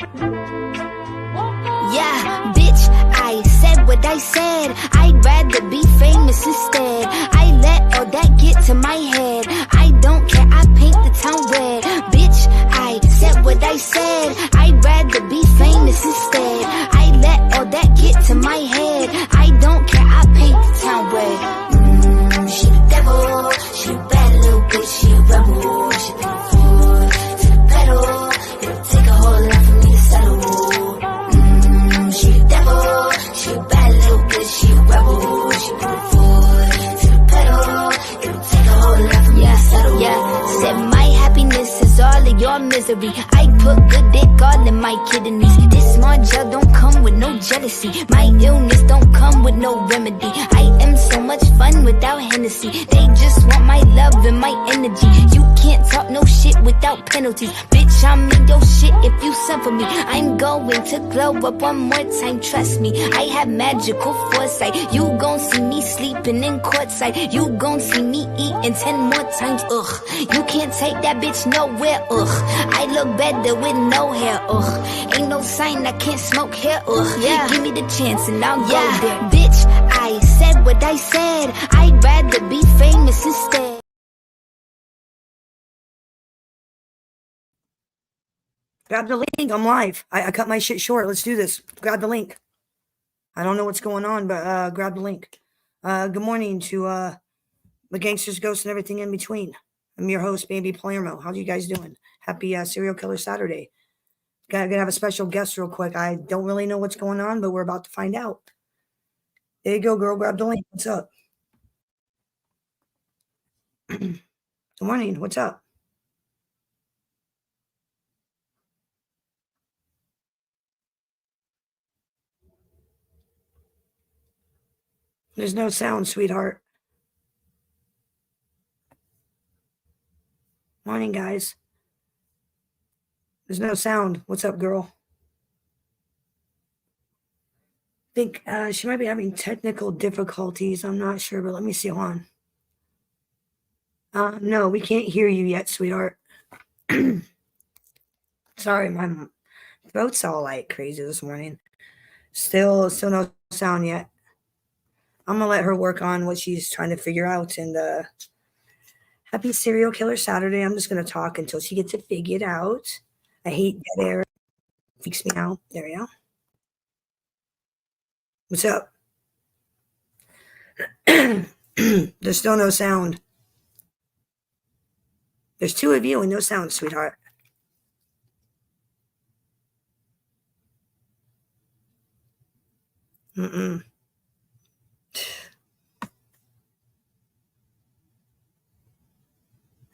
Yeah, bitch, I said what I said. I'd rather be famous instead. I let all that get to my head. I don't care, I paint the town red. Bitch, I said what I said. I'd rather be famous instead. I let all that get to my head. I don't care, I paint the town red. She the devil, she a bad little bitch, she a rebel. She been a fool to the pedal. It'll take a whole lot for me to settle. She the devil, she a bad little bitch, she a rebel. She been a fool to the pedal. It'll take a whole lot for me to settle. Yeah, said my happiness is all of your misery. I put good dick all in my kidneys. This small gel don't come with no jealousy. My illness don't come with no remedy. I am so much fun without Hennessy. They just want my love and my energy. You can't talk no shit without penalties. Bitch, I'm in your shit if you send for me. I'm going to glow up one more time, trust me. I have magical foresight. You gon' see me sleeping in courtside. You gon' see me eating 10 more times, ugh. You can't take that bitch nowhere, ugh. I look better with no hair, ugh. Ain't no sign I can't smoke here, ugh. Yeah. Give me the chance and I'll go there. Bitch, I said what I said. I'd rather be famous instead. Grab the link. I'm live. I cut my shit short. Let's do this. Grab the link. I don't know what's going on, but grab the link. Good morning to the Gangsters, Ghosts, and everything in between. I'm your host, Baby Palermo. How you guys doing? Happy Serial Killer Saturday. Gonna have a special guest real quick. I don't really know what's going on, but we're about to find out. There you go, girl. Grab the link. What's up? Good morning. What's up? There's no sound, sweetheart. Morning, guys. There's no sound. What's up, girl? I think she might be having technical difficulties. I'm not sure, but let me see. Hold on. No, we can't hear you yet, sweetheart. Sorry, my throat's all like crazy this morning. Still no sound yet. I'm gonna let her work on what she's trying to figure out. And happy Serial Killer Saturday. I'm just gonna talk until she gets it figured out. I hate dead air. It freaks me out. There we go. What's up? There's still no sound. There's two of you and no sound, sweetheart.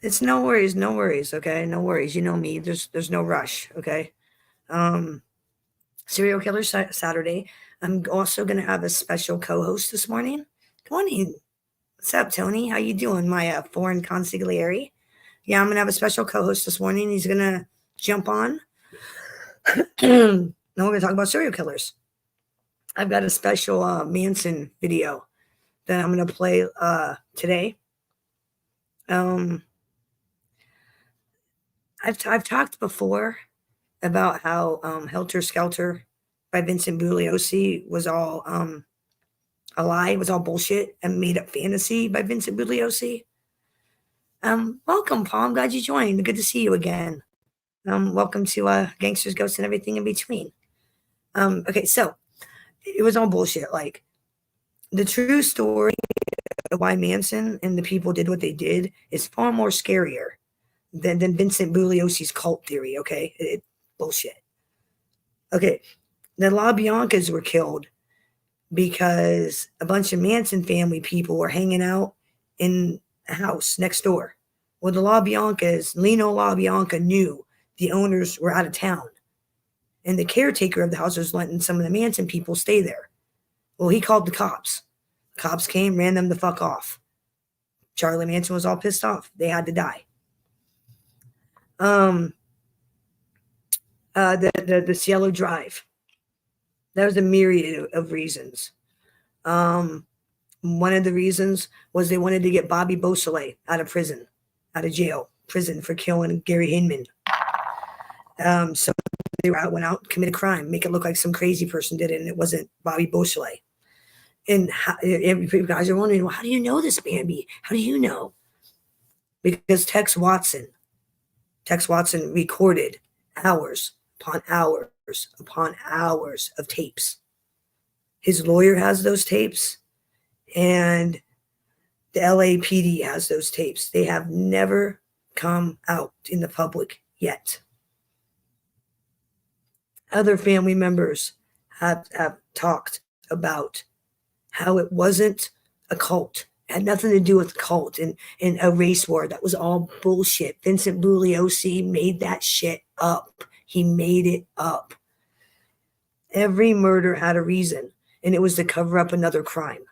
It's no worries, okay? No worries. You know me. There's no rush, okay? Serial Killer Saturday. I'm also going to have a special co-host this morning. Good morning. What's up, Tony? How you doing, my foreign consigliere? Yeah, I'm going to have a special co-host this morning. He's going to jump on. And we're going to talk about serial killers. I've got a special Manson video that I'm going to play today. I've talked before about how Helter Skelter by Vincent Bugliosi was all a lie, was all bullshit, and made up fantasy by Vincent Bugliosi. Welcome, Paul. I'm glad you joined. Good to see you again. Welcome to Gangsters, Ghosts, and everything in between. Okay, so it was all bullshit. Like, the true story of why Manson and the people did what they did is far more scarier than Vincent Bugliosi's cult theory, okay? Bullshit. Okay, the LaBiancas were killed because a bunch of Manson family people were hanging out in a house next door. Well, the LaBiancas, Lino LaBianca, knew the owners were out of town. And the caretaker of the house was letting some of the Manson people stay there. Well, he called the cops. The cops came, ran them the fuck off. Charlie Manson was all pissed off. They had to die. The Cielo Drive. That was a myriad of reasons. One of the reasons was they wanted to get Bobby Beausoleil out of prison, out of jail, prison for killing Gary Hinman. So they went out, commit a crime, make it look like some crazy person did it, and it wasn't Bobby Beausoleil. And you guys are wondering, well, how do you know this, Bambi? How do you know? Because Tex Watson recorded hours upon hours upon hours of tapes. His lawyer has those tapes, and the LAPD has those tapes. They have never come out in the public yet. Other family members have talked about how it wasn't a cult. It had nothing to do with cult and a race war. That was all bullshit. Vincent Bugliosi made that shit up. He made it up. Every murder had a reason, and it was to cover up another crime.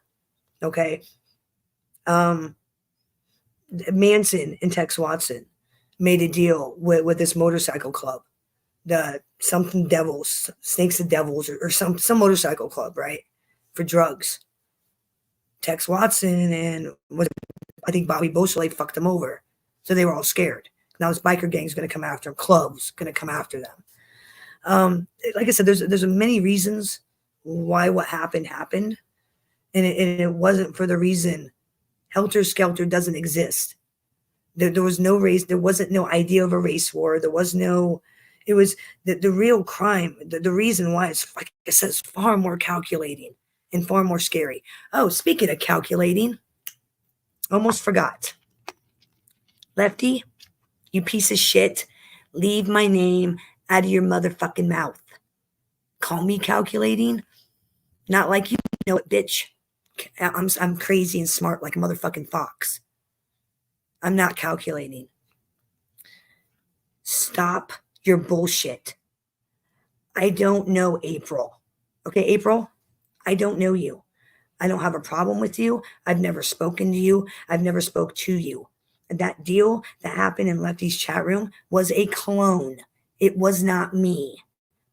Okay? Manson and Tex Watson made a deal with this motorcycle club, the something devils, Snakes and Devils, or some motorcycle club, right? For drugs. Tex Watson and I think Bobby Beausoleil fucked them over. So they were all scared. Now this biker gang's going to come after them. Clubs going to come after them. Like I said, there's many reasons why what happened. And it wasn't for the reason. Helter Skelter doesn't exist. There was no race. There wasn't no idea of a race war. There was no, it was the real crime. The reason why it's, like I said, it's far more calculating and far more scary. Oh, speaking of calculating, almost forgot. Lefty, you piece of shit, leave my name out of your motherfucking mouth. Call me calculating? Not like you know it, bitch. I'm crazy and smart like a motherfucking fox. I'm not calculating. Stop your bullshit. I don't know April. Okay, April? I don't know you. I don't have a problem with you. I've never spoken to you. I've never spoke to you. That deal that happened in Lefty's chat room was a clone. It was not me.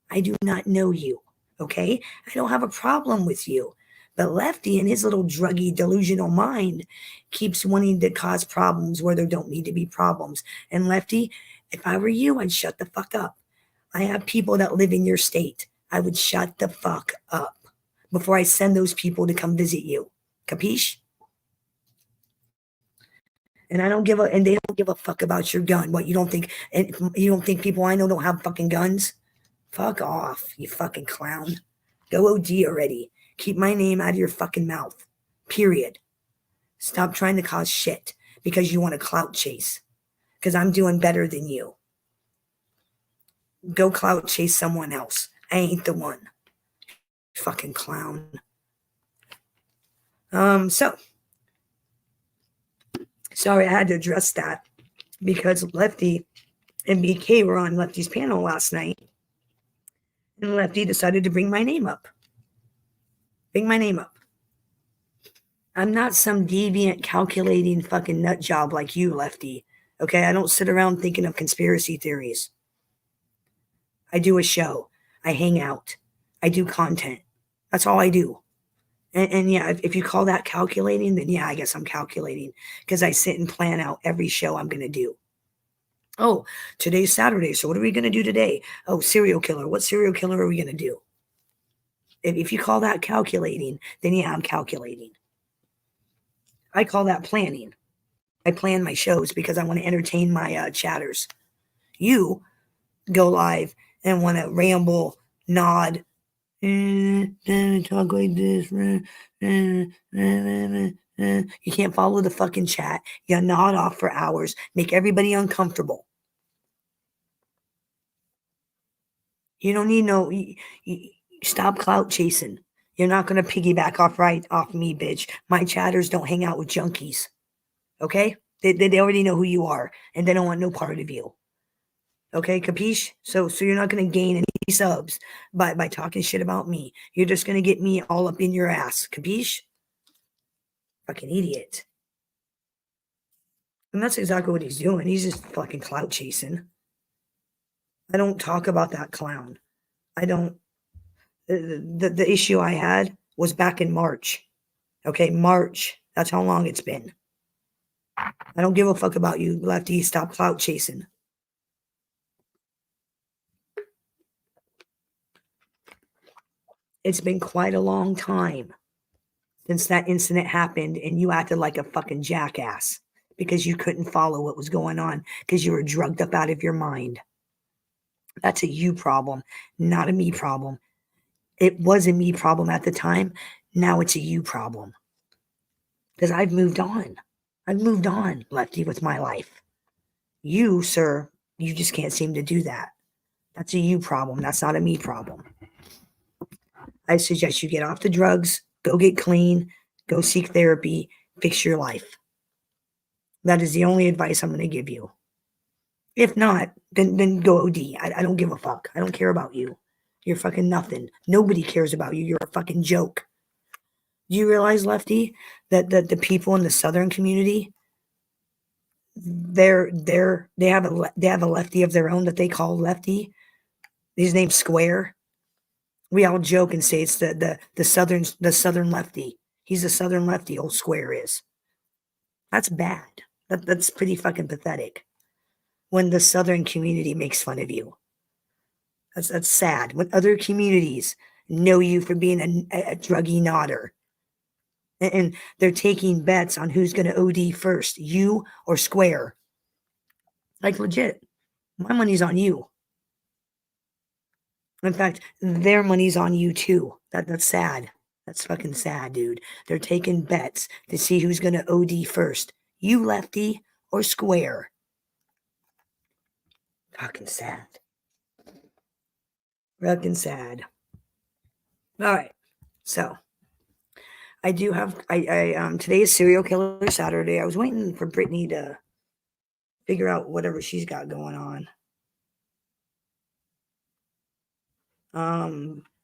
I do not know you. Okay? I don't have a problem with you. But Lefty, in his little druggy, delusional mind, keeps wanting to cause problems where there don't need to be problems. And Lefty, if I were you, I'd shut the fuck up. I have people that live in your state. I would shut the fuck up before I send those people to come visit you. Capiche? And they don't give a fuck about your gun. What, you don't think people I know don't have fucking guns? Fuck off, you fucking clown. Go OD already. Keep my name out of your fucking mouth. Period. Stop trying to cause shit because you want to clout chase. Because I'm doing better than you. Go clout chase someone else. I ain't the one. Fucking clown. So sorry I had to address that because Lefty and BK were on Lefty's panel last night. And Lefty decided to bring my name up. I'm not some deviant, calculating fucking nut job like you, Lefty. Okay? I don't sit around thinking of conspiracy theories. I do a show. I hang out. I do content. That's all I do. And yeah, if you call that calculating, then yeah, I guess I'm calculating because I sit and plan out every show I'm going to do. Oh, today's Saturday. So what are we going to do today? Oh, serial killer. What serial killer are we going to do? If you call that calculating, then yeah, I'm calculating. I call that planning. I plan my shows because I want to entertain my chatters. You go live and want to ramble, nod, talk like this. You can't follow the fucking chat. You nod off for hours, make everybody uncomfortable. You don't need no. Stop clout chasing. You're not going to piggyback off me, bitch. My chatters don't hang out with junkies. Okay? They already know who you are, and they don't want no part of you. Okay, capiche? So you're not going to gain any subs by talking shit about me. You're just going to get me all up in your ass. Capiche? Fucking idiot. And that's exactly what he's doing. He's just fucking clout chasing. I don't talk about that clown. I don't. The issue I had was back in March. Okay, March. That's how long it's been. I don't give a fuck about you, Lefty. Stop clout chasing. It's been quite a long time since that incident happened and you acted like a fucking jackass because you couldn't follow what was going on because you were drugged up out of your mind. That's a you problem, not a me problem. It was a me problem at the time. Now it's a you problem. Because I've moved on. I've moved on, Lefty, with my life. You, sir, you just can't seem to do that. That's a you problem. That's not a me problem. I suggest you get off the drugs, go get clean, go seek therapy, fix your life. That is the only advice I'm going to give you. If not, then go OD. I don't give a fuck. I don't care about you. You're fucking nothing. Nobody cares about you. You're a fucking joke. Do you realize, Lefty, that the people in the Southern community, they have a Lefty of their own that they call Lefty. His name's Square. We all joke and say it's the Southern Lefty. He's a Southern Lefty. Old Square is. That's bad. That's pretty fucking pathetic. When the Southern community makes fun of you, that's sad. When other communities know you for being a druggy nodder, and they're taking bets on who's going to OD first, you or Square. Like legit, my money's on you. In fact, their money's on you too. That's sad. That's fucking sad, dude. They're taking bets to see who's going to OD first, you Lefty or Square. Fucking sad. Fucking sad. All right, so I do have today is Serial Killer Saturday. I was waiting for Brittany to figure out whatever she's got going on.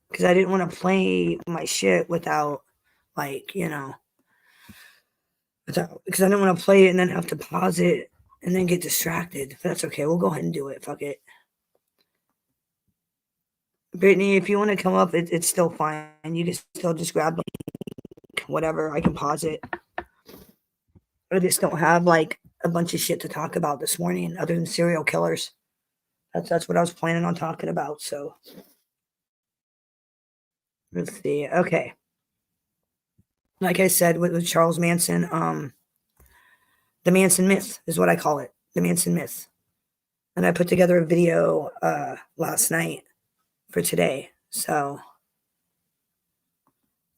Because I didn't want to play my shit without, like, because I didn't want to play it and then have to pause it and then get distracted. But that's okay. We'll go ahead and do it. Fuck it. Brittany, if you want to come up, it's still fine. You can still just grab the link, whatever. I can pause it. I just don't have like a bunch of shit to talk about this morning other than serial killers. That's what I was planning on talking about. So let's see. Okay. Like I said with Charles Manson, the Manson myth is what I call it. The Manson myth. And I put together a video last night for today. So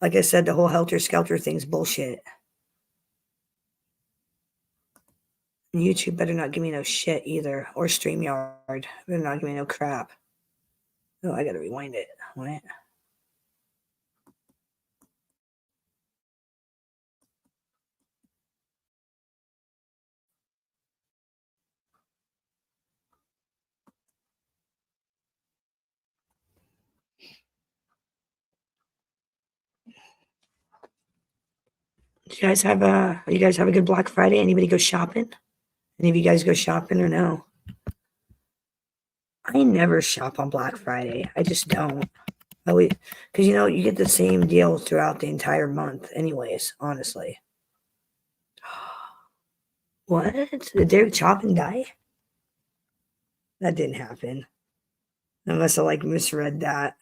like I said, the whole helter skelter thing's bullshit. And YouTube better not give me no shit either. Or StreamYard. Better not give me no crap. Oh, I gotta rewind it. What? You guys have a good Black Friday? Anybody go shopping? Any of you guys go shopping or no? I never shop on Black Friday. I just don't. Because you get the same deal throughout the entire month, anyways. Honestly. What? Did Derek Chauvin die? That didn't happen. I must have misread that.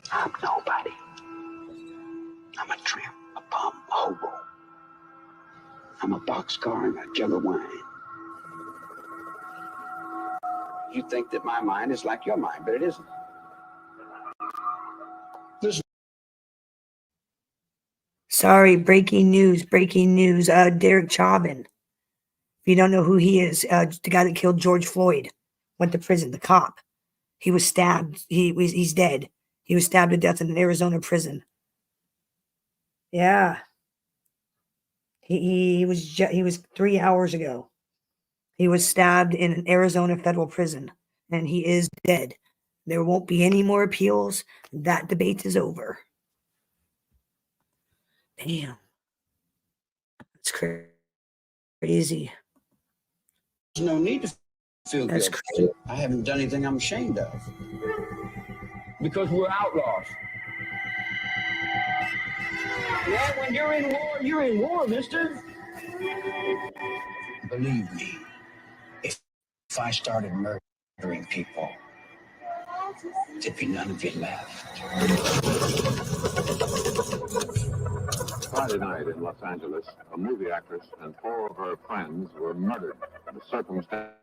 I'm nobody. I'm a tramp, a bum, a hobo. I'm a boxcar and a jug of wine. You think that my mind is like your mind, but it isn't. Sorry, breaking news. Derek Chauvin. If you don't know who he is, the guy that killed George Floyd, went to prison, the cop. He was stabbed. He's dead. He was stabbed to death in an Arizona prison. Yeah. He was 3 hours ago. He was stabbed in an Arizona federal prison, and he is dead. There won't be any more appeals. That debate is over. Damn. That's crazy. There's no need to feel That's guilty. crazy. I haven't done anything I'm ashamed of. Because we're outlaws. Yeah, when you're in war, mister. Believe me, if I started murder. murdering people. There'd be none of you left. Friday night in Los Angeles, a movie actress and 4 of her friends were murdered. The circumstances.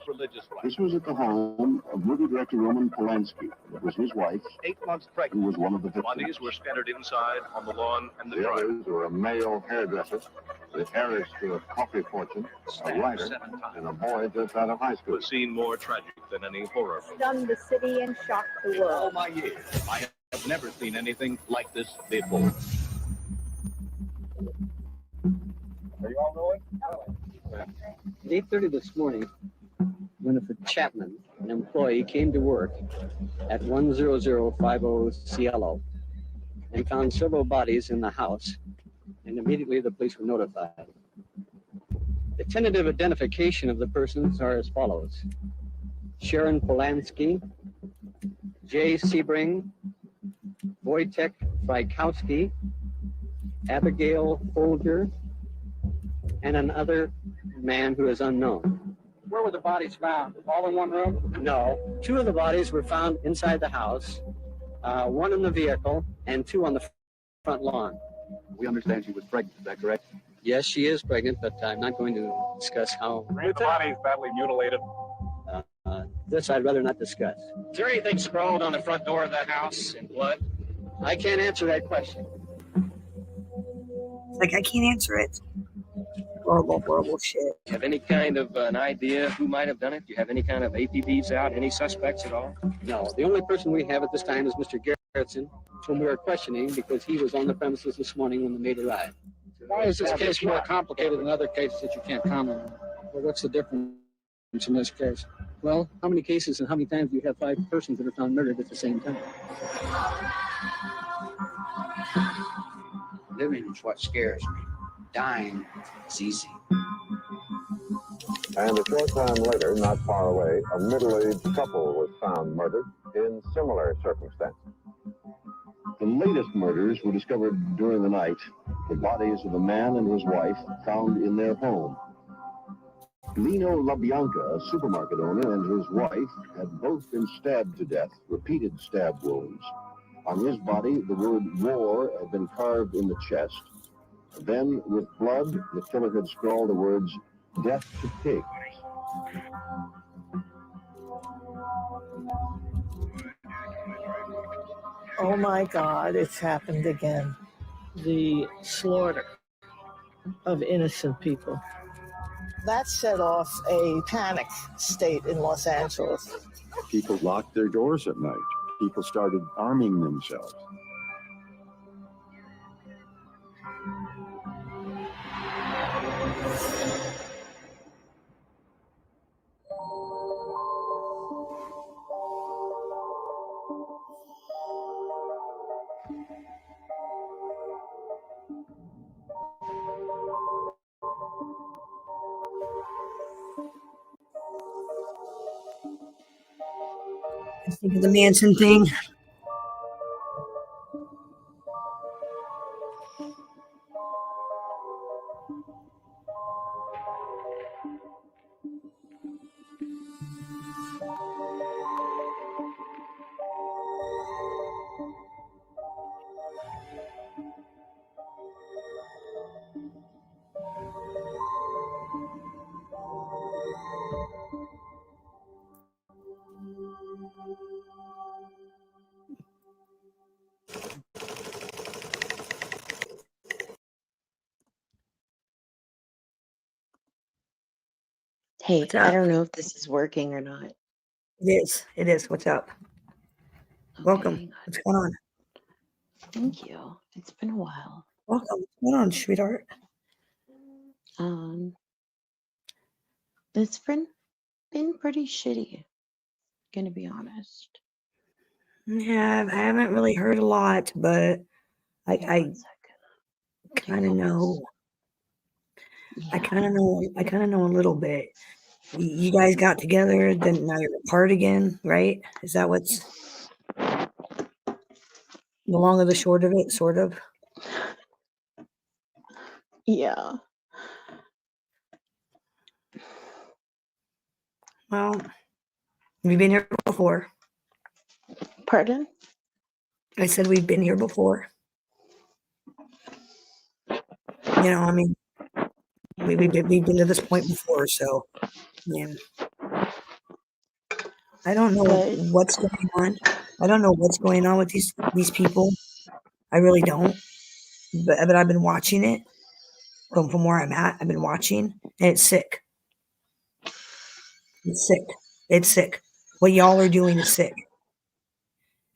Religious life. This was at the home of movie director Roman Polanski. It was his wife, 8 months who pregnant. was one of the victims. Bodies were scattered inside, on the lawn, and the The driveway. others were a male hairdresser, the heiress to a coffee fortune, a writer, 7 times. and a boy just out of high school. Was seen more tragic than any horror movie. Stunned the city and shocked the world. All my years, I have never seen anything like this before. Are you all going? At 8:30 this morning, Winifred Chapman, an employee, came to work at 10050 Cielo and found several bodies in the house, and immediately the police were notified. The tentative identification of the persons are as follows: Sharon Polanski, Jay Sebring, Wojtek Frykowski, Abigail Folger, and another man who is unknown. Where were the bodies found? All in one room? No, 2 of the bodies were found inside the house, 1 in the vehicle, and 2 on the front lawn. We understand she was pregnant, is that correct? Yes, she is pregnant, but I'm not going to discuss how. The bodies badly mutilated. This I'd rather not discuss. Is there anything scrawled on the front door of that house in blood? I can't answer that question. It's like, I can't answer it. Horrible, horrible shit. Do you have any kind of an idea who might have done it? Do you have any kind of APBs out? Any suspects at all? No, the only person we have at this time is Mr. Garrettson, whom we are questioning because he was on the premises this morning when the maid arrived. Why is this case more complicated than other cases that you can't comment on? Well, what's the difference in this case? Well, how many cases and how many times do you have 5 persons that are found murdered at the same time? Living is what scares me. Dying is easy. And a short time later, not far away, a middle-aged couple was found murdered in similar circumstances. The latest murders were discovered during the night. The bodies of the man and his wife found in their home. Lino LaBianca, a supermarket owner, and his wife had both been stabbed to death, repeated stab wounds. On his body, the word war had been carved in the chest. Then, with blood, the killer had scrawled the words, "Death to pigs." Oh my God, it's happened again. The slaughter of innocent people. That set off a panic state in Los Angeles. People locked their doors at night. People started arming themselves. I think of the Manson thing. Hey, What's I up? don't know if this is working or not. It is. It is. What's up? Welcome. Okay, What's going on? thank you. It's been a while. Welcome. What's going on, sweetheart? It's been pretty shitty, gonna be honest. Yeah, I haven't really heard a lot, but Yeah, I one second. kind of know. I Yeah, kind of know. I kind of know a little bit. You guys got together, then now you're apart again, right? Is that what's the long or the short of it? Sort of. yeah. Well, We've been here before. Pardon? I said we've been here before. You know, I mean, we've been to this point before, so yeah. I don't know But what's going on. I don't know what's going on with these people. I really don't. But I've been watching it from where I'm at. I've been watching, and it's sick. It's sick. It's sick. What y'all are doing is sick.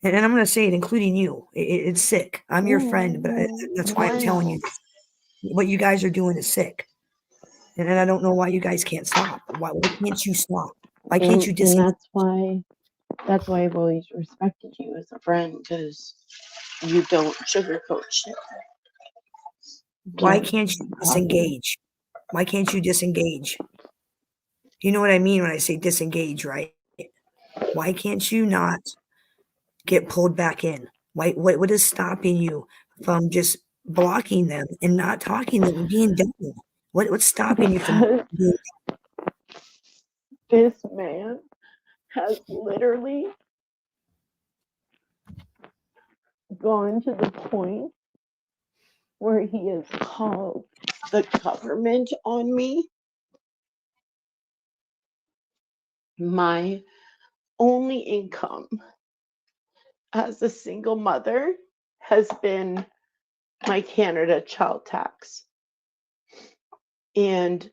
And I'm going to say it, including you. It's sick. I'm your friend, but that's why I'm telling you this. What you guys are doing is sick. And I don't know why you guys can't stop. Why can't you stop? Why can't you and disengage? that's why I've always respected you as a friend, because you don't sugarcoat shit. Why can't you disengage? Why can't you disengage? You know what I mean when I say disengage, right? Why can't you not get pulled back in? What is stopping you from just blocking them and not talking to them and being done? What's stopping you from being This man has literally gone to the point where he has called the government on me. My only income as a single mother has been my Canada child tax. And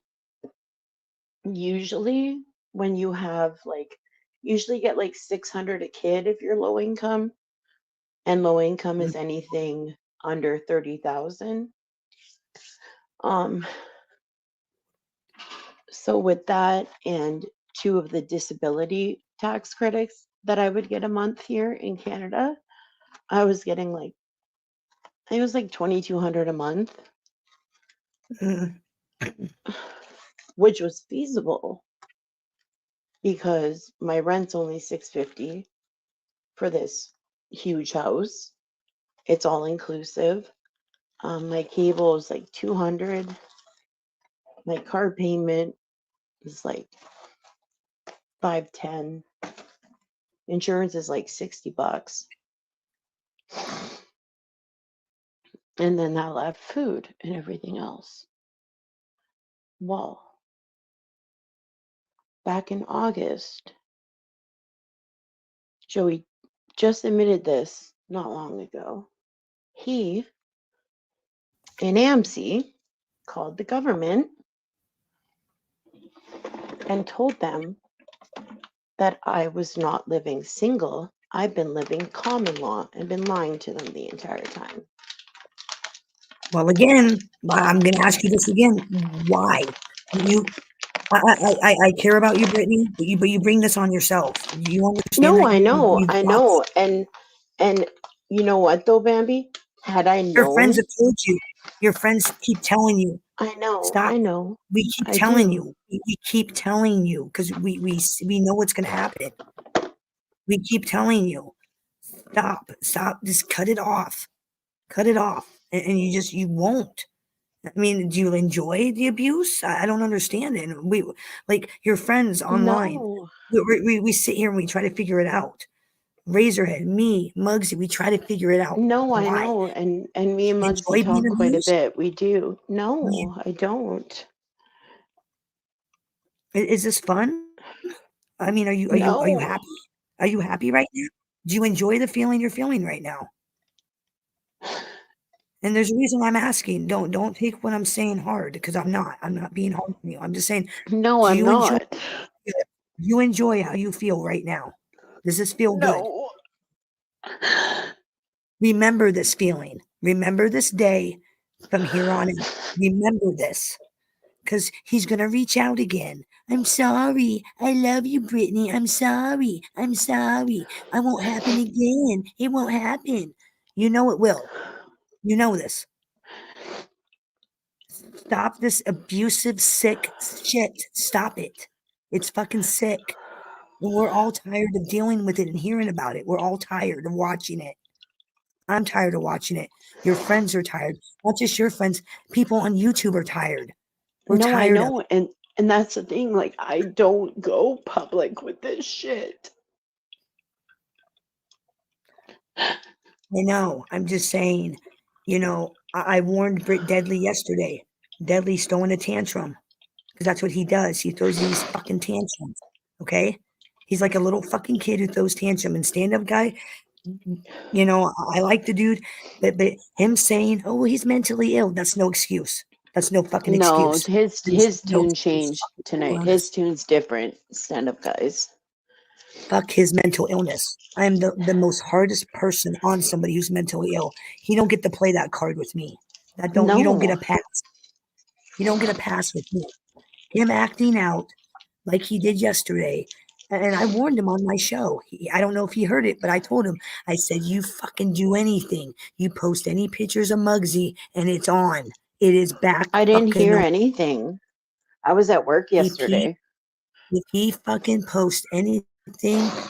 usually when you have usually get like 600 a kid if you're low income, and low income is anything under 30,000. So with that and 2 of the disability tax credits that I would get a month here in Canada, I was getting it was like 2,200 a month, which was feasible because my rent's only $650 for this huge house. It's all inclusive. My cable is like $200. My car payment is like $510. Insurance is like $60. And then that left food and everything else. Well, back in August, Joey just admitted this not long ago. He, in AMC, called the government and told them that I was not living single. I've been living common law and been lying to them the entire time. Well, again, I'm going to ask you this again. Why? I care about you, Brittany, but you bring this on yourself. You understand No, that? I know. And you know what though, Bambi? Had I known, your friends have told you. Your friends keep telling you. I know. Stop. I know. We keep telling you. We keep telling you because we know what's going to happen. We keep telling you. Stop. Just cut it off. Cut it off. And you won't. I mean, do you enjoy the abuse? I don't understand it. And we like your friends online. No. We sit here and we try to figure it out. Razorhead, me, Muggsy, we try to figure it out. No, Why? I know. And me and Muggsy Enjoy talk being quite a abused? bit. We do. No, I don't. Is this fun? I mean, are you No. happy? Are you happy right now? Do you enjoy the feeling you're feeling right now? And there's a reason I'm asking. Don't take what I'm saying hard because I'm not. I'm not being hard on you. I'm just saying, No, do I'm you enjoy not. you enjoy how you feel right now? Does this feel good? No. Remember this feeling. Remember this day from here on in. Remember this. Because he's going to reach out again. I'm sorry. I love you, Brittany. I'm sorry. I'm sorry. I won't happen again. It won't happen. You know it will. You know this. Stop this abusive, sick shit. Stop it. It's fucking sick. And we're all tired of dealing with it and hearing about it. We're all tired of watching it. I'm tired of watching it. Your friends are tired. Not just your friends. People on YouTube are tired. We're No, I tired of know. it. And that's the thing, like, I don't go public with this shit. I know. I'm just saying, I warned Britt Deadly yesterday. Deadly's throwing a tantrum because that's what he does. He throws these fucking tantrums. Okay. He's like a little fucking kid who throws tantrum. And stand-up guy, I like the dude, but him saying, "Oh, he's mentally ill," that's no excuse. That's no fucking No, excuse. his No tune excuse. changed Fucking tonight. honest. His tune's different, stand-up guys. Fuck his mental illness. I am the most hardest person on somebody who's mentally ill. He don't get to play that card with me. You don't get No. a pass. You don't get a pass with me. Him acting out like he did yesterday. And I warned him on my show. I don't know if he heard it, but I told him, I said, you fucking do anything. You post any pictures of Muggsy and it's on. It is back I didn't fucking hear on. anything. I was at work yesterday. If he fucking posts anything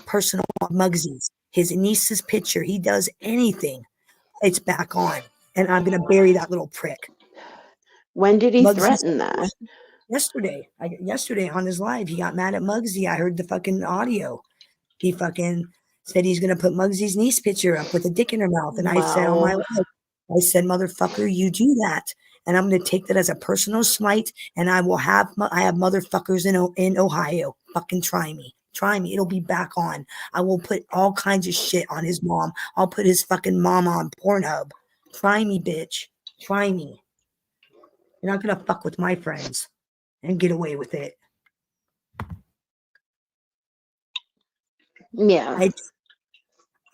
personal on Muggsy's, his niece's picture, he does anything, it's back on. And I'm going to bury that little prick. When did he Muggsy's threaten that? Yesterday. Yesterday on his live, he got mad at Muggsy. I heard the fucking audio. He fucking said he's going to put Muggsy's niece picture up with a dick in her mouth. And I said on my Wow. live, I said, motherfucker, you do that. And I'm going to take that as a personal slight. And I have motherfuckers in Ohio. Fucking try me. Try me. It'll be back on. I will put all kinds of shit on his mom. I'll put his fucking mom on Pornhub. Try me, bitch. Try me. You're not going to fuck with my friends and get away with it. Yeah.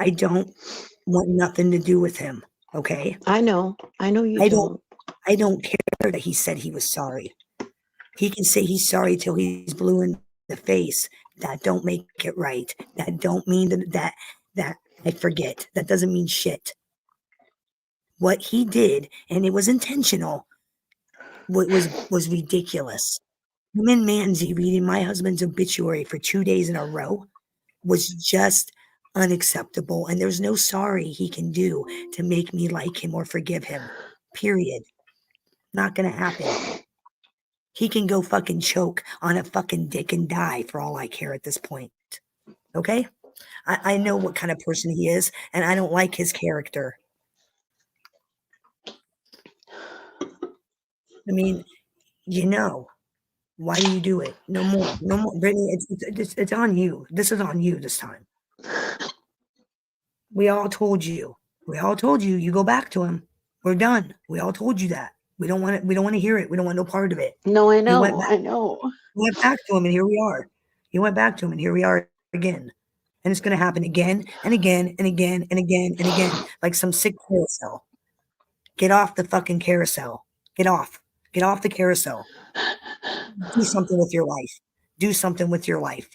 I don't want nothing to do with him. Okay. I know you don't. I don't care that he said he was sorry. He can say he's sorry till he's blue in the face. That don't make it right. That don't mean that I forget. That doesn't mean shit. What he did, and it was intentional, was ridiculous. Him and Manzi reading my husband's obituary for 2 days in a row was just unacceptable. And there's no sorry he can do to make me like him or forgive him. Period. Not going to happen. He can go fucking choke on a fucking dick and die for all I care at this point. Okay? I know what kind of person he is, and I don't like his character. I mean, why do you do it? No more. Brittany, it's on you. This is on you this time. We all told you. You go back to him. We're done. We all told you that. We don't want it. We don't want to hear it. We don't want no part of it. No, I know. I know. You went back to him, and here we are. You went back to him, and here we are again. And it's going to happen again and again and again and again and again, like some sick carousel. Get off the fucking carousel. Get off. Get off the carousel. Do something with your life. Do something with your life.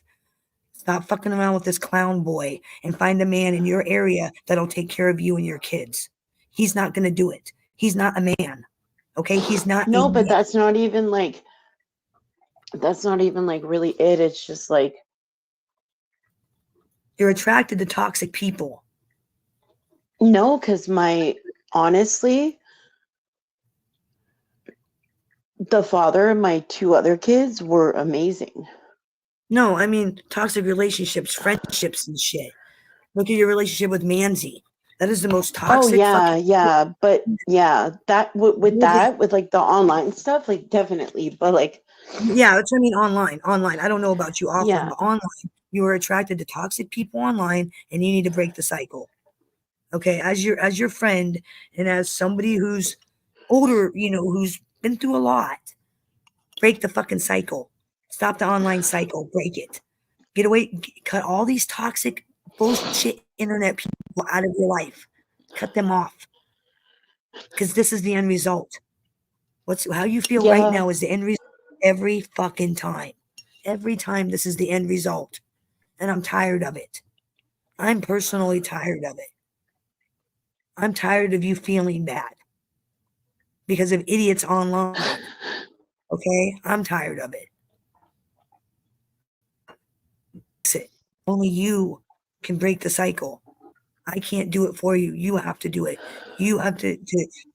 Stop fucking around with this clown boy and find a man in your area that'll take care of you and your kids. He's not going to do it. He's not a man. Okay? He's not. No, but that's not even like really it. It's just like you're attracted to toxic people. No, because honestly, the father of my 2 other kids were amazing. No, I mean toxic relationships, friendships and shit. Look at your relationship with Manzi. That is the most toxic. Oh yeah, but yeah, that with like the online stuff, like definitely, but like yeah, that's what I mean. Online. I don't know about you offline, Yeah. but online, you are attracted to toxic people online, and you need to break the cycle. Okay, as your friend and as somebody who's older, who's been through a lot, break the fucking cycle. Stop the online cycle. Break it. Get away. Cut all these toxic bullshit internet people out of your life. Cut them off. Because this is the end result. How you feel right now is the end result every fucking time. Every time this is the end result. And I'm tired of it. I'm personally tired of it. I'm tired of you feeling bad because of idiots online. Okay? I'm tired of it. Only you can break the cycle. I can't do it for you. You have to do it. You have to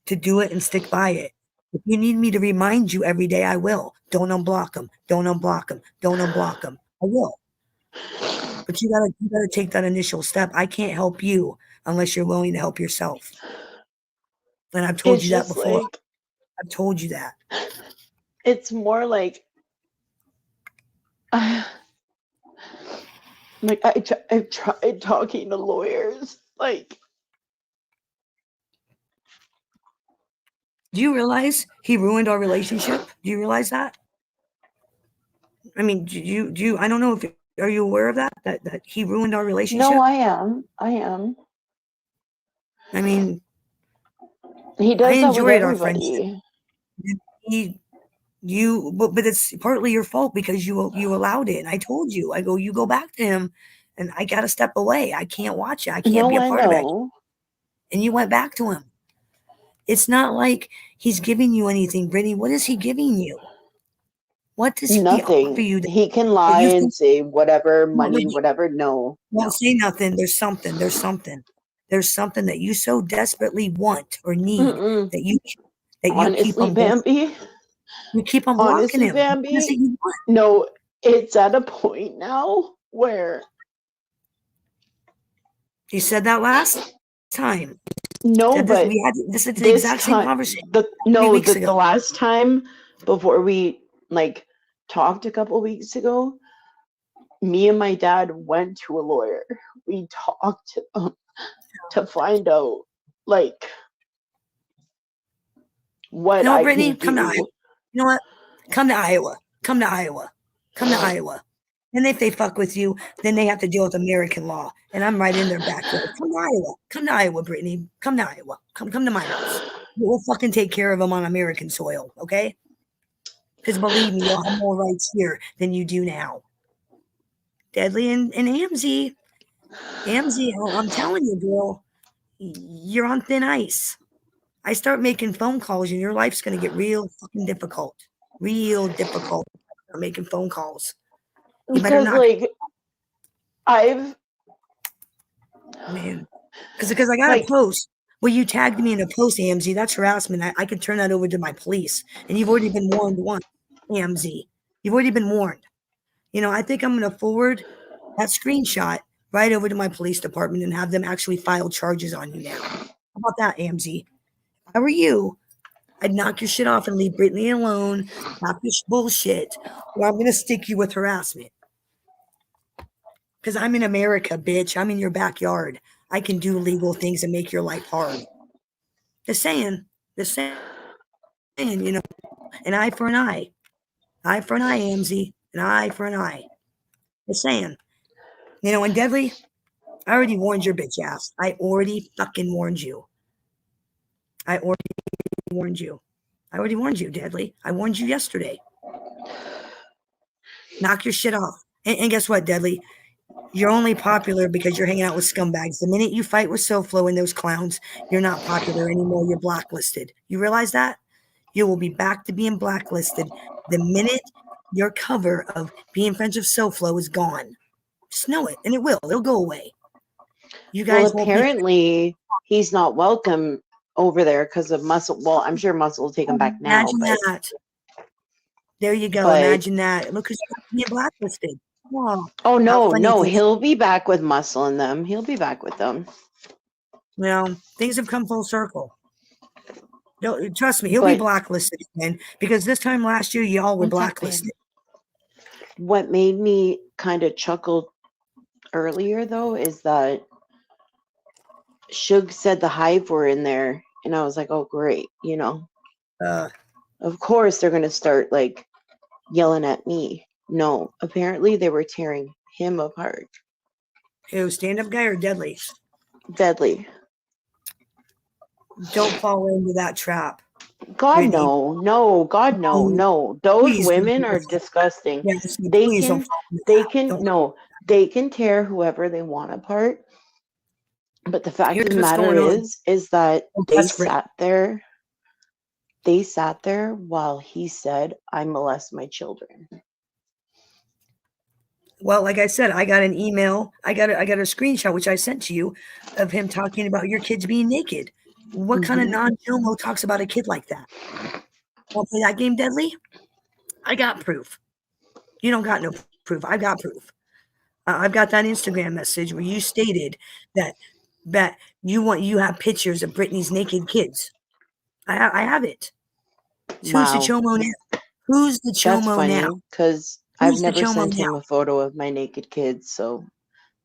do it and stick by it. If you need me to remind you every day, I will. Don't unblock him. Don't unblock him. Don't unblock him. I will. But you gotta take that initial step. I can't help you unless you're willing to help yourself. And I've told It's you that just before. like, I've told you that. it's more like, like I've tried talking to lawyers. Like, Do you realize he ruined our relationship? Do you realize that? I mean, do you I don't know if are you aware of that? That he ruined our no, relationship? I am. I am. I mean, He I does that with enjoyed our friendship. everybody. But it's partly your fault because you allowed it. And I told you, I go, you go back to him, and I got to step away. I can't watch it. I can't be No, a I part of it. know. And you went back to him. It's not like he's giving you anything, Brittany. What is he giving you? What does he offer Nothing. you He can that lie you and think? say whatever, No, money, whatever. No, won't no. say nothing. There's something. There's something. There's something that you so desperately want or need Mm-mm. that you keep Honestly, on blocking. Bambi. You keep on blocking Honestly, him. What is it Bambi. you want? No, it's at a point now where He said that last time. no, Said this. but We had this is the this exact same time, conversation the 3 no, weeks the ago. last time before we like talked a couple weeks ago, me and my dad went to a lawyer. We talked to them to find out like You what know what, I Brittany? can Come to Iowa. do. You know what? Come to Iowa. Come to Iowa. Come to Iowa. And if they fuck with you, then they have to deal with American law. And I'm right in their backyard. Come to Iowa. Come to Iowa, Brittany. Come to Iowa. Come to my house. We'll fucking take care of them on American soil, okay? Because believe me, you'll have more rights here than you do now. Deadly and AMZ. AMZ, I'm telling you, girl, you're on thin ice. I start making phone calls and your life's going to get real fucking difficult. Real difficult. Start making phone calls. You better Because not, like I've man. Because I got a like post. Well, you tagged me in a post, AMZ. That's harassment. I can turn that over to my police. And you've already been warned once, AMZ. You've already been warned. You know, I think I'm going to forward that screenshot right over to my police department and have them actually file charges on you now. How about that, AMZ? If I were you, I'd knock your shit off and leave Brittany alone. Stop your bullshit, or I'm going to stick you with harassment. Because I'm in America, bitch. I'm in your backyard. I can do legal things and make your life hard. Just saying, you know, an eye for an eye. Eye for an eye, AMZ. An eye for an eye. Just saying. You know, and Deadly, I already warned your bitch ass. I already fucking warned you. I already warned you. I already warned you, Deadly. I warned you yesterday. Knock your shit off. And guess what, Deadly? You're only popular because you're hanging out with scumbags. The minute you fight with SoFlo and those clowns, you're not popular anymore. You're blacklisted. You realize that? You will be back to being blacklisted the minute your cover of being friends with SoFlo is gone. Just know it, and it will. It'll go away. You well, guys won't be. apparently he's not welcome over there because of Muscle. Well, I'm sure Muscle will take him back now. Imagine that. There you go. But, imagine that. Look who's being blacklisted. Wow. oh no, funny no, things- he'll be back with Muscle and them. He'll be back with them. Well, things have come full circle. No, trust me, he'll be But blacklisted again because this time last year y'all were What's up, blacklisted. what made me kind of chuckle earlier though is that Suge said the Hive were in there, and I was like, oh great, you know. Of course they're gonna start like yelling at me. No, apparently they were tearing him apart. Who, stand-up guy or Deadly? Deadly. Don't fall into that trap. God Brittany. no, God no. Those Please women don't. are disgusting. Yes, They please can don't fall into they that. can Don't. no, they can tear whoever they want apart. But the fact Here's of the what's matter going on. is that I'm they desperate. sat there while he said, I molest my children. Well, like I said, I got an email. I got a screenshot which I sent to you of him talking about your kids being naked. What kind of non-homo talks about a kid like that? Want to play that game, Deadly? I got proof. You don't got no proof. I got proof. I've got that Instagram message where you stated that you have pictures of Britney's naked kids. I have it. So who's the Wow. chomo now? Who's the That's chomo now? funny because I've Who's the never chomo sent now? him a photo of my naked kids, so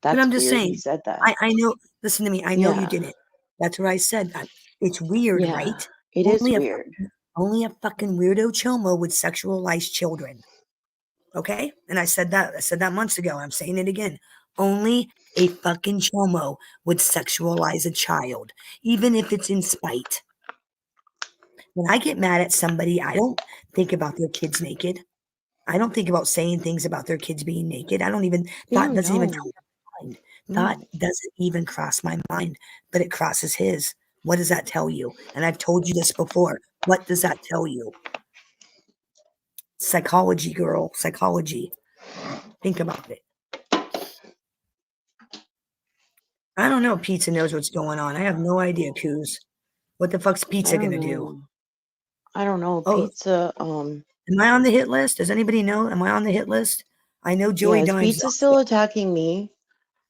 But that's I'm just weird he saying, said that. I know, listen to me, I know you Yeah. didn't. That's what I said. It's weird, Yeah. right? It is weird. Only a fucking weirdo chomo would sexualize children. Okay? And I said that months ago. I'm saying it again. Only a fucking chomo would sexualize a child, even if it's in spite. When I get mad at somebody, I don't think about their kids naked. I don't think about saying things about their kids being naked. I don't even, thought Ew, doesn't even no. come to my mind. Thought No. doesn't even cross my mind, but it crosses his. What does that tell you? And I've told you this before. What does that tell you? Psychology, girl. Psychology. Think about it. I don't know if pizza knows what's going on. I have no idea, Coos. What the fuck's I pizza don't gonna do? know. I don't know. Oh, Pizza, am I on the hit list? Does anybody know? Am I on the hit list? I know yeah, Joey is Dimes. Pizza still attacking me?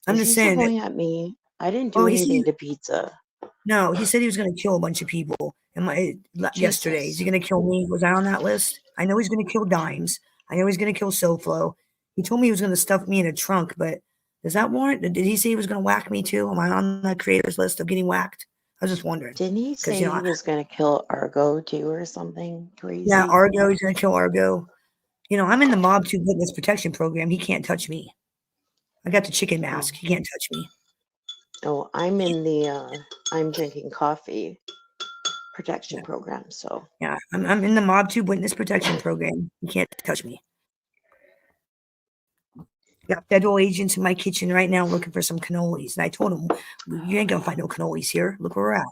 I'm Is just he still saying that. going at me? I didn't Oh, do anything to Pizza. no, he said he was going to kill a bunch of people. Yesterday, is Jesus. he going to kill me? Was I on that list? I know he's going to kill Dimes. I know he's going to kill SoFlo. He told me he was going to stuff me in a trunk, but does that warrant? Did he say he was going to whack me too? Am I on the creators list of getting whacked? I was just wondering Didn't he because say he was going to kill Argo too or something yeah, crazy? Argo. He's going to kill Argo. I'm in the Mob 2 Witness Protection Program. He can't touch me. I got the chicken mask. He can't touch me. Oh, I'm in the I'm drinking coffee protection Yeah. program, so Yeah, I'm in the Mob 2 Witness Protection Program. You can't touch me. Got federal agents in my kitchen right now looking for some cannolis. And I told them, you ain't gonna find no cannolis here. Look where we're at.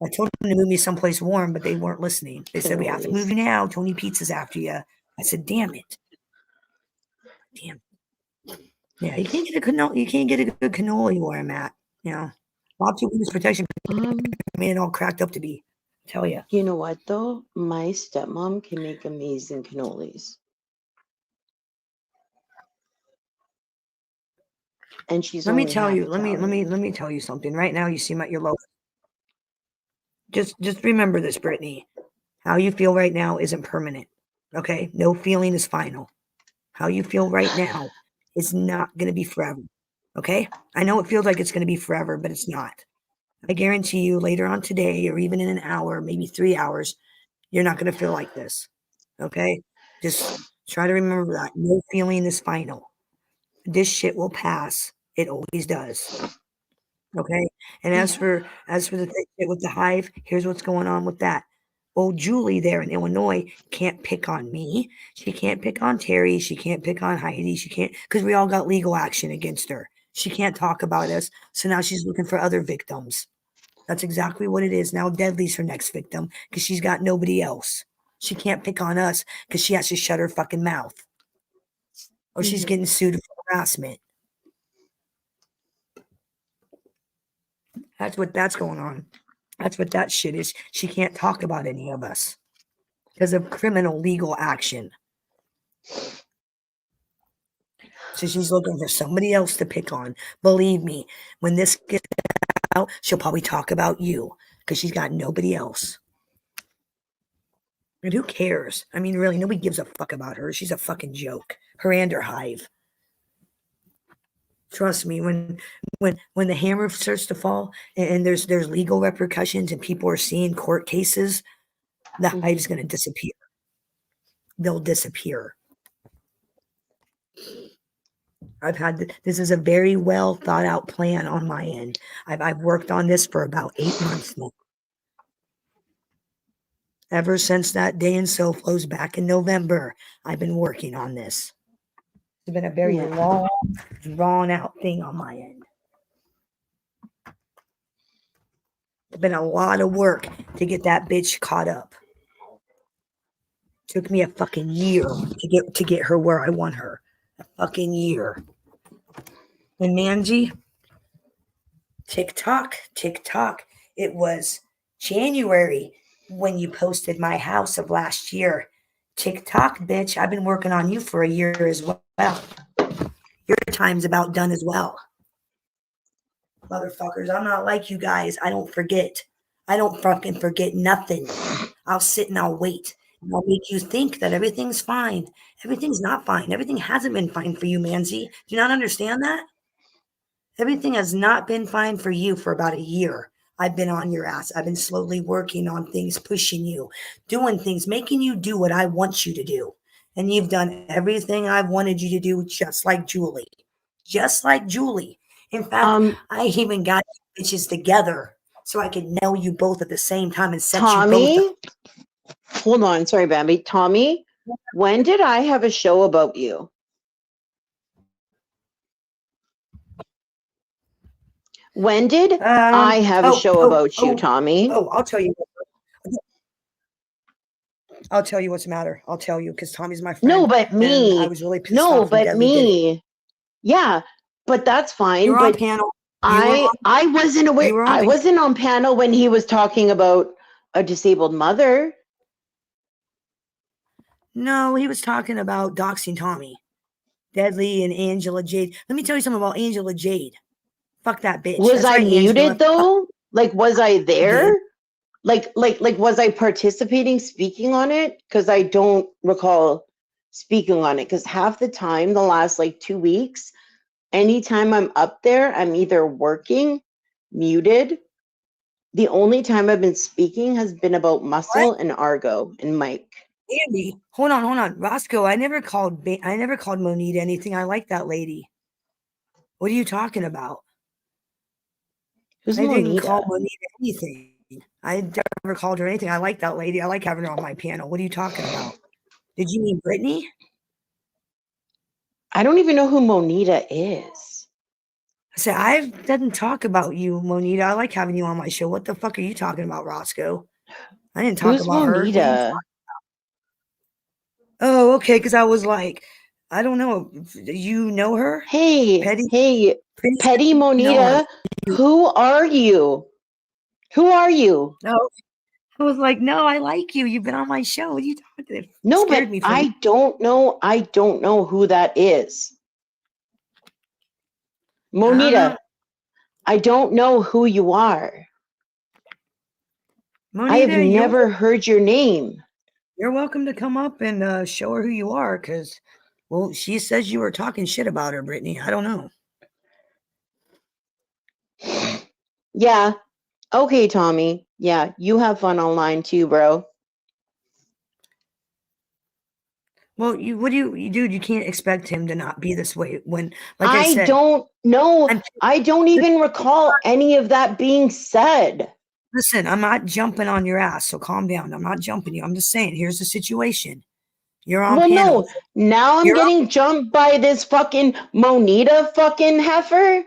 I told them to move me someplace warm, but they weren't listening. They said, we have to move you now. Tony Pizza's after you. I said, damn it. Damn. Yeah, you can't get a cannoli. You can't get a good cannoli where I'm at. Mob 2 Witness Protection made it all cracked up to be. I tell you. You know what though? My stepmom can make amazing cannolis. And she's Let me only tell half you. Let me tell you something. Right now, you seem at your lowest. Just remember this, Brittany. How you feel right now isn't permanent. Okay? No feeling is final. How you feel right now is not going to be forever. Okay? I know it feels like it's going to be forever, but it's not. I guarantee you later on today or even in an hour, maybe 3 hours, you're not going to feel like this. Okay? Just try to remember that. No feeling is final. This shit will pass. It always does. Okay. And as for the thing with the hive, here's what's going on with that. Old Julie there in Illinois can't pick on me. She can't pick on Terry. She can't pick on Heidi. She can't because we all got legal action against her. She can't talk about us. So now she's looking for other victims. That's exactly what it is. Now Deadly's her next victim because she's got nobody else. She can't pick on us because she has to shut her fucking mouth. Or she's getting sued for harassment. That's going on. That's what that shit is. She can't talk about any of us because of criminal legal action. So she's looking for somebody else to pick on. Believe me, when this gets out, she'll probably talk about you because she's got nobody else. And who cares? I mean, really, nobody gives a fuck about her. She's a fucking joke. Her and her hive. Trust me, when the hammer starts to fall and there's legal repercussions and people are seeing court cases, the hive's going to disappear. They'll disappear. This is a very well thought out plan on my end. I've worked on this for about 8 months now. Ever since that day in SoFlo's back in November, I've been working on this. It's been a very long, drawn out thing on my end. It's been a lot of work to get that bitch caught up. Took me a fucking year to get her where I want her. A fucking year. And Manji, TikTok. It was January when you posted my house of last year. TikTok, bitch. I've been working on you for a year as well. Your time's about done as well. Motherfuckers, I'm not like you guys. I don't forget. I don't fucking forget nothing. I'll sit and I'll wait. And I'll make you think that everything's fine. Everything's not fine. Everything hasn't been fine for you, Manzi. Do you not understand that? Everything has not been fine for you for about a year. I've been on your ass. I've been slowly working on things, pushing you, doing things, making you do what I want you to do. And you've done everything I've wanted you to do, just like Julie. Just like Julie. In fact, I even got you bitches together so I could nail you both at the same time and set you both up. Hold on. Sorry, Bambi. Tommy, when did I have a show about you? When did I have a show about you, Tommy? Oh, I'll tell you. I'll tell you what's the matter. I'll tell you because Tommy's my friend. No, but me. I was really pissed no, off. but me. Yeah, but that's fine. You were but on panel. I wasn't aware. I wasn't on panel when he was talking about a disabled mother. No, he was talking about doxing Tommy, Deadly, and Angela Jade. Let me tell you something about Angela Jade. Fuck that bitch. Was I muted though? Like, was I there? Like, was I participating, speaking on it? Because I don't recall speaking on it. Because half the time, the last like 2 weeks, anytime I'm up there, I'm either working, muted. The only time I've been speaking has been about Muscle and Argo and Mike. Andy, hold on. Roscoe, I never called Monita anything. I like that lady. What are you talking about? Who's I didn't Monita? call Monita anything. I never called her anything. I like that lady. I like having her on my panel. What are you talking about? Did you mean Brittany? I don't even know who Monita is. I said, I didn't talk about you, Monita. I like having you on my show. What the fuck are you talking about, Roscoe? I didn't talk about her. What are you talking about? Oh, okay. Because I was like, I don't know. You know her? Hey, Petty Monita. Who are you? Who are you? No, I was like, no, I like you. You've been on my show. What are you talking about? No, but I don't know. I don't know who that is. Monita, I don't know who you are. Monita, I have never heard your name. You're welcome to come up and show her who you are because, well, she says you were talking shit about her, Brittany. I don't know. Yeah. Okay, Tommy. Yeah, you have fun online too, bro. Well, dude, you can't expect him to not be this way when, like I said. I don't know. I don't even recall any of that being said. Listen, I'm not jumping on your ass, so calm down. I'm not jumping you. I'm just saying, here's the situation. You're on panel. No, now I'm getting jumped by this fucking Monita fucking heifer.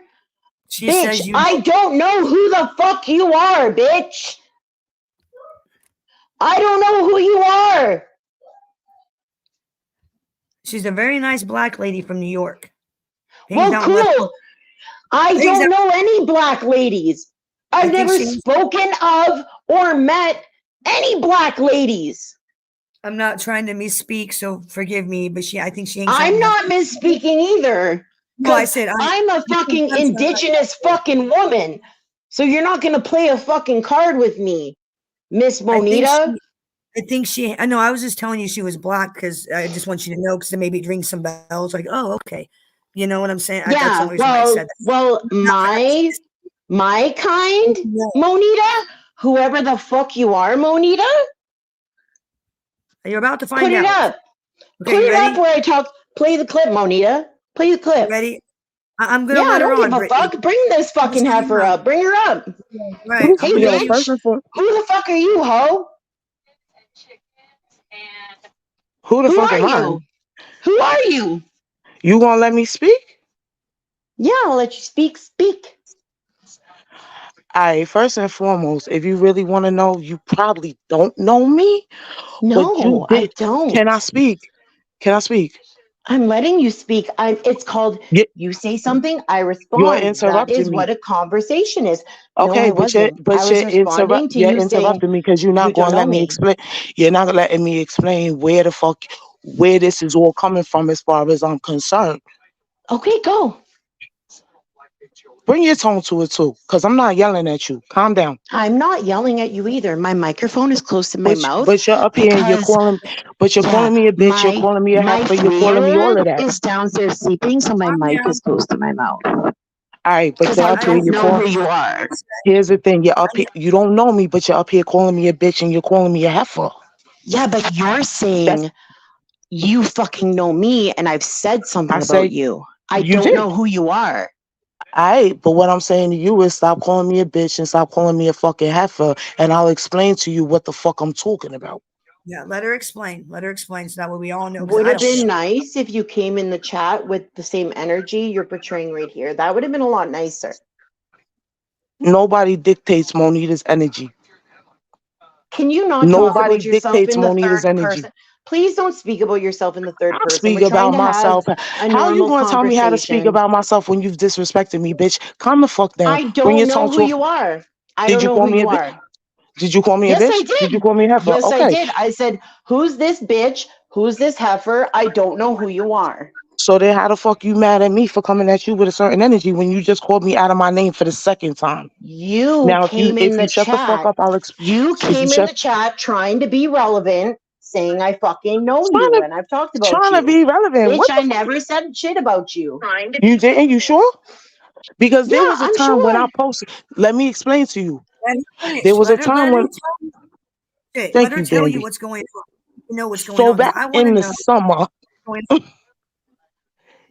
Bitch, I don't know who the fuck you are, bitch. I don't know who you are. She's a very nice black lady from New York. Well, cool. I don't know any black ladies. I've never spoken of or met any black ladies. I'm not trying to misspeak, so forgive me, but I think she ain't. I'm not misspeaking either. No, I said I'm a fucking indigenous fucking woman. So you're not gonna play a fucking card with me, Miss Monita. I know. I was just telling you she was black because I just want you to know because maybe it rings some bells. Like, oh, okay, you know what I'm saying? Yeah. That's the only reason I said that. Well, my kind, Monita. Whoever the fuck you are, Monita. You're about to find out. Put it up. Okay, Put it up where I talk. Play the clip, Monita. Play the clip. You ready? I'm gonna let I her don't on. give a fuck. Bring this fucking heifer up. Bring her up. Right. Hey, bitch. Who the fuck are you, ho? Who the fuck am I? Who are you? You gonna let me speak? Yeah, I'll let you speak. Speak. Alright, first and foremost, if you really want to know, you probably don't know me. No, I don't. Can I speak? Can I speak? I'm letting you speak. It's called You, you say something, I you're respond. That interrupting is me. what a conversation is. No, Okay, I but you're wasn't. I but was responding to you're you saying interrupting me because you're you not don't going to know let me me. explain. You're not letting me explain where the fuck where this is all coming from as far as I'm concerned. Okay, go. Bring your tone to it too, because I'm not yelling at you. Calm down. I'm not yelling at you either. My microphone is close to my mouth But you're up here and because you're yeah, calling me a bitch. You're calling me a my heifer. You're calling me all friend of that. is downstairs sleeping, so my Calm mic down. is close to my mouth. All right, but Because you're I up here. don't You're know calling. who you are. Here's the thing. You're up here. You don't know me, but you're up here calling me a bitch and you're calling me a heifer. Yeah, but you're That's saying you fucking know me and I've said I something about say you. I you don't did. know who you are. All right, but what I'm saying to you is stop calling me a bitch and stop calling me a fucking heifer, and I'll explain to you what the fuck I'm talking about. Yeah, let her explain. Let her explain so that way we all know because Would I have don't been know. nice if you came in the chat with the same energy you're portraying right here. That would have been a lot nicer. Nobody dictates Monita's energy. Can you not talk Nobody about yourself dictates in the Monita's third energy. person? Please don't speak about yourself in the third I person. speak We're trying about to have myself. a How you normal gonna tell me how to speak conversation. about myself when you've disrespected me, bitch? Calm the fuck down. I Bring your don't know tone who to a. you are. I Did don't you know call who me a you bitch? are. Did you call me a Yes, I bitch? Did you did. call me a heifer? Yes, I Okay. did. I said, who's this bitch? Who's this heifer? I don't know who you are. So then how the fuck you mad at me for coming at you with a certain energy when you just called me out of my name for the second time? You Now came if in you the shut the fuck chat. up, I'll You if you came in shut the chat trying to be relevant, saying I fucking know trying you to and I've talked about trying to you. be relevant. Bitch, What I the fuck? never said shit about you. You didn't? You sure? Because Yeah, there was a I'm time when sure. I posted. Let me explain to you. Let her There finish. was a time Let her when. tell you shit. Let Thank her you, tell you Bambi. what's going on. You know what's going So on because back I want to in the know summer, what's going on.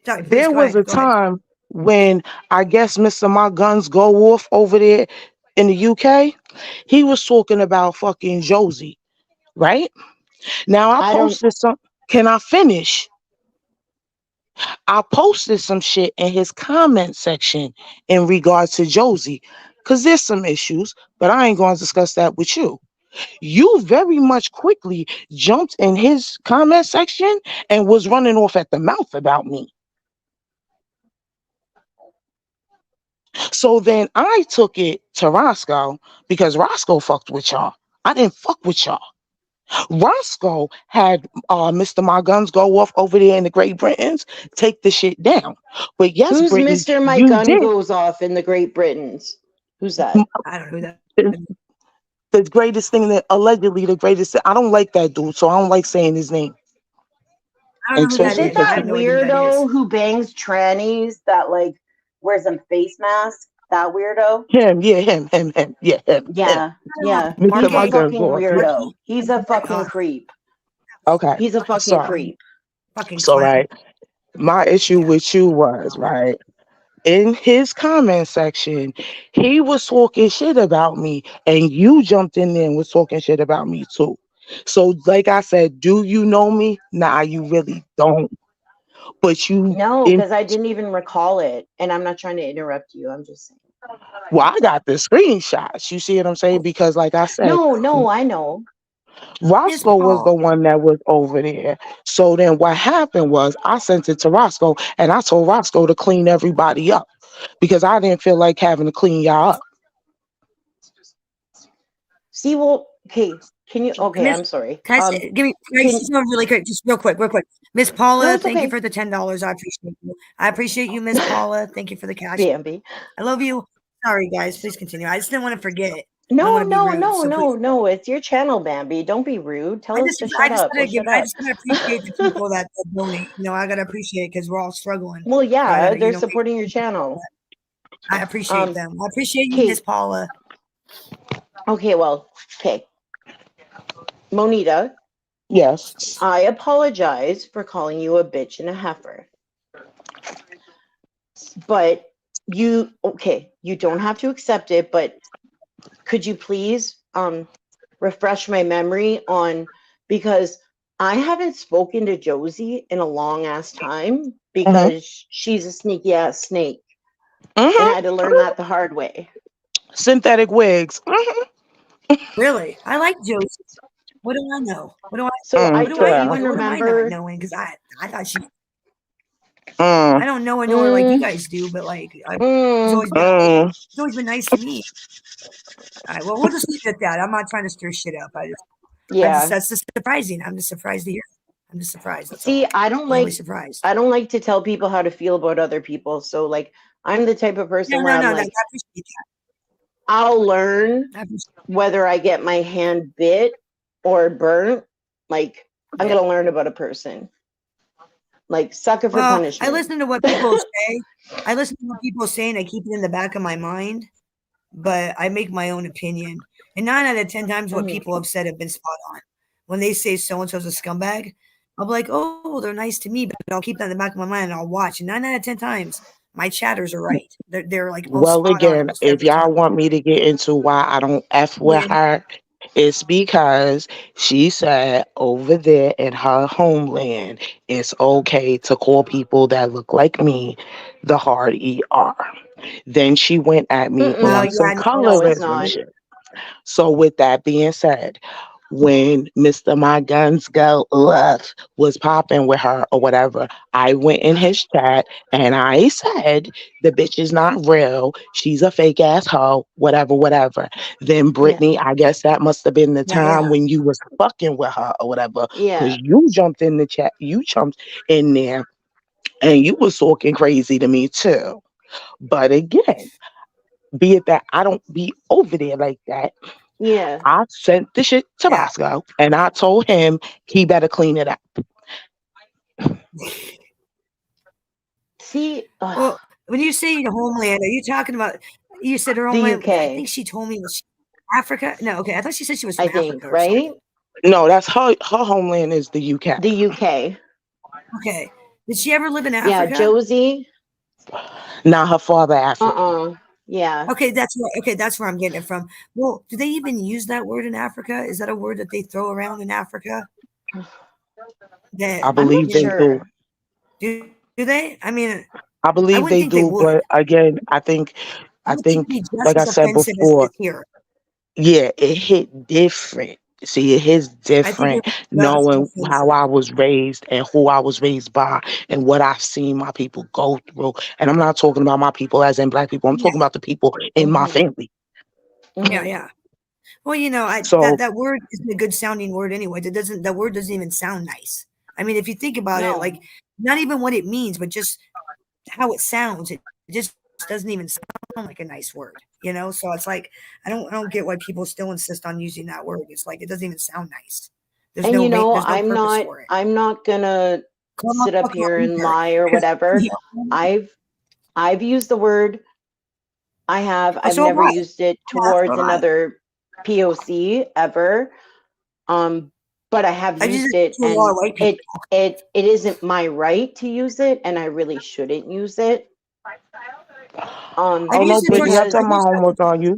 Sorry, please there go was ahead. a Go ahead. time when I guess Mr. My Guns go off over there in the UK. He was talking about fucking Josie, right? Now I I don't posted some. Can I finish? I posted some shit in his comment section in regards to Josie, because there's some issues, but I ain't going to discuss that with you. You very much quickly jumped in his comment section and was running off at the mouth about me. So then I took it to Roscoe because Roscoe fucked with y'all. I didn't fuck with y'all. Roscoe had Mr. My Guns go off over there in the Great Britons, take the shit down. But yes, who's Brittany, Mr. My you Gun did Goes Off in the Great Britons? Who's that? I don't know who that. the greatest thing that allegedly the greatest. I don't like that dude, so I don't like saying his name, I don't know who that Is especially it is. because I that have no idea who that is. weirdo who bangs trannies that like wears a face mask? That weirdo? him, yeah, him, yeah, him. Yeah, yeah. Mr. He's a My Marky. Guns fucking go off, yeah. weirdo. He's a fucking Uh, creep. Okay, He's a fucking so creep. fucking so clown. right. My issue Yeah. with you was right. In his comment section, he was talking shit about me, and you jumped in there and was talking shit about me too. So, like I said, do you know me? Nah, you really don't. But you, No, in because I didn't even recall it. And I'm not trying to interrupt you. I'm just saying. well, I got the screenshots. You see what I'm saying? Because, like I said, No, no, I know. Miss Roscoe was Paul. the one that was over there. So then what happened was I sent it to Roscoe, and I told Roscoe to clean everybody up because I didn't feel like having to clean y'all up. See, well, okay. Can you? Okay, Miss, I'm sorry. can I say, give me, can I say Can something really quick? Just real quick, real quick. Miss no, Paula, it's thank you okay. for the $10. I appreciate you. I appreciate you, Miss Paula. Thank you for the cash. Bambi. I love you. Sorry, guys. Please continue. I just didn't want to forget. I don't No, want to be no, rude. no, So please. no, no. It's your channel, Bambi. Don't be rude. Tell us to shut up. We'll shut I up. just gotta appreciate the people that donate. You know, I gotta appreciate it because we're all struggling. Well, So I yeah, gotta, they're supporting your channel. I appreciate them. I appreciate you, Okay. Miss Paula. Okay, well, okay. Monita, Yes. I apologize for calling you a bitch and a heifer. But you don't have to accept it, but could you please refresh my memory on, because I haven't spoken to Josie in a long ass time Mm-hmm. because she's a sneaky ass snake and I Mm-hmm. had to learn that the hard way. Synthetic wigs. Really, I like Josie. What do I know? What do I? So I What do I? don't Yeah. even What am I not remember. knowing? Because I thought she. I don't know her like you guys do, but like he's always been nice to me. All right, well, we'll just leave it at that. I'm not trying to stir shit up. That's just surprising. I'm just surprised to hear. I'm just surprised. That's See, all. I don't Really like surprised. I don't like to tell people how to feel about other people. So like I'm the type of person where I'm No. like, I appreciate that. I'll learn whether I get my hand bit or burnt. Like I'm gonna learn about a person. Like sucker for punishment. I listen to what people say. I listen to what people say, and I keep it in the back of my mind. But I make my own opinion. And 9 out of 10 times, what people have said have been spot on. When they say so and so's a scumbag, I'll be like, oh, they're nice to me, but I'll keep that in the back of my mind and I'll watch. And 9 out of 10 times, my chatters are right. They're like most Well, spot on again, almost if every time. y'all want me to get into why I don't F with Yeah. her, it's because she said over there in her homeland, it's okay to call people that look like me the hard ER. Then she went at me on some No, it's colorism not. shit. So with that being said, when Mr. My Guns Go Left was popping with her or whatever, I went in his chat and I said, the bitch is not real. She's a fake ass hoe, whatever, whatever. Then Brittany, I guess that must have been the time when you was fucking with her or whatever. Because you jumped in the chat, you jumped in there and you was talking crazy to me too. But again, be it that I don't be over there like that. Yeah. I sent the shit to Bosco and I told him he better clean it up. See, well, when you say the homeland, are you talking about? You said her homeland. I think she told me it was Africa. No, okay. I thought she said she was from Africa or something. No, that's her homeland is the UK. The UK. Okay. Did she ever live in Yeah, Africa? Josie. Now her father African. Yeah. Okay, that's where I'm getting it from. Well, do they even use that word in Africa? Is that a word that they throw around in Africa? I believe they do. Do they? I mean, I believe they think they do, would. but again, I think, It'd be just like I as said offensive as it before, is here. yeah, it hit different. See, it hits I think different it knowing was how I was raised and who I was raised by and what I've seen my people go through. And I'm not talking about my people as in black people. I'm talking about the people in my family. Yeah. Well, you know, that word isn't a good sounding word anyway. That word doesn't even sound nice. I mean, if you think about it, like not even what it means, but just how it sounds, it just doesn't even sound like a nice word, you know? So it's like I don't get why people still insist on using that word. It's like it doesn't even sound nice. There's And no you know, there's no purpose for it. I'm not gonna sit up here and lie or whatever. I've used the word. I've never used it towards another POC ever. But I have used it, and it isn't my right to use it, and I really shouldn't use it. Oh no, Brittany, I've done my homework on you.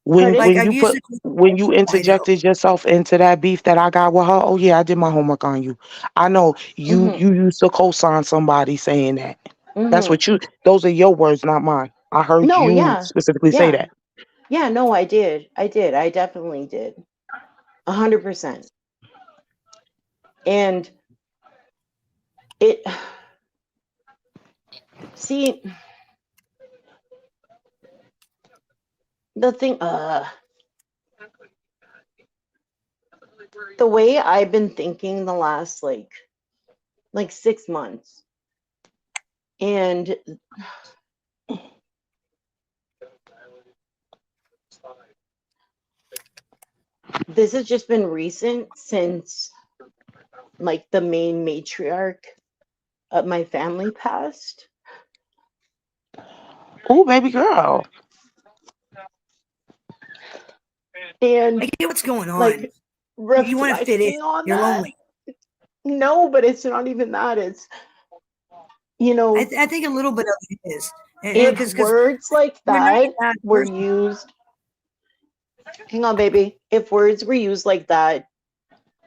When you interjected yourself into that beef that I got with her, oh yeah, I did my homework on you. I know you used to co-sign somebody saying that. That's what those are your words, not mine. I heard you specifically say that. Yeah, no, I did. I definitely did. 100%. And it, see, the thing, the way I've been thinking the last like 6 months, and this has just been recent since like the main matriarch of my family passed. Oh, baby girl. I And get what's going on. Like, you want to fit in. You're lonely. No, but it's not even that. It's, you know, I think a little bit of it is. If words like that were used, hang on, baby. If words were used like that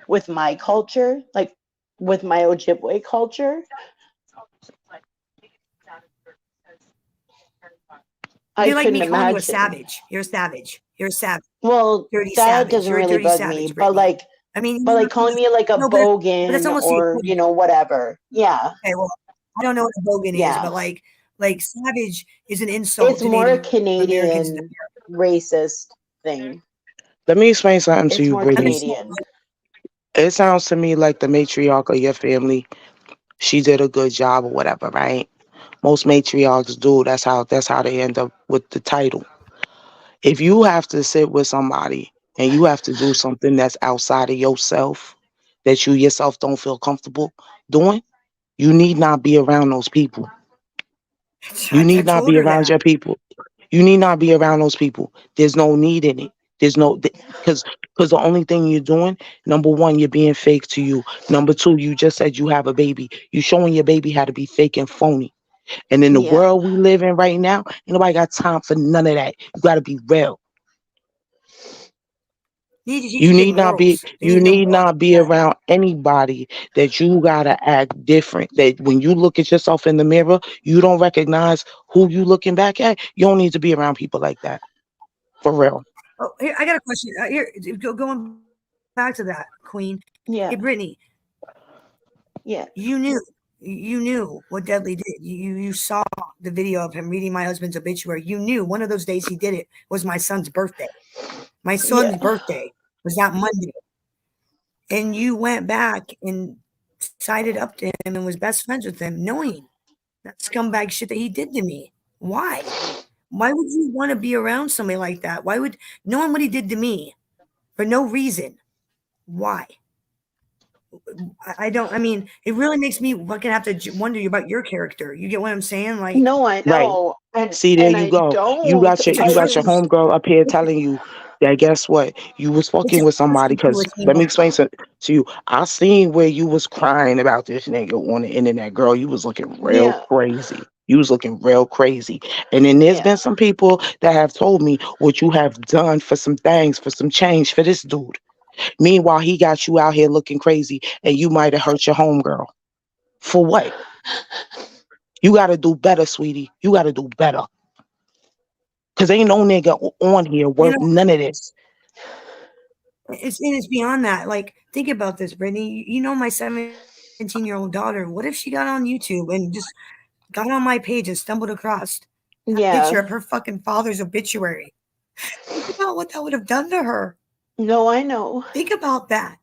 with my culture, like with my Ojibwe culture, You're like me calling you a savage. You're a savage. You're a savage. Well, dirty that savage. doesn't You're a really dirty bug savage, me, Brittany. but like, I mean, but like calling me like a bogan that's almost or, you know, whatever. Yeah. Okay, well, I don't know what a bogan is, Yeah. but like savage is an insult It's to more a Native Americans. Canadian racist thing. Let me explain something to It's you, more Brittany. Canadian. It sounds to me like the matriarch of your family, she did a good job or whatever, right? Most matriarchs do. That's how they end up with the title. If you have to sit with somebody and you have to do something that's outside of yourself, that you yourself don't feel comfortable doing, you need not be around those people. You I need not told be her around that. your people. You need not be around those people. There's no need in it. There's no because the only thing you're doing, number one, you're being fake to you. Number two, you just said you have a baby. You showing your baby how to be fake and phony. And in the Yeah. world we live in right now, ain't nobody got time for none of that. You got to be real. You need to teach your kid morals. They You need to know need morals. not be around anybody that you gotta act different. That when you look at yourself in the mirror, you don't recognize who you looking back at. You don't need to be around people like that. For real. Oh, here I got a question. Here, going back to that, Queen. Hey, Brittany, Yeah. Yeah. you knew what Deadly did. You saw the video of him reading my husband's obituary. You knew one of those days he did it was my son's birthday. My son's Yeah. birthday was that Monday, and you went back and sided up to him and was best friends with him, knowing that scumbag shit that he did to me. Why? Why would you want to be around somebody like that? Why would knowing what he did to me for no reason? Why? I don't. I mean, it really makes me fucking have to wonder about your character. You get what I'm saying? Like, No, I Right. know. See, there And you I go. don't. it's a You got your privilege. homegirl up here telling you that guess what? You was It's fucking a with somebody privilege to because a let me female. explain something to you. I seen where you was crying about this nigga on the internet, girl. You was looking real Yeah. crazy. You was looking real crazy. And then there's Yeah. been some people that have told me what you have done for some things, for some change for this dude. Meanwhile, he got you out here looking crazy and you might have hurt your homegirl. For what? You gotta do better, sweetie. You gotta do better. Cause ain't no nigga on here You worth know, none of this. it's beyond that. Like, think about this, Brittany. You know, my 17-year-old daughter. What if she got on YouTube and just got on my page and stumbled across that picture of her Yeah. fucking father's obituary? Think about what that would have done to her. No, I know. Think about that.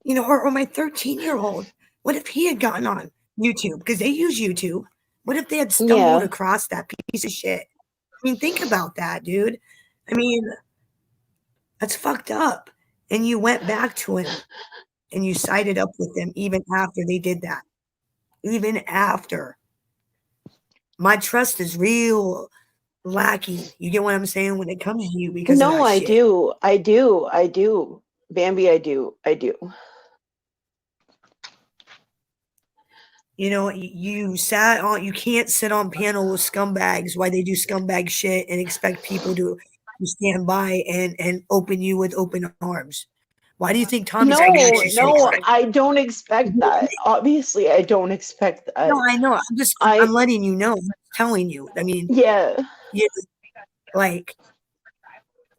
Or my 13-year-old. What if he had gotten on YouTube? Because they use YouTube. What if they had stumbled Yeah. across that piece of shit? I mean, think about that, dude. I mean, that's fucked up. And you went back to him and you sided up with them even after they did that. Even after. My trust is real lacking. You get what I'm saying when it comes to you because of No, that I shit. do. I do. I do. Bambi, I do. I do. You sat on. You can't sit on panel with scumbags while they do scumbag shit and expect people to stand by and open you with open arms. Why do you think Tommy's reaction No, so no, quick? I don't expect that. Obviously, I don't expect No, that. I know. I'm I, letting you know. I'm telling you. I mean, yeah. you like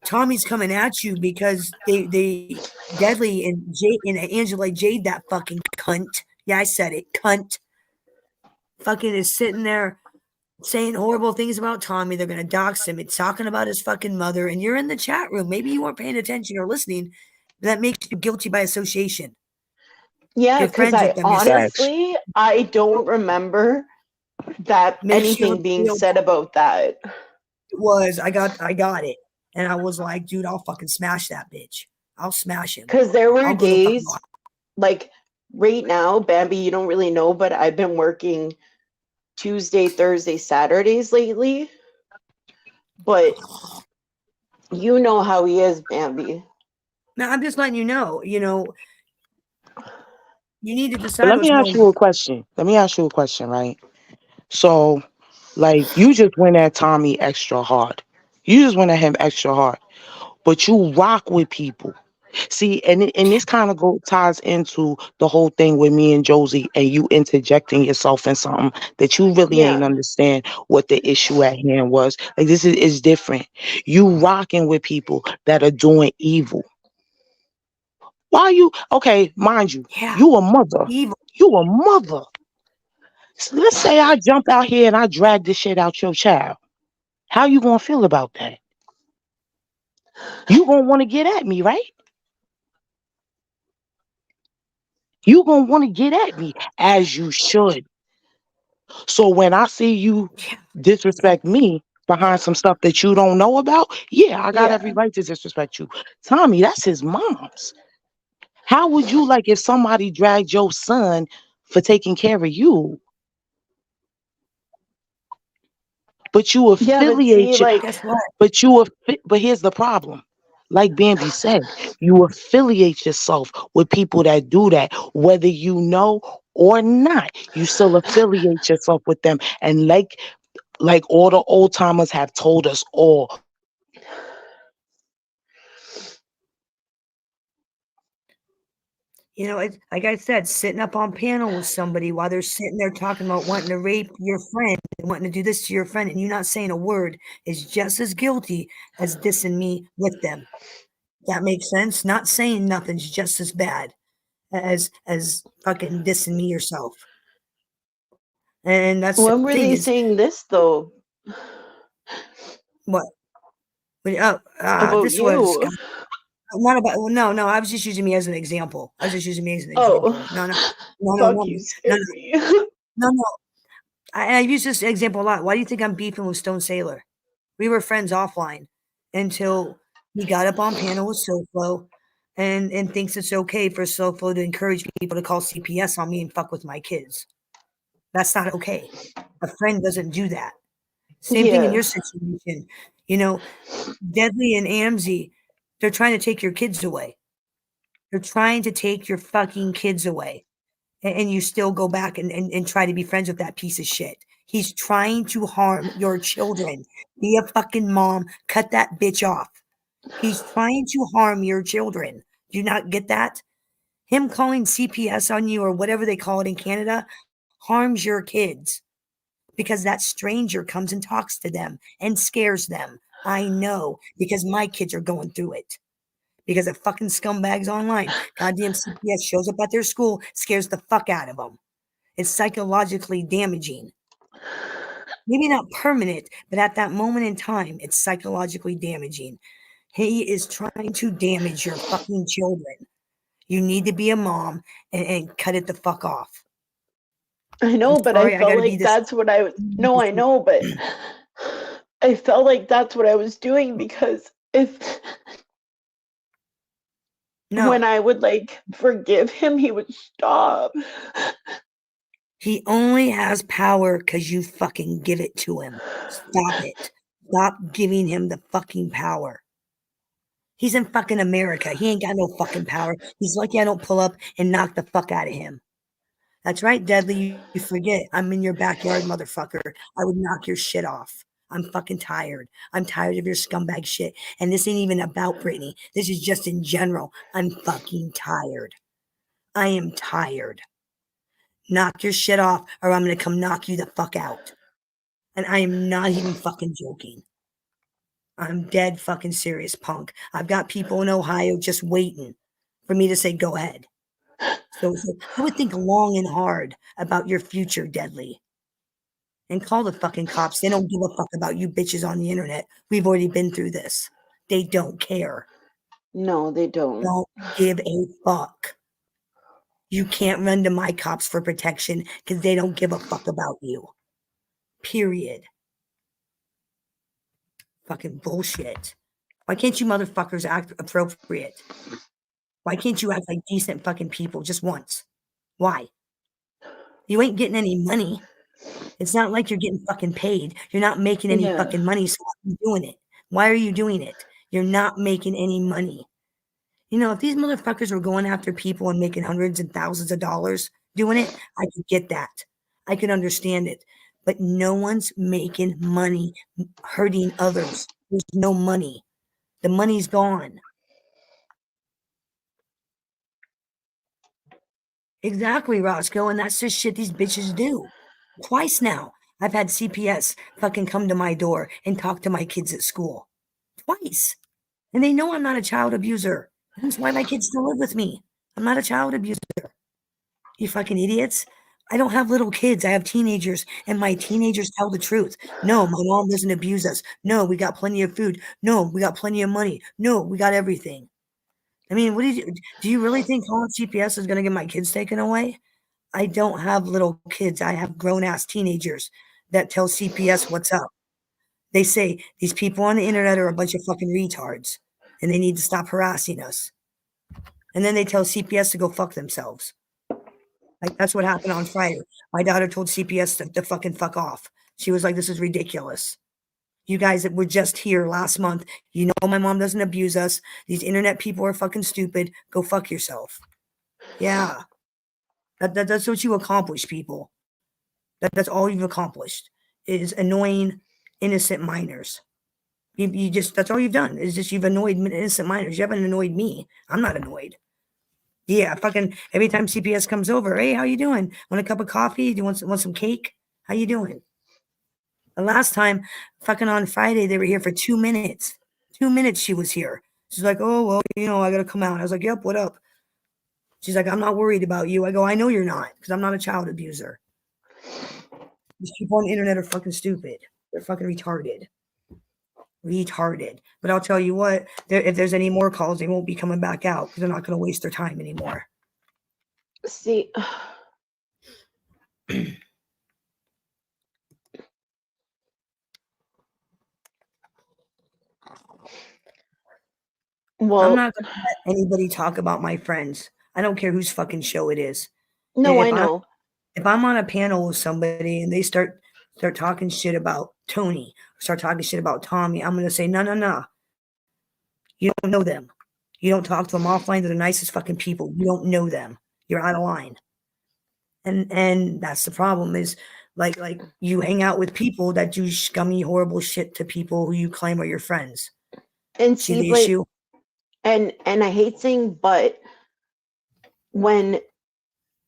Tommy's coming at you because they Deadly and Jade and Angela Jade, that fucking cunt. Yeah, I said it, cunt. Fucking is sitting there saying horrible things about Tommy. They're gonna dox him. It's talking about his fucking mother, and you're in the chat room. Maybe you weren't paying attention or listening. That makes you guilty by association. Yeah, You're because friends I with them. Facts. honestly, I don't remember that Makes you anything being feel said about that. was I got it, and I was like, dude, I'll fucking smash that bitch. I'll smash him. Because there were I'll go the fuck. days, like right now, Bambi, you don't really know, but I've been working Tuesday, Thursday, Saturdays lately. But you know how he is, Bambi. Now I'm just letting you know. You need to But decide let me what's more ask you a question. Let me ask you a question, right? So, like, you just went at Tommy extra hard. You just went at him extra hard. But you rock with people. See, and this kind of ties into the whole thing with me and Josie and you interjecting yourself in something that you really ain't Yeah. understand what the issue at hand was. Like this is different. You rocking with people that are doing evil. Why you okay, mind you, yeah, you a mother. evil. You a mother. So let's say I jump out here and I drag this shit out your child. How you gonna feel about that? You gonna want to get at me, right? You gonna want to get at me, as you should. So when I see you disrespect me behind some stuff that you don't know about, yeah, I got every Yeah. right to disrespect you. Tommy, that's his mom's. How would you like if somebody dragged your son for taking care of you? But you Yeah, but see, affiliate your, like, Guess what? but here's the problem. Like Bambi said, you affiliate yourself with people that do that, whether you know or not. You still affiliate yourself with them, and like all the old timers have told us all. You know, like I said, sitting up on panel with somebody while they're sitting there talking about wanting to rape your friend and wanting to do this to your friend, and you not saying a word is just as guilty as dissing me with them. That makes sense. Not saying nothing's just as bad as fucking dissing me yourself. And that's the when were thing they is saying this though what. about This was you? not about. Well, no. I was just using me as an example. I was just using me as an Oh, example. No, fuck, not you me. No, scared no, me. no. I use this example a lot. Why do you think I'm beefing with Stone Sailor? We were friends offline until he got up on panel with SoFlo and thinks it's okay for SoFlo to encourage people to call CPS on me and fuck with my kids. That's not okay. A friend doesn't do that. Same thing in Yeah. your situation. You know, Deadly and Amzy, they're trying to take your kids away. They're trying to take your fucking kids away. And you still go back and try to be friends with that piece of shit. He's trying to harm your children. Be a fucking mom. Cut that bitch off. He's trying to harm your children. Do you not get that? Him calling CPS on you or whatever they call it in Canada harms your kids because that stranger comes and talks to them and scares them. I know because my kids are going through it. Because of fucking scumbags online. Goddamn CPS shows up at their school, scares the fuck out of them. It's psychologically damaging. Maybe not permanent, but at that moment in time, it's psychologically damaging. He is trying to damage your fucking children. You need to be a mom and cut it the fuck off. I I'm know, but I sorry, I felt gotta be like this. that's what I was. No, I know, but I felt like that's what I was doing because if when No, I would like forgive him, he would stop. he only has power because you fucking give it to him. Stop it. Stop giving him the fucking power. He's in fucking America. He ain't got no fucking power. He's lucky I don't pull up and knock the fuck out of him. That's right, Deadly. You forget. I'm in your backyard, motherfucker. I would knock your shit off. I'm fucking tired. I'm tired of your scumbag shit. And this ain't even about Brittany. This is just in general. I'm fucking tired. I am tired. Knock your shit off, or I'm gonna come knock you the fuck out. And I am not even fucking joking. I'm dead fucking serious, punk. I've got people in Ohio just waiting for me to say, go ahead. So I would think long and hard about your future, Deadly. And call the fucking cops. They don't give a fuck about you bitches on the internet. We've already been through this. They don't care. No, they don't. Don't give a fuck. You can't run to my cops for protection because they don't give a fuck about you. Period. Fucking bullshit. Why can't you motherfuckers act appropriate? Why can't you act like decent fucking people just once? Why? You ain't getting any money. It's not like you're getting fucking paid. You're not making any Yeah. fucking money, so why are you doing it? Why are you doing it? You're not making any money. You know, if these motherfuckers were going after people and making hundreds and thousands of dollars doing it, I could get that. I could understand it. But no one's making money hurting others. There's no money. The money's gone. Exactly, Roscoe, and that's just shit these bitches do. Twice now, I've had CPS fucking come to my door and talk to my kids at school. Twice. And they know I'm not a child abuser. That's why my kids still live with me. I'm not a child abuser. You fucking idiots. I don't have little kids. I have teenagers, and my teenagers tell the truth. No, my mom doesn't abuse us. No, we got plenty of food. No, we got plenty of money. No, we got everything. I mean, do you really think calling CPS is going to get my kids taken away? I don't have little kids. I have grown ass teenagers that tell CPS what's up. They say these people on the internet are a bunch of fucking retards and they need to stop harassing us. And then they tell CPS to go fuck themselves. Like, that's what happened on Friday. My daughter told CPS to fucking fuck off. She was like, this is ridiculous. You guys that were just here last month, you know my mom doesn't abuse us. These internet people are fucking stupid. Go fuck yourself. Yeah. That's what you accomplish, people. That's all you've accomplished is annoying innocent minors. You just, that's all you've done is just you've annoyed innocent minors. You haven't annoyed me. I'm not annoyed. Yeah, fucking every time CPS comes over, hey, how you doing? Want a cup of coffee? Do you want some cake? How you doing? The last time, fucking on Friday, they were here for 2 minutes. 2 minutes she was here. She's like, oh, well, I got to come out. I was like, yep, what up? She's like, I'm not worried about you. I go, I know you're not, because I'm not a child abuser. These people on the internet are fucking stupid. They're fucking retarded. But I'll tell you what, if there's any more calls, they won't be coming back out because they're not going to waste their time anymore. See, well, I'm not going to let anybody talk about my friends. I don't care whose fucking show it is. no, I know. If I'm on a panel with somebody and they start talking shit about Tony, start talking shit about Tommy, I'm going to say, no. You don't know them. You don't talk to them offline. They're the nicest fucking people. You don't know them. You're out of line. And that's the problem is like you hang out with people that do scummy, horrible shit to people who you claim are your friends. And See the like, issue? And I hate saying, but when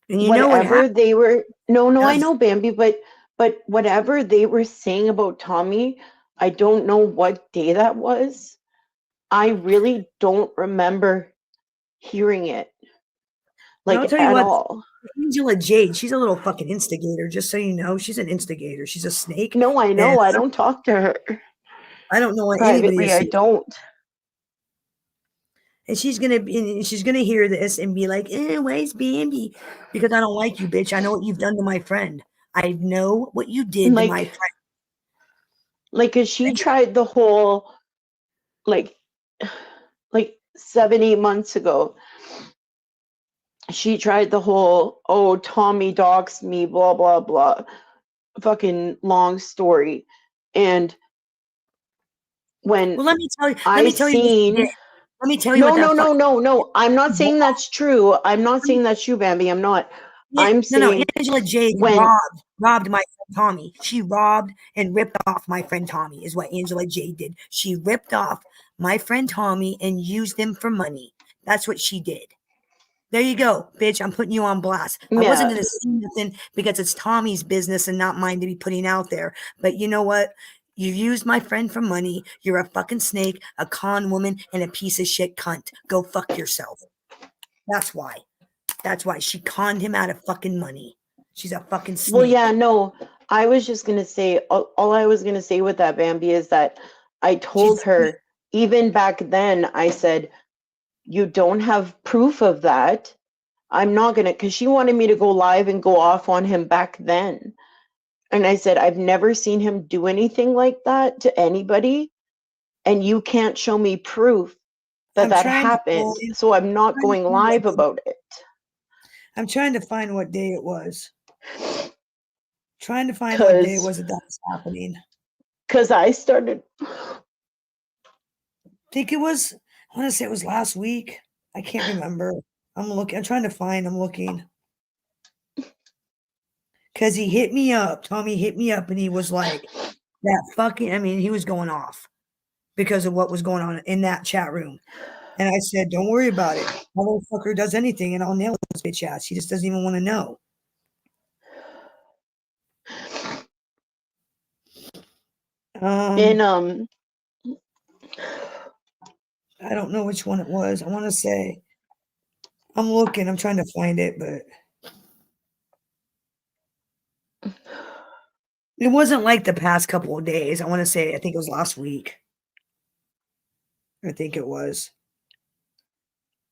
whatever they were, no, yes. I know, Bambi, but whatever they were saying about Tommy, I don't know what day that was. I really don't remember hearing it. Like, I'll tell you at what, all. Angela Jade, she's a little fucking instigator, just so you know. She's an instigator. She's a snake. No, I know. I don't talk to her. I don't know Privately, anybody. I don't. And she's gonna hear this and be like, where's Bambi? Because I don't like you, bitch. I know what you've done to my friend. I know what you did to my friend. Like, cause she tried the whole, like 7-8 months ago, she tried the whole, oh, Tommy doxed me, blah, blah, blah. Fucking long story. And when let me tell you. Let me tell you. No. I'm not saying that's true. I'm not saying that's true, Bambi. I'm not. I'm saying Angela Jade robbed my friend Tommy. She robbed and ripped off my friend Tommy is what Angela Jade did. She ripped off my friend Tommy and used him for money. That's what she did. There you go, bitch. I'm putting you on blast. I wasn't going to say nothing because it's Tommy's business and not mine to be putting out there. But you know what? You used my friend for money. You're a fucking snake, a con woman, and a piece of shit cunt. Go fuck yourself. That's why. That's why she conned him out of fucking money. She's a fucking snake. Well, yeah, no. I was just going to say, all I was going to say with that, Bambi, is that I told her, even back then, I said, you don't have proof of that. I'm not going to, because she wanted me to go live and go off on him back then. And I said, I've never seen him do anything like that to anybody. And you can't show me proof that happened. So I'm not going live about it. I'm trying to find what day it was. Trying to find what day it was that was happening. Because I started. I think it was, I want to say it was last week. I can't remember. I'm trying to find, I'm looking. Because he hit me up. Tommy hit me up and he was like, he was going off because of what was going on in that chat room. And I said, don't worry about it. My motherfucker does anything and I'll nail this bitch ass. She just doesn't even want to know. I don't know which one it was. I want to say, I'm looking. I'm trying to find it, but It wasn't like the past couple of days. I want to say, I think it was last week. I think it was.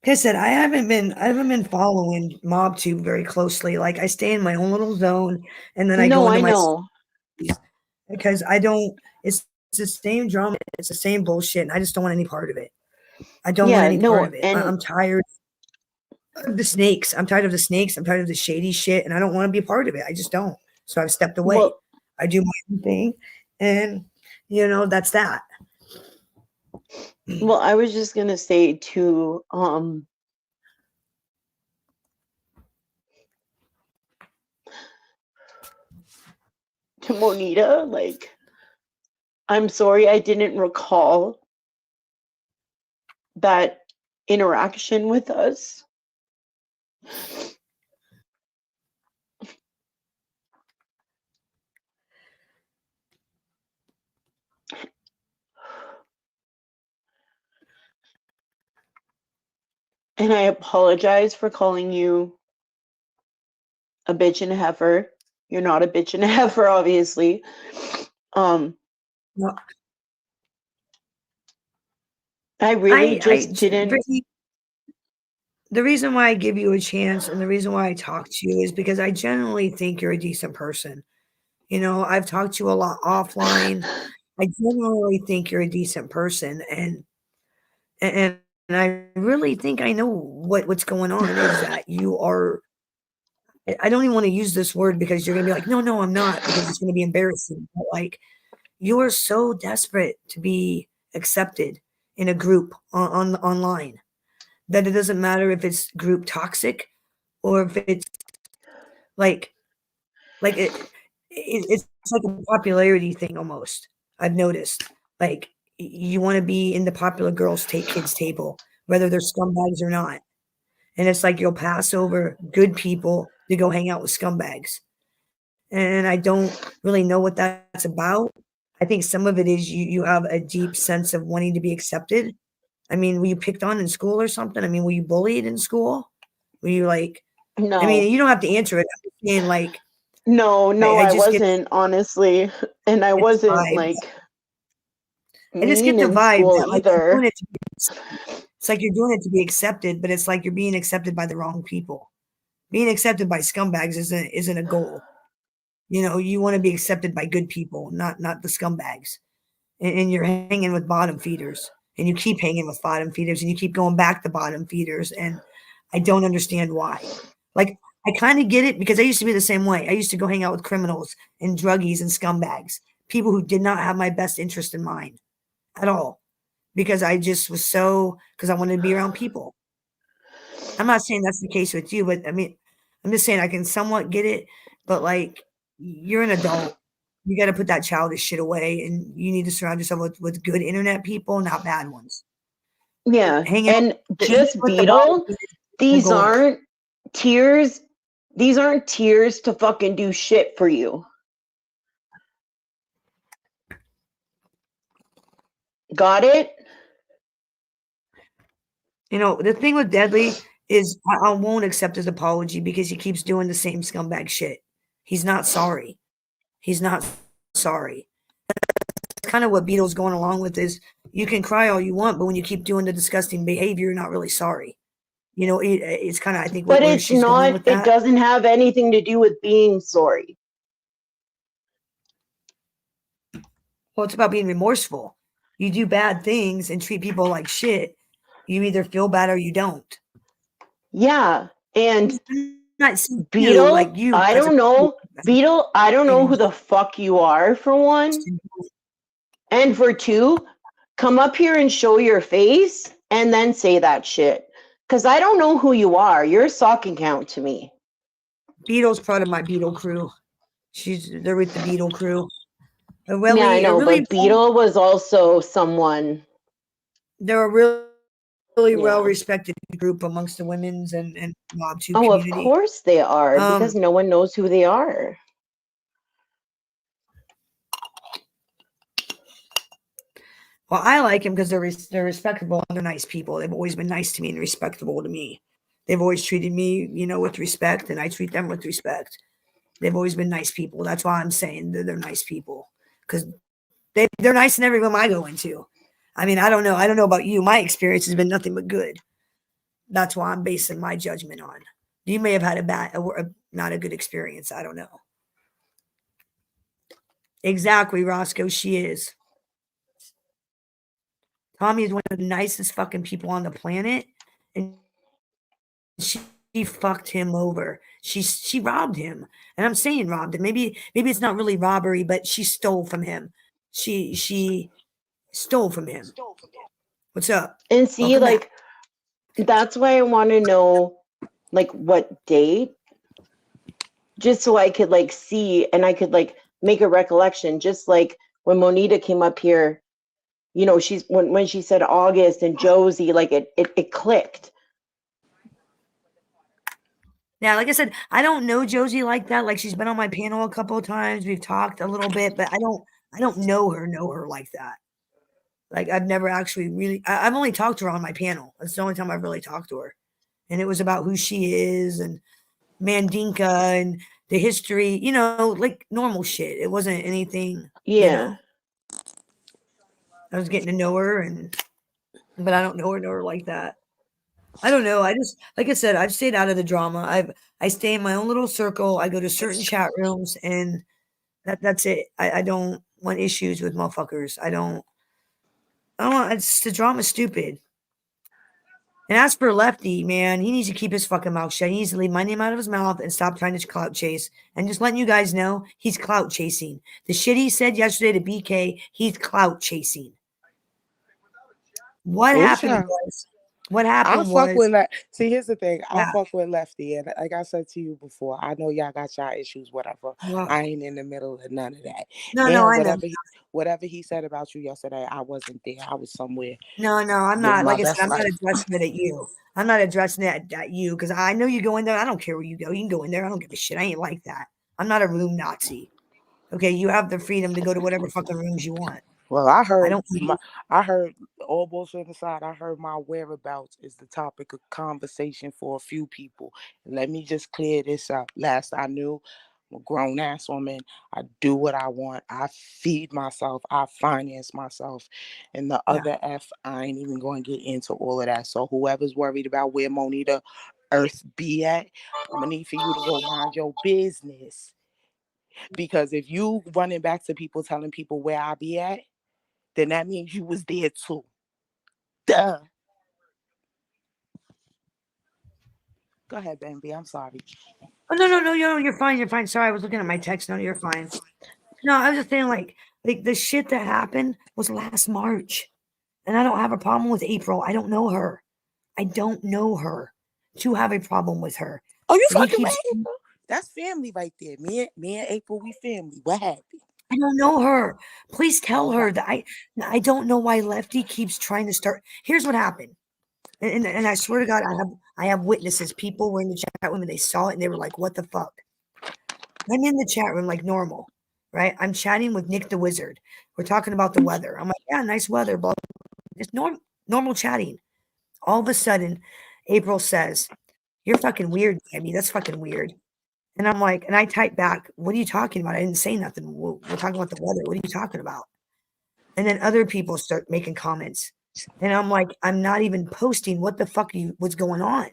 Like I said, I haven't been following MobTube very closely. Like I stay in my own little zone, and then I go No, into I my know. because I don't. It's the same drama. It's the same bullshit, and I just don't want any part of it. I don't want Yeah, any part no, of it. and I'm tired of the snakes. I'm tired of the snakes. I'm tired of the shady shit, and I don't want to be a part of it. I just don't. So I've stepped away. well, I do my own thing, and that's that. well, I was just gonna say to Monita, like, I'm sorry I didn't recall that interaction with us. And I apologize for calling you a bitch and a heifer. You're not a bitch and a heifer, obviously. Well, I really I just didn't. the reason why I give you a chance and the reason why I talk to you is because I generally think you're a decent person. I've talked to you a lot offline. I generally think you're a decent person, and I really think I know what's going on is that you are. I don't even want to use this word because you're gonna be like, no, I'm not, because it's gonna be embarrassing. But like, you are so desperate to be accepted in a group on online that it doesn't matter if it's group toxic or if it's like it's like a popularity thing almost. I've noticed. Like you want to be in the popular girls take kids table, whether they're scumbags or not. And it's like you'll pass over good people to go hang out with scumbags. And I don't really know what that's about. I think some of it is you have a deep sense of wanting to be accepted. I mean, were you picked on in school or something? I mean, were you bullied in school? Were you like I No. mean, you don't have to answer it. I'm just saying like No, I I just get wasn't, honestly. And I the wasn't vibe. like I just get mean the in vibe school that like you're either. doing it to be it's like you're doing it to be accepted, but it's like you're being accepted by the wrong people. Being accepted by scumbags isn't a goal. You want to be accepted by good people, not the scumbags. And you're hanging with bottom feeders, and you keep hanging with bottom feeders, and you keep going back to bottom feeders, and I don't understand why. Like I kind of get it because I used to be the same way. I used to go hang out with criminals and druggies and scumbags, people who did not have my best interest in mind at all, because I just was because I wanted to be around people. I'm not saying that's the case with you, but I mean, I'm just saying I can somewhat get it, but like you're an adult. You got to put that childish shit away, and you need to surround yourself with good internet people, not bad ones. Yeah. Hanging And just with the bottom Beetle, feeders is the these goal. aren't tears. These aren't tears to fucking do shit for you. Got it? The thing with Deadly is I won't accept his apology because he keeps doing the same scumbag shit. He's not sorry. He's not sorry. That's kind of what Beetle's going along with is you can cry all you want, but when you keep doing the disgusting behavior, you're not really sorry. It's kind of I think But where it's she's going not, with it that. doesn't have anything to do with being sorry. Well, it's about being remorseful. You do bad things and treat people like shit. You either feel bad or you don't. Yeah. And Not you, Beetle, like you I as a don't know. Beetle, I don't know who the fuck you are, for one. And for two, come up here and show your face and then say that shit. Because I don't know who you are. You're a sock account to me. Beetle's part of my Beetle crew. They're with the Beetle crew. Yeah, I know, but Beetle was also someone. They're a really Yeah. well respected group amongst the women's and MobTube Oh, of community. course they are, because no one knows who they are. Well, I like them because they're respectable and they're nice people. They've always been nice to me and respectable to me. They've always treated me, with respect, and I treat them with respect. They've always been nice people. That's why I'm saying they're nice people because they're nice in every room I go into. I mean, I don't know. I don't know about you. My experience has been nothing but good. That's why I'm basing my judgment on. You may have had not a good experience. I don't know. Exactly, Roscoe. She is. Tommy is one of the nicest fucking people on the planet, and she fucked him over. She robbed him, and I'm saying robbed him. Maybe it's not really robbery, but she stole from him. She stole from him. What's up? And see, Welcome back. like, that's why I want to know, like, what date, just so I could, like, see and I could, like, make a recollection. Just like when Monita came up here, you know, when she said August and Josie, like, it clicked. Yeah, like I said, I don't know Josie like that. Like she's been on my panel a couple of times. We've talked a little bit, but I don't know her like that. Like I've never actually really I've only talked to her on my panel. That's the only time I've really talked to her. And it was about who she is and Mandinka and the history, you know, like normal shit. It wasn't anything, you know. I was getting to know her but I don't know her like that. I don't know. I just like I said, I've stayed out of the drama. I stay in my own little circle. I go to certain chat rooms and that's it. I don't want issues with motherfuckers. I don't want it's the drama's stupid. And as for Lefty, man, he needs to keep his fucking mouth shut. He needs to leave my name out of his mouth and stop trying to clout chase. And just letting you guys know, he's clout chasing. The shit he said yesterday to BK, he's clout chasing. What happened was see, here's the thing. Yeah. I fuck with Lefty, and like I said to you before, I know y'all got y'all issues, whatever. Yeah. I ain't in the middle of none of that. No, I know. Whatever he said about you yesterday, I wasn't there. I was somewhere. No, I'm not. Like I said, I'm not addressing it at you. I'm not addressing it at you because I know you go in there. I don't care where you go. You can go in there. I don't give a shit. I ain't like that. I'm not a room Nazi. Okay, you have the freedom to go to whatever fucking rooms you want. Well, I heard all bullshit aside. I heard my whereabouts is the topic of conversation for a few people. Let me just clear this up. Last I knew, I'm a grown ass woman. I do what I want. I feed myself. I finance myself. And the other F, I ain't even going to get into all of that. So whoever's worried about where Monita Earth be at, I'm gonna need for you to go mind your business. Because if you running back to people telling people where I be at, then that means you was there too. Duh. Go ahead, Bambi. I'm sorry. Oh no, you're fine. You're fine. Sorry, I was looking at my text. No, you're fine. No, I was just saying like the shit that happened was last March. And I don't have a problem with April. I don't know her. I don't know her to have a problem with her. Oh, you fucking right. That's family right there. Me and April, we family. What happened? I don't know her. Please tell her that I don't know why Lefty keeps trying to start. Here's what happened. And I swear to God, I have witnesses. People were in the chat room and they saw it and they were like, what the fuck? I'm in the chat room like normal, right? I'm chatting with Nick the Wizard. We're talking about the weather. I'm like, yeah, nice weather, blah. It's normal chatting. All of a sudden, April says, you're fucking weird, Tammy. That's fucking weird. And I'm like, and I type back, what are you talking about? I didn't say nothing. We're talking about the weather. What are you talking about? And then other people start making comments. And I'm like, I'm not even posting. What the fuck what's going on?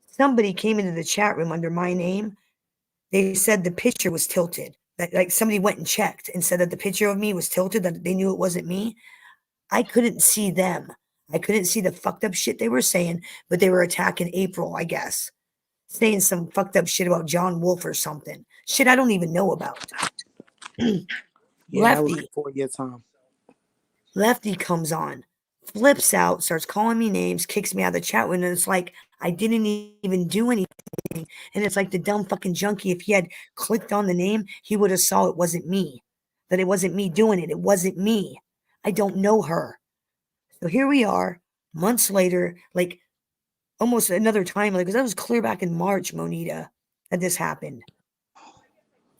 Somebody came into the chat room under my name. They said the picture was tilted. That like somebody went and checked and said that the picture of me was tilted, that they knew it wasn't me. I couldn't see them. I couldn't see the fucked up shit they were saying, but they were attacking April, I guess. Saying some fucked up shit about John Wolf or something. Shit I don't even know about. Yeah, Lefty. that was before your time. Lefty comes on, flips out, starts calling me names, kicks me out of the chat window. And it's like, I didn't even do anything. And it's like the dumb fucking junkie. If he had clicked on the name, he would have saw it wasn't me. That it wasn't me doing it. It wasn't me. I don't know her. So here we are, months later, like almost another time, like because that was clear back in March, Monita, that this happened.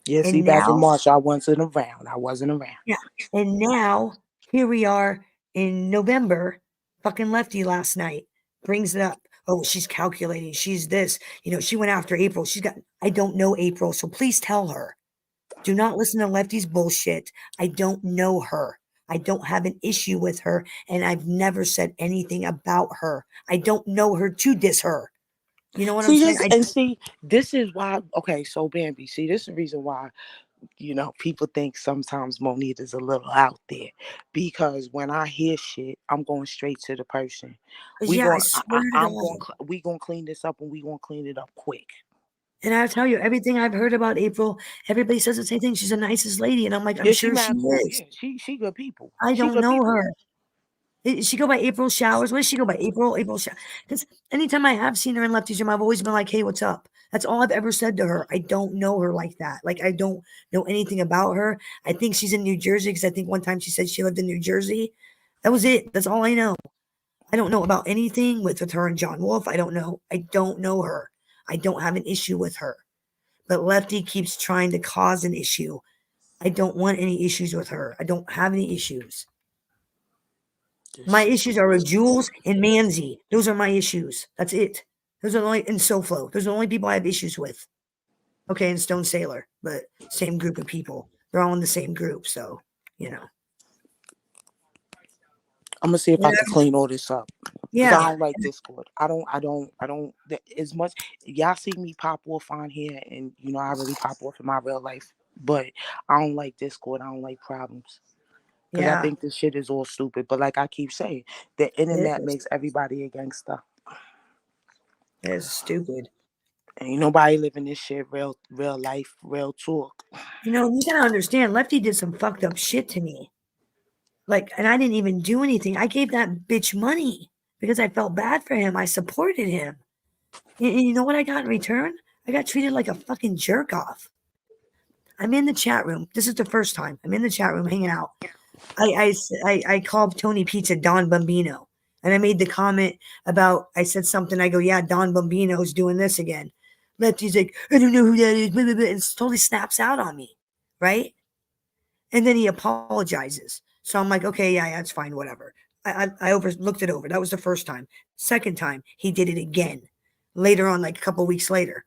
Yeah, see, back in March, I wasn't around. Yeah. And now here we are in November. Fucking Lefty last night brings it up. oh, she's calculating. She's this. She went after April. I don't know April, so please tell her. Do not listen to Lefty's bullshit. I don't know her. I don't have an issue with her, and I've never said anything about her. I don't know her to diss her. You know what I'm saying? This is why. Okay, so Bambi, this is the reason why people think sometimes Monique is a little out there, because when I hear shit, I'm going straight to the person. Yeah, I swear to God. We gonna clean this up, and we gonna clean it up quick. And I'll tell you, everything I've heard about April, everybody says the same thing. She's the nicest lady, and I'm like, I'm sure she is. Yeah, she good people. I don't know her. She go by April Showers. What does she go by? April Showers. Because anytime I have seen her in Lefty's room, I've always been like, hey, what's up? That's all I've ever said to her. I don't know her like that. Like, I don't know anything about her. I think she's in New Jersey because I think one time she said she lived in New Jersey. That was it. That's all I know. I don't know about anything with her and John Wolf. I don't know. I don't know her. I don't have an issue with her. But Lefty keeps trying to cause an issue. I don't want any issues with her. I don't have any issues. My issues are with Jules and Manzi. Those are my issues. That's it. Those are and SoFlo. Those are the only people I have issues with. Okay, and Stone Sailor, but same group of people. They're all in the same group, so I'm gonna see if I can clean all this up. Yeah, I don't like Discord. I don't. As much y'all see me pop off on here, and I really pop off in my real life, but I don't like Discord. I don't like problems. Because I think this shit is all stupid. But like I keep saying, the internet makes everybody a gangster. It's stupid. Ain't nobody living this shit real life, real talk. You gotta understand, Lefty did some fucked up shit to me. Like, and I didn't even do anything. I gave that bitch money because I felt bad for him. I supported him. And you know what I got in return? I got treated like a fucking jerk off. I'm in the chat room. This is the first time. I'm in the chat room hanging out. I called Tony Pizza Don Bambino. And I made the comment about, I said something. I go, yeah, Don Bambino's doing this again. Lefty's like, I don't know who that is. Blah, blah, blah, and totally snaps out on me. Right? And then he apologizes. So I'm like, okay, yeah, that's fine, whatever. I looked it over. That was the first time. Second time, he did it again. Later on, like a couple weeks later.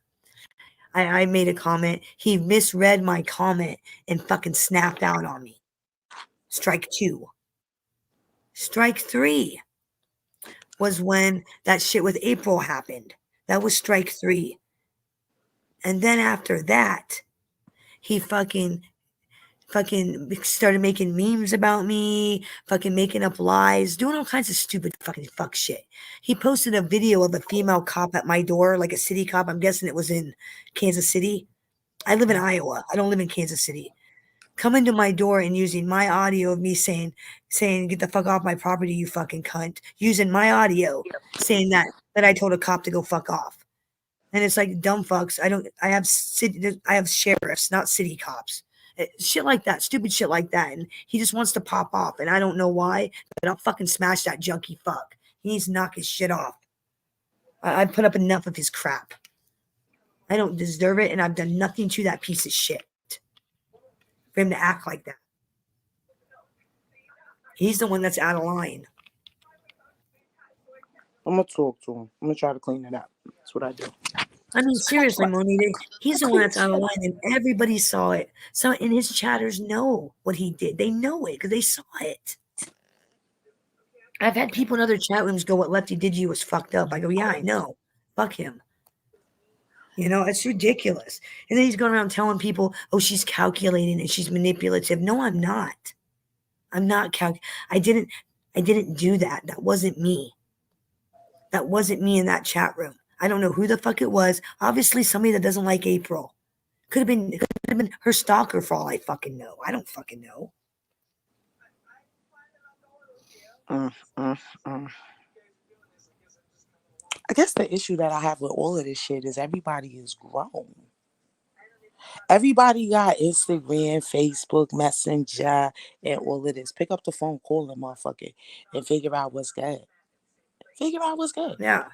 I made a comment. He misread my comment and fucking snapped out on me. Strike 2. Strike 3 was when that shit with April happened. That was strike 3. And then after that, he fucking started making memes about me, fucking making up lies, doing all kinds of stupid fucking fuck shit. He posted a video of a female cop at my door, like a city cop. I'm guessing it was in Kansas City. I live in Iowa. I don't live in Kansas City. Coming to my door and using my audio of me saying, get the fuck off my property, you fucking cunt. Using my audio saying that I told a cop to go fuck off. And it's like, dumb fucks. I have sheriffs, not city cops. Shit like that, stupid shit like that. And he just wants to pop off. And I don't know why, but I'll fucking smash that junkie fuck. He needs to knock his shit off. I put up enough of his crap. I don't deserve it. And I've done nothing to that piece of shit for him to act like that. He's the one that's out of line. I'm going to talk to him. I'm going to try to clean it up. That's what I do. I mean, seriously, Monique, he's the one that's out of line, and everybody saw it. So, and his chatters know what he did. They know it because they saw it. I've had people in other chat rooms go, what Lefty did to you was fucked up. I go, yeah, I know. Fuck him. It's ridiculous. And then he's going around telling people, oh, she's calculating and she's manipulative. No, I'm not. I'm not I didn't do that. That wasn't me. That wasn't me in that chat room. I don't know who the fuck it was. Obviously, somebody that doesn't like April. Could have been her stalker for all I fucking know. I don't fucking know. I guess the issue that I have with all of this shit is everybody is grown. Everybody got Instagram, Facebook, Messenger, and all of this. Pick up the phone, call them motherfucker, and figure out what's good. Yeah.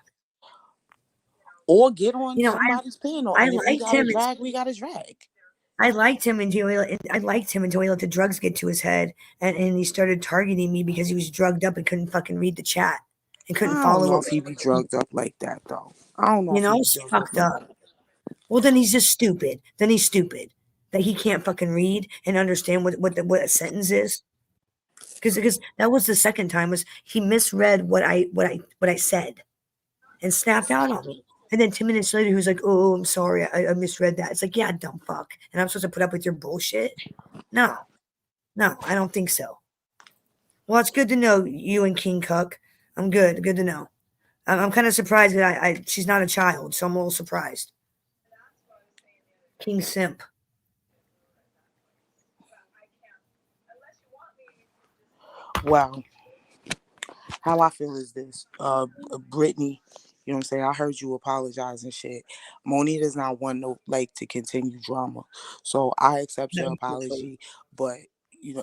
Or get on somebody's panel. And if we got to drag, we got to drag. I liked him until he let the drugs get to his head, and he started targeting me because he was drugged up and couldn't fucking read the chat. and I couldn't don't follow know what if he be drugged up like that though. I don't know if he be it's drugged up fucked like up. that. Well, then he's just stupid. Then he's stupid that he can't fucking read and understand what a sentence is. Because that was the second time was he misread what I said and snapped out on me. And then 2 minutes later, he was like, "Oh, I'm sorry, I misread that." It's like, yeah, dumb fuck. And I'm supposed to put up with your bullshit? No, no, I don't think so. Well, it's good to know you and King Cook. I'm good. Good to know. I'm kind of surprised that she's not a child, so I'm a little surprised. King Simp. Well, how I feel is this. Brittany, you know what I'm saying? I heard you apologize and shit. Moni does not want no like to continue drama. So I accept your No, apology. But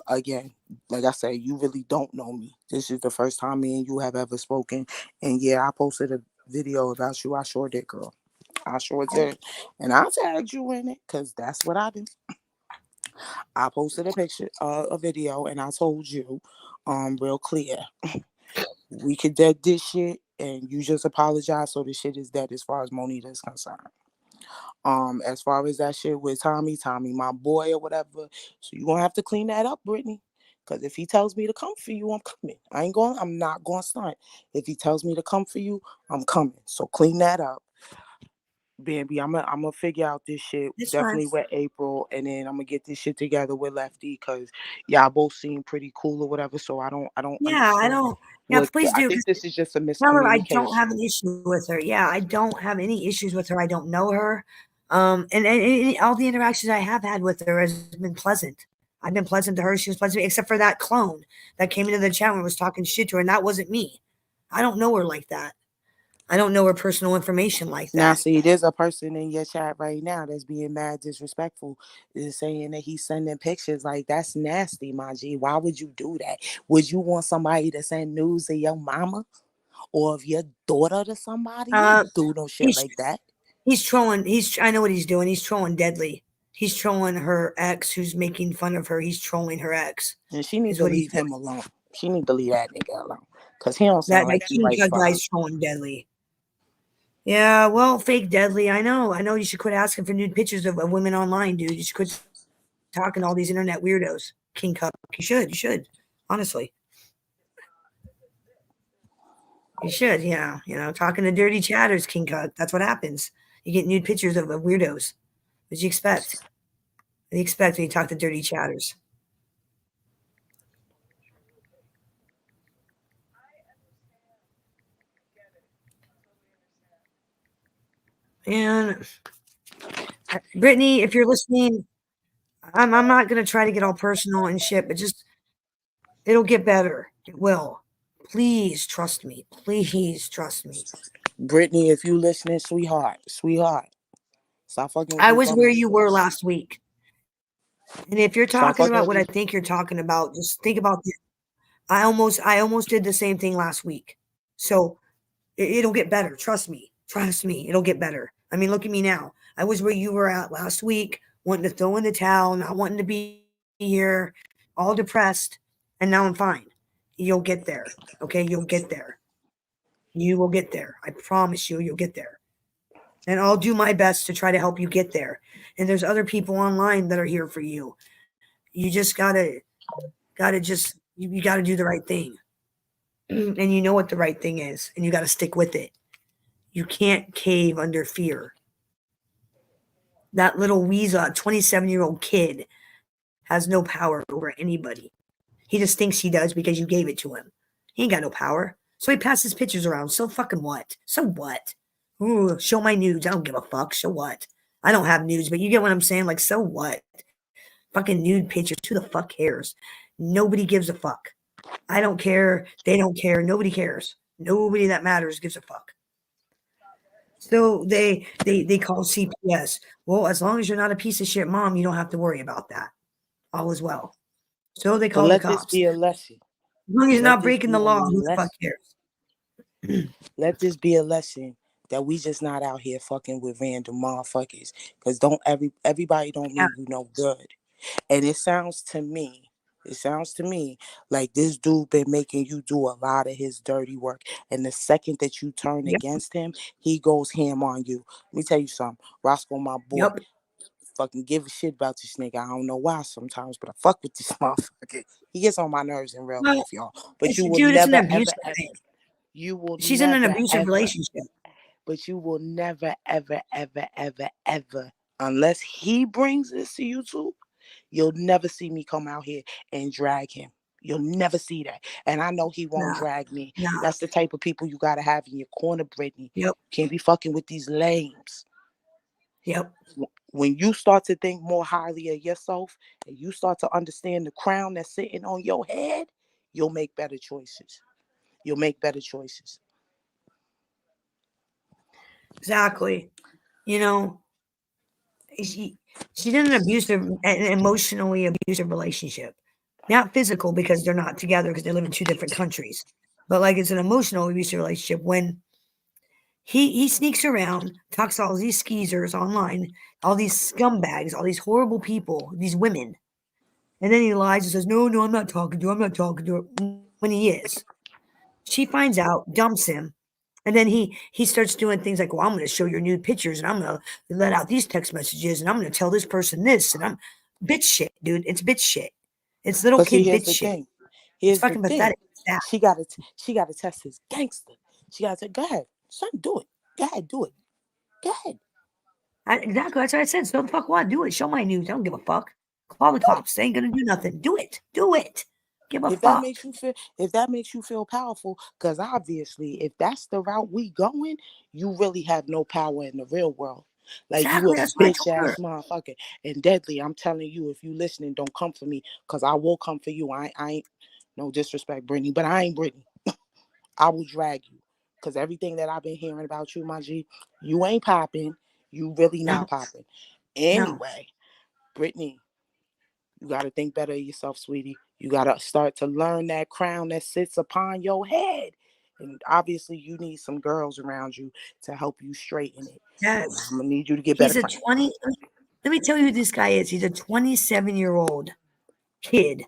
again, like I said, you really don't know me. This is the first time me and you have ever spoken. And yeah, I posted a video about you. I sure did, girl. I sure did. And I tagged you in it because that's what I do. I posted a picture, a video, and I told you, real clear, we could dead this shit, and you just apologize, so the shit is dead as far as Monita is concerned. As far as that shit with Tommy, my boy or whatever, so you gonna have to clean that up, Brittany. Cause if he tells me to come for you, I'm coming. I'm not going to stunt. If he tells me to come for you, I'm coming. So clean that up. Bambi, I'm gonna figure out this shit it's fine. definitely with April, and then I'm gonna get this shit together with Lefty because y'all both seem pretty cool or whatever. So I don't Yeah, I understand don't. Yeah, what please I do. think this is just a Tell her I don't miscommunication. have an issue with her. Yeah, I don't have any issues with her. I don't know her. And all the interactions I have had with her has been pleasant. I've been pleasant to her. She was pleasant to me, except for that clone that came into the chat room and was talking shit to her, and that wasn't me. I don't know her like that. I don't know her personal information like Now, that. see, there's a person in your chat right now that's being mad disrespectful, is saying that he's sending pictures. Like, that's nasty, my G. Why would you do that? Would you want somebody to send news of your mama or of your daughter to somebody? You Uh, don't do no shit he's like that. he's trolling. I know what he's doing. He's trolling Deadly. He's trolling her ex, who's making fun of her. He's trolling her ex. And she needs Is to what he's leave doing. him alone. She need to leave that nigga alone. Because he don't That sound like he King right Cut for her. guy's trolling Deadly. Yeah, well, fake Deadly. I know. I know. You should quit asking for nude pictures of women online, dude. You should quit talking to all these internet weirdos. King Cup. You should. You should. Honestly. You should. Yeah. Talking to dirty chatters, King Cup. That's what happens. You get nude pictures of weirdos. What do you expect? What do you expect when you talk to dirty chatters? And Brittany, if you're listening, I'm not gonna try to get all personal and shit, but just it'll get better. It will. Please trust me. Please trust me. Brittany, if you listening, sweetheart, stop fucking with I these was where bums. you were last week. And if you're Stop talking fucking about with what I these. think you're talking about, just think about this. I almost did the same thing last week. So it'll get better. Trust me. Trust me. It'll get better. I mean, look at me now. I was where you were at last week, wanting to throw in the towel, not wanting to be here, all depressed, and now I'm fine. You'll get there. Okay, you'll get there. You will get there. I promise you, you'll get there. And I'll do my best to try to help you get there. And there's other people online that are here for you. You just gotta just you gotta do the right thing. And you know what the right thing is, and you gotta stick with it. You can't cave under fear. That little weasel, 27-year-old kid, has no power over anybody. He just thinks he does because you gave it to him. He ain't got no power. So he passes pictures around. So fucking what? So what? Ooh, show my nudes. I don't give a fuck. So what? I don't have nudes, but you get what I'm saying? Like, so what? Fucking nude pictures. Who the fuck cares? Nobody gives a fuck. I don't care. They don't care. Nobody cares. Nobody that matters gives a fuck. So they call CPS. Well, as long as you're not a piece of shit mom, you don't have to worry about that. All is well. So they But call the let this cops. be a lesson. As long as he's Let not this breaking be the a law, who the fuck lesson. cares? Let this be a lesson that we just not out here fucking with random motherfuckers. Cause everybody don't Yeah. mean you no good. And it sounds to me It sounds to me like this dude been making you do a lot of his dirty work. And the second that you turn Yep. against him, he goes ham on you. Let me tell you something. Roscoe, my boy, Yep. fucking give a shit about this nigga. I don't know why sometimes, but I fuck with this motherfucker. He gets on my nerves in real Well, life, y'all. But you will dude, it's an never, ever, abusive ever, thing. you will She's in an never, abusive ever, relationship. but you will never, ever, ever, ever, ever, unless he brings this to you too, you'll never see me come out here and drag him. You'll never see that. And I know he won't Nah, drag me. nah. That's the type of people you got to have in your corner, Brittany. Yep. Can't be fucking with these lames. Yep. When you start to think more highly of yourself and you start to understand the crown that's sitting on your head, you'll make better choices. You'll make better choices. Exactly. You know, she's in an emotionally abusive relationship. Not physical because they're not together because they live in two different countries. But like it's an emotional abusive relationship when he sneaks around, talks to all these skeezers online, all these scumbags, all these horrible people, these women. And then he lies and says, no, I'm not talking to her. I'm not talking to her when he is. She finds out, dumps him, and then he starts doing things like, "Well, I'm going to show your nude pictures, and I'm going to let out these text messages, and I'm going to tell this person this, and I'm bitch shit, dude. It's bitch shit. It's little But see, kid here's bitch the shit. thing. It's Here's the fucking thing. pathetic. It's sad. She gotta test his gangster. She gotta say, go ahead, son, do it. Go ahead, do it. Go ahead. Exactly. That's what I said. So the fuck what? Do it. Show my news. I don't give a fuck. Call the cops. They ain't gonna do nothing. Do it. Do it. Give a fuck. If that makes you feel powerful, because obviously if that's the route we going, you really have no power in the real world. Like you a Exactly. That's what I bitch told ass her. motherfucker. And Deadly, I'm telling you, if you listening, don't come for me, because I will come for you. I ain't no disrespect, Brittany, but I ain't Brittany. I will drag you. Because everything that I've been hearing about you, my G, you ain't popping. You really No. not popping. No. Anyway, Brittany, you got to think better of yourself, sweetie. You got to start to learn that crown that sits upon your head. And obviously, you need some girls around you to help you straighten it. And Yes. I'm going to need you to get better He's a friends. 20. Let me tell you who this guy is. He's a 27-year-old kid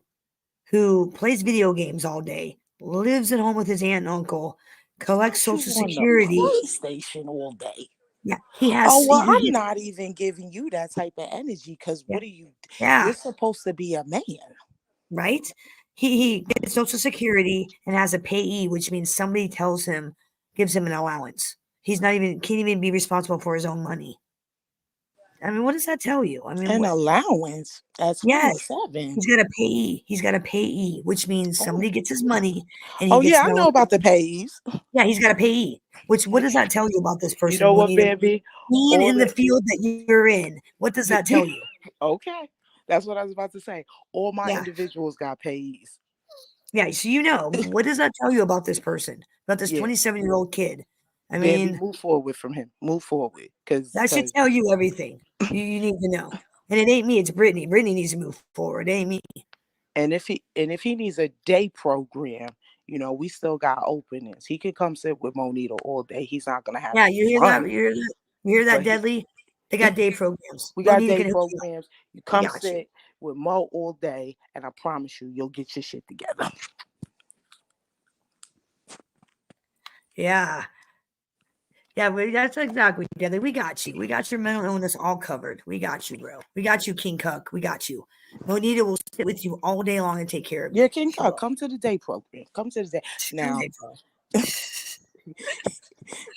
who plays video games all day, lives at home with his aunt and uncle, collects You Social on the Security. PlayStation all day. Yeah, he Oh, has. well, I'm not even giving you that type of energy because Yeah, what are you? You're yeah, supposed to be a man. right. He gets Social Security and has a payee, which means somebody tells him, gives him an allowance. He's not even can't even be responsible for his own money. I mean, what does that tell you? I mean, An what? allowance at Yes, 27. he's got a payee. He's got a payee, which means Oh, somebody gets his money and he oh gets yeah, I no. know about the pays. Yeah, he's got a payee. Which what does that tell you about this You person, know what, Juanita? baby? Being All in the the field that you're in, what does that tell you? okay, that's what I was about to say. All my Yeah, individuals got payees. yeah. So what does that tell you about this person, about this Yeah, 27-year-old kid? I Bambi, mean, move forward from him. Move forward, that should cause, tell you everything you need to know. And it ain't me, it's Brittany. Brittany needs to move forward. It ain't me. and if he needs a day program, we still got openings. He can come sit with Monita all day. He's not gonna have Yeah, you hear that? fun, You hear that, but Deadly? They got day programs. we got Bonita day can hook you up. programs. You We come got you. sit with Mo all day, and I promise you'll get your shit together. Yeah. Yeah, that's exactly, Deadly. We got you. We got your mental illness all covered. We got you, bro. We got you, King Cuck. We got you. Bonita will sit with you all day long and take care of Yeah, you. King She Cup, will. come to the day program. Come to the day. She Now, day, bro.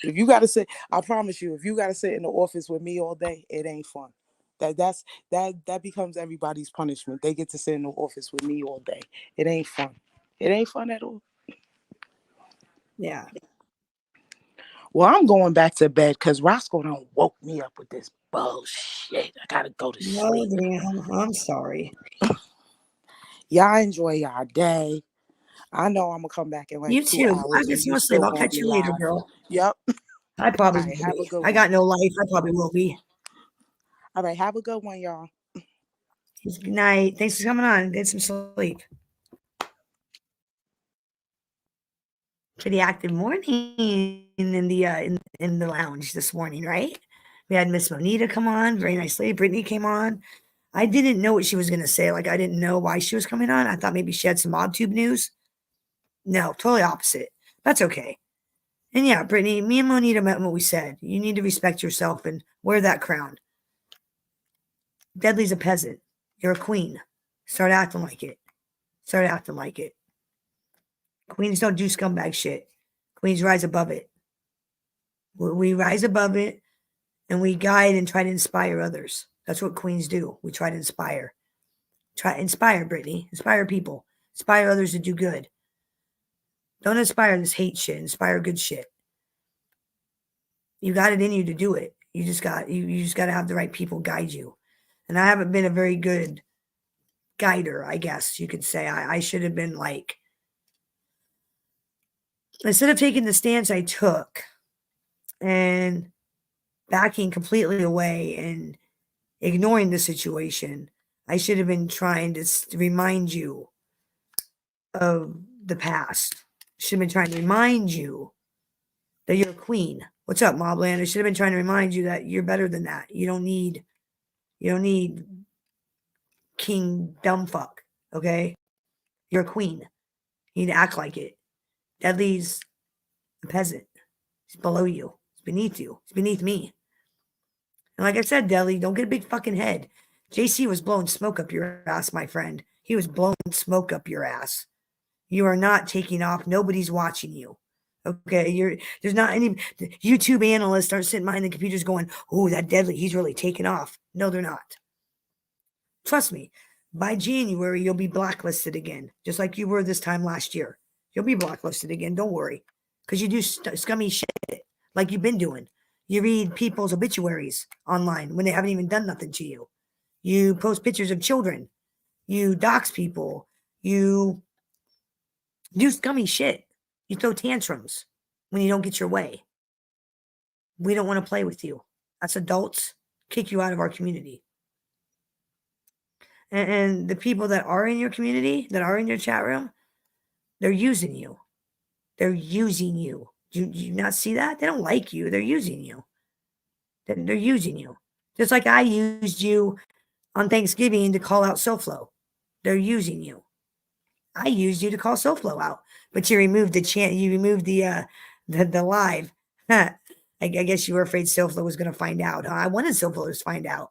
if you gotta sit, I promise you, if you gotta sit in the office with me all day, it ain't fun. That becomes everybody's punishment. They get to sit in the office with me all day. It ain't fun. It ain't fun at all. Yeah. Well, I'm going back to bed because Roscoe don't woke me up with this bullshit. I gotta go to No, sleep. damn. I'm sorry. Y'all enjoy y'all day. I know I'm gonna come back in like You 2 too. I hours and guess you you want to sleep. still I'll gonna catch be you later, live. girl. Yep. I All probably right, will have a be. good I one. got no life. I probably will be. All right, have a good one, y'all. Good night. Thanks for coming on. Get some sleep. Pretty active morning in the lounge this morning, right? We had Miss Monita come on, very nice lady. Brittany came on. I didn't know what she was going to say. Like, I didn't know why she was coming on. I thought maybe she had some MobTube news. No, totally opposite. That's okay. And yeah, Brittany, me and Monita meant what we said. You need to respect yourself and wear that crown. Deadly's a peasant. You're a queen. Start acting like it. Start acting like it. Queens don't do scumbag shit. Queens rise above it. We rise above it and we guide and try to inspire others. That's what queens do. We try to inspire. Try inspire, Brittany. Inspire people. Inspire others to do good. Don't inspire this hate shit. Inspire good shit. You got it in you to do it. You just got to have the right people guide you. And I haven't been a very good guider, I guess you could say. I should have been like, instead of taking the stance I took and backing completely away and ignoring the situation, I should have been trying to remind you of the past. Should have been trying to remind you that you're a queen. What's up, Mobland? I should have been trying to remind you that you're better than that. You don't need king dumbfuck, okay? You're a queen. You need to act like it. Deadly's a peasant. He's below you. He's beneath you. He's beneath me. And like I said, Deadly, don't get a big fucking head. JC was blowing smoke up your ass, my friend. He was blowing smoke up your ass. You are not taking off. Nobody's watching you. Okay, there's not any YouTube analysts aren't sitting behind the computers going, "Oh, that Deadly, he's really taking off." No, they're not. Trust me. By January, you'll be blacklisted again, just like you were this time last year. You'll be blacklisted again. Don't worry, because you do scummy shit like you've been doing. You read people's obituaries online when they haven't even done nothing to you. You post pictures of children. You dox people. You do scummy shit. You throw tantrums when you don't get your way. We don't want to play with you. Us adults kick you out of our community. And the people that are in your community, that are in your chat room, they're using you. They're using you. Do you not see that? They don't like you. They're using you. They're using you. Just like I used you on Thanksgiving to call out SoFlo. They're using you. I used you to call SoFlo out, but you removed the chant. You removed the live. I guess you were afraid SoFlo was going to find out. I wanted SoFlo to find out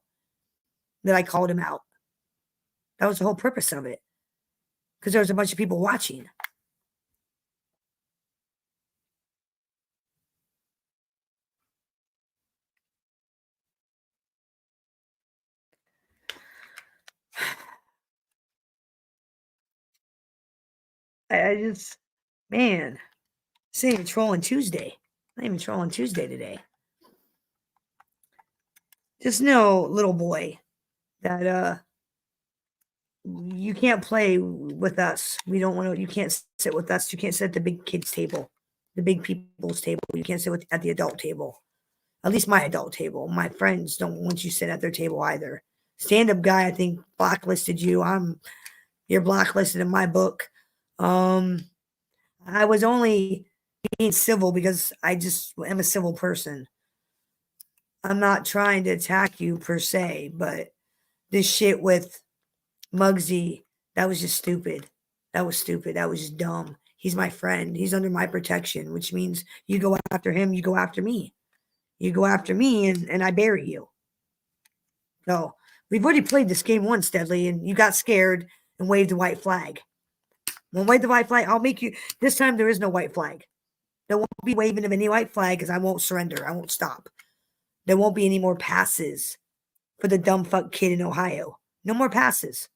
that I called him out. That was the whole purpose of it, because there was a bunch of people watching. I just, man, this ain't even trolling Tuesday. Not even trolling Tuesday today. Just know, little boy, that you can't play with us. We don't want to. You can't sit with us. You can't sit at the big kids table, the big people's table. You can't sit at the adult table. At least my adult table. My friends don't want you sit at their table either. Stand-up guy, I think, blacklisted you. You're blacklisted in my book. I was only being civil because I just am a civil person. I'm not trying to attack you per se, but this shit with Muggsy, that was just stupid. That was stupid. That was just dumb. He's my friend. He's under my protection, which means you go after him, you go after me. You go after me and I bury you. So we've already played this game once, Deadly, and you got scared and waved the white flag. We'll wave the white flag. I'll make you. This time there is no white flag. There won't be waving of any white flag because I won't surrender. I won't stop. There won't be any more passes for the dumb fuck kid in Ohio. No more passes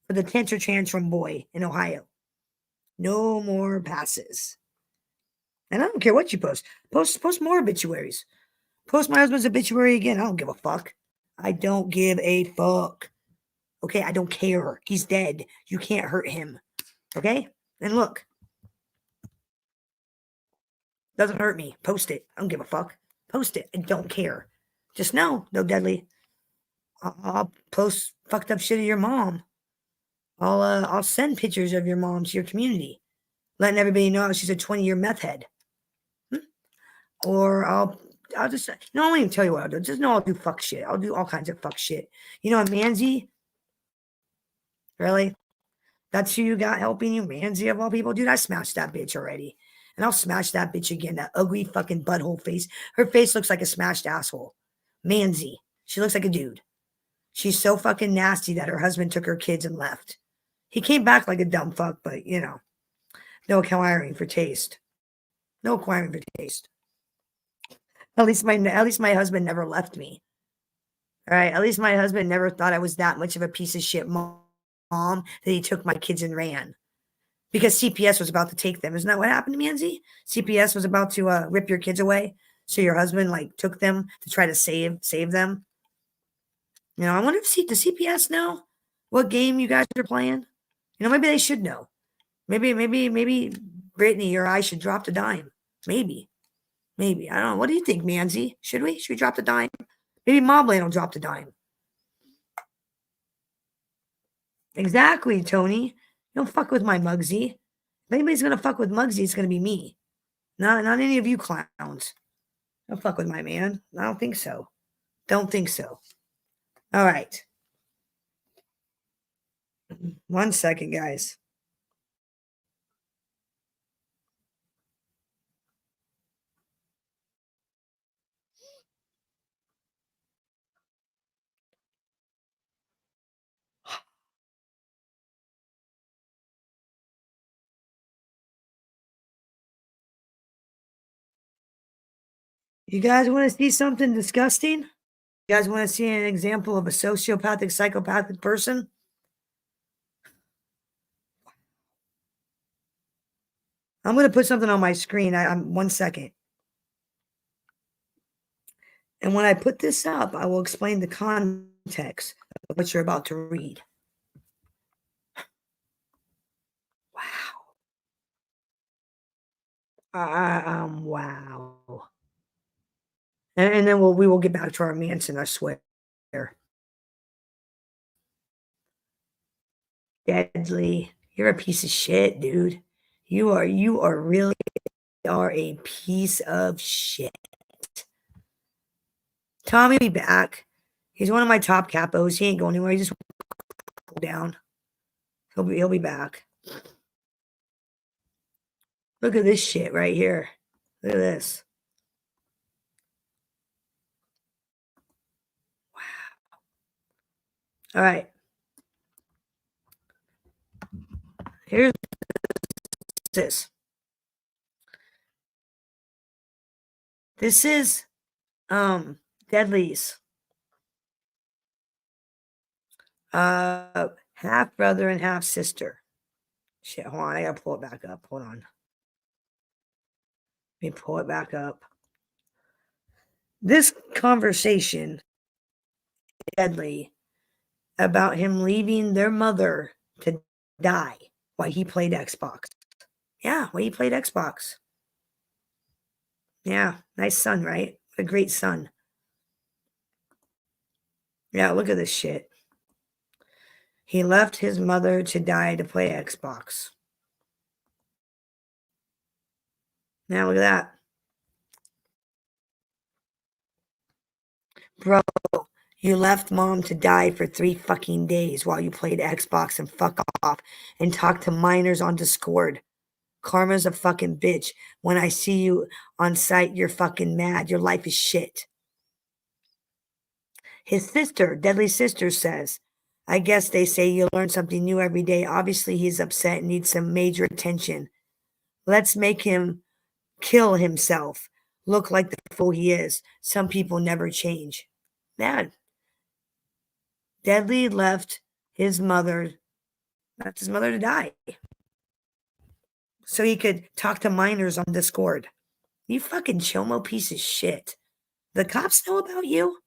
for the tantrum boy in Ohio. No more passes. And I don't care what you post. Post more obituaries. Post my husband's obituary again. I don't give a fuck. I don't give a fuck. Okay, I don't care. He's dead. You can't hurt him. Okay? And look. Doesn't hurt me. Post it. I don't give a fuck. Post it. I don't care. Just know, though, Deadly. I'll post fucked up shit of your mom. I'll send pictures of your mom to your community, letting everybody know she's a 20-year meth head. Or I'll I'll just, I won't even tell you what I'll do. Just know I'll do fuck shit. I'll do all kinds of fuck shit. You know, Manzi? Really? That's who you got helping you? Manzi of all people? Dude, I smashed that bitch already. And I'll smash that bitch again. That ugly fucking butthole face. Her face looks like a smashed asshole. Manzi. She looks like a dude. She's so fucking nasty that her husband took her kids and left. He came back like a dumb fuck, but you know, no acquiring for taste. No acquiring for taste. At least my husband never left me. All right. At least my husband never thought I was that much of a piece of shit mom that he took my kids and ran. Because CPS was about to take them. Isn't that what happened to me, Enzi? CPS was about to rip your kids away. So your husband like took them to try to save them. You know, I wonder if the CPS know what game you guys are playing. You know, maybe they should know. Maybe Brittany or I should drop the dime. Maybe. I don't know. What do you think, Manzi? Should we? Should we drop the dime? Maybe Mobland will drop the dime. Exactly, Tony. You don't fuck with my Muggsy. If anybody's gonna fuck with Muggsy, it's gonna be me. Not any of you clowns. Don't fuck with my man. I don't think so. Don't think so. All right. 1 second, guys. You guys want to see something disgusting? You guys want to see an example of a sociopathic, psychopathic person? I'm going to put something on my screen. I'm 1 second. And when I put this up, I will explain the context of what you're about to read. Wow. Wow. And then we will get back to our Manson, I swear. Deadly. You're a piece of shit, dude. You are really a piece of shit. Tommy will be back. He's one of my top capos. He ain't going anywhere. He just pull down. He'll be back. Look at this shit right here. Look at this. Wow. All right. Here's this. This is Deadly's half brother and half sister. Shit, hold on. I gotta pull it back up. Hold on. Let me pull it back up. This conversation, Deadly, about him leaving their mother to die while he played Xbox. Yeah, while he played Xbox. Yeah, nice son, right? What a great son. Yeah, look at this shit. He left his mother to die to play Xbox. Now look at that. Bro, you left mom to die for 3 fucking days while you played Xbox and fuck off and talk to minors on Discord. Karma's a fucking bitch. When I see you on site, you're fucking mad. Your life is shit. His sister, Deadly's sister, says, I guess they say you learn something new every day. Obviously, he's upset and needs some major attention. Let's make him kill himself. Look like the fool he is. Some people never change. Man, Deadly left his mother to die so he could talk to minors on Discord. You fucking chomo piece of shit. The cops know about you?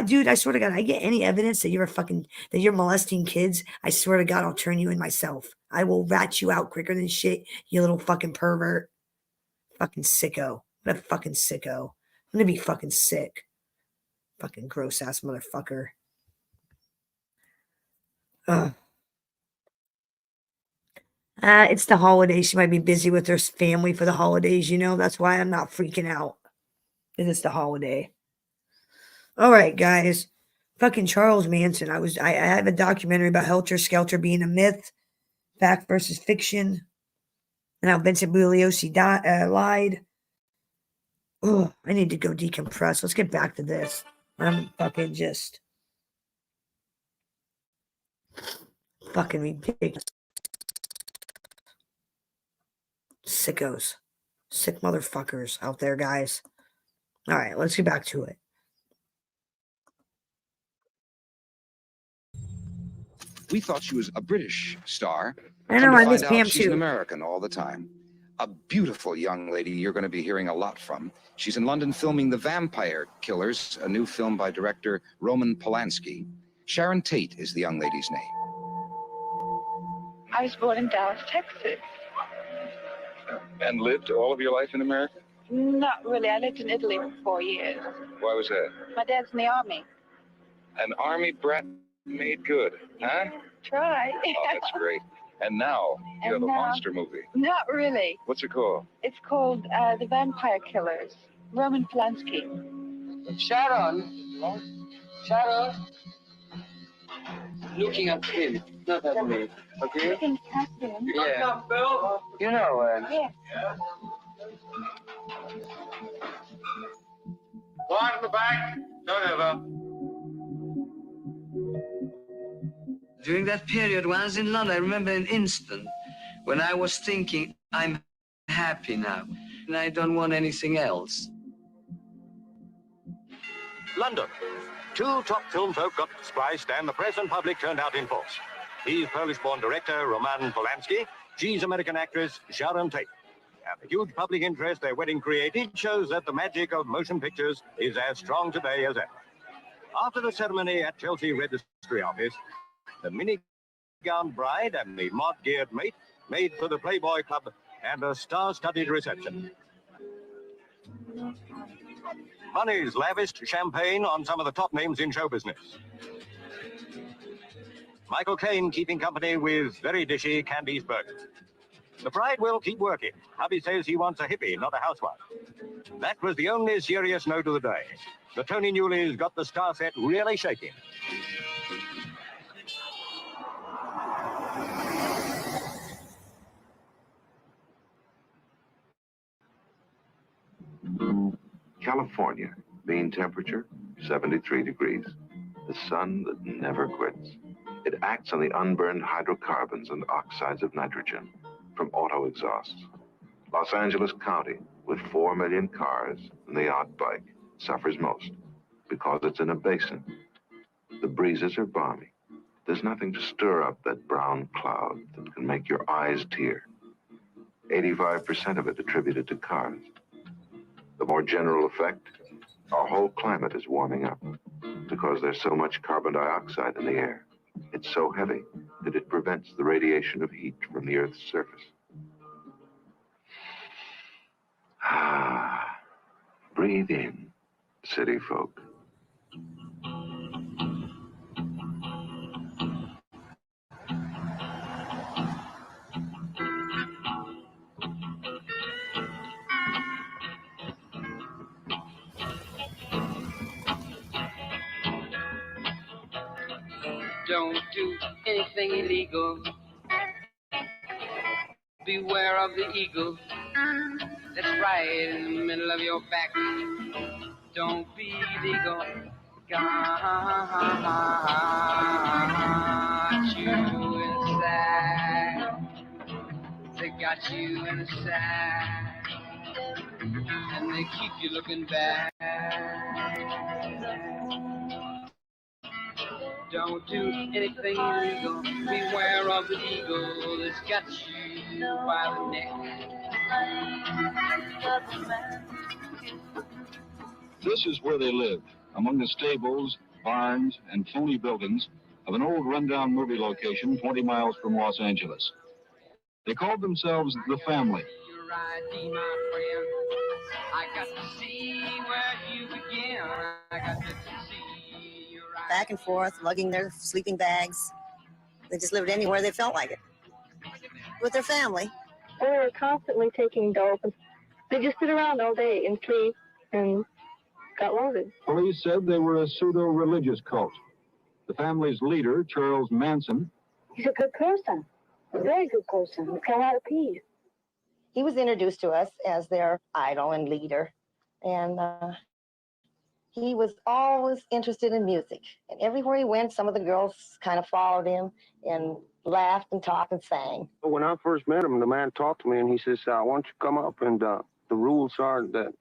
Dude, I swear to God, I get any evidence that you're molesting kids, I swear to God, I'll turn you in myself. I will rat you out quicker than shit, you little fucking pervert. Fucking sicko. What a fucking sicko. I'm gonna be fucking sick. Fucking gross ass motherfucker. It's the holidays. She might be busy with her family for the holidays, you know? That's why I'm not freaking out. because it's the holiday. All right, guys. Fucking Charles Manson. I have a documentary about Helter Skelter being a myth, fact versus fiction, and how Vincent Bugliosi lied. Oh, I need to go decompress. Let's get back to this. I'm fucking just fucking ridiculous. Sickos. Sick motherfuckers out there, guys. All right, let's get back to it. We thought she was a British star. I know, Come to I miss find out, Pam she's an too. American all the time. A beautiful young lady you're going to be hearing a lot from. She's in London filming The Vampire Killers, a new film by director Roman Polanski. Sharon Tate is the young lady's name. I was born in Dallas, Texas. And lived all of your life in America? Not really. I lived in Italy for 4 years. Why was that? My dad's in the army. An army brat made good, huh? Try. Oh, that's great. And now you have a monster movie. Not really. What's it called? It's called The Vampire Killers. Roman Polanski. Sharon. Sharon. Looking at him, not at me. Okay? Looking at him? Yeah. You know, Yeah. Go on in the back. Turn over. During that period when I was in London, I remember an instant when I was thinking, I'm happy now, and I don't want anything else. London. 2 top film folk got spliced and the press and public turned out in force. He's Polish-born director Roman Polanski. She's American actress Sharon Tate. And the huge public interest their wedding created shows that the magic of motion pictures is as strong today as ever. After the ceremony at Chelsea Registry Office, the mini-gowned bride and the mod-geared mate made for the Playboy Club and a star-studded reception. Money's lavished champagne on some of the top names in show business. Michael Caine keeping company with very dishy Candice Bergen. The bride will keep working. Hubby says he wants a hippie, not a housewife. That was the only serious note of the day. The Tony Newleys got the star set really shaking. California, mean temperature, 73 degrees. The sun that never quits. It acts on the unburned hydrocarbons and oxides of nitrogen from auto exhausts. Los Angeles County, with 4 million cars and the odd bike, suffers most because it's in a basin. The breezes are balmy. There's nothing to stir up that brown cloud that can make your eyes tear. 85% of it attributed to cars. The more general effect, our whole climate is warming up because there's so much carbon dioxide in the air. It's so heavy that it prevents the radiation of heat from the Earth's surface. Ah, breathe in, city folk. Don't do anything illegal. Beware of the eagle that's right in the middle of your back. Don't be illegal. Got you inside. They got you in a sack, and they keep you looking back. Don't do anything illegal. Beware of the eagle that's got you by the neck. This is where they lived, among the stables, barns, and phony buildings of an old rundown movie location 20 miles from Los Angeles. They called themselves The Family. Your ID, my friend. I got to see where you begin. I got to see your ID. Back and forth, lugging their sleeping bags. They just lived anywhere they felt like it. With their family. They were constantly taking dope. They just sit around all day and sleep and got loaded. Police said they were a pseudo-religious cult. The family's leader, Charles Manson, He's a good person. A very good person. He's got a lot of peace. He was introduced to us as their idol and leader. And he was always interested in music. And everywhere he went, some of the girls kind of followed him and laughed and talked and sang. When I first met him, the man talked to me and he says, why don't you come up and the rules are that,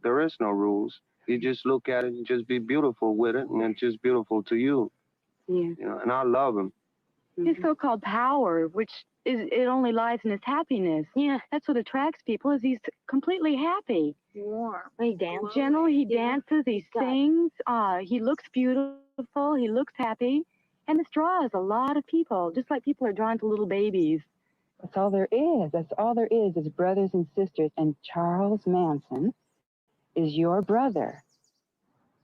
there is no rules. You just look at it and just be beautiful with it, and it's just beautiful to you. Yeah. And I love him. His so-called power, which it only lies in his happiness. Yeah. That's what attracts people, is he's completely happy. Warm. He dances. Generally, he dances, he sings, he looks beautiful, he looks happy. And this draws a lot of people, just like people are drawn to little babies. That's all there is. That's all there is brothers and sisters. And Charles Manson is your brother.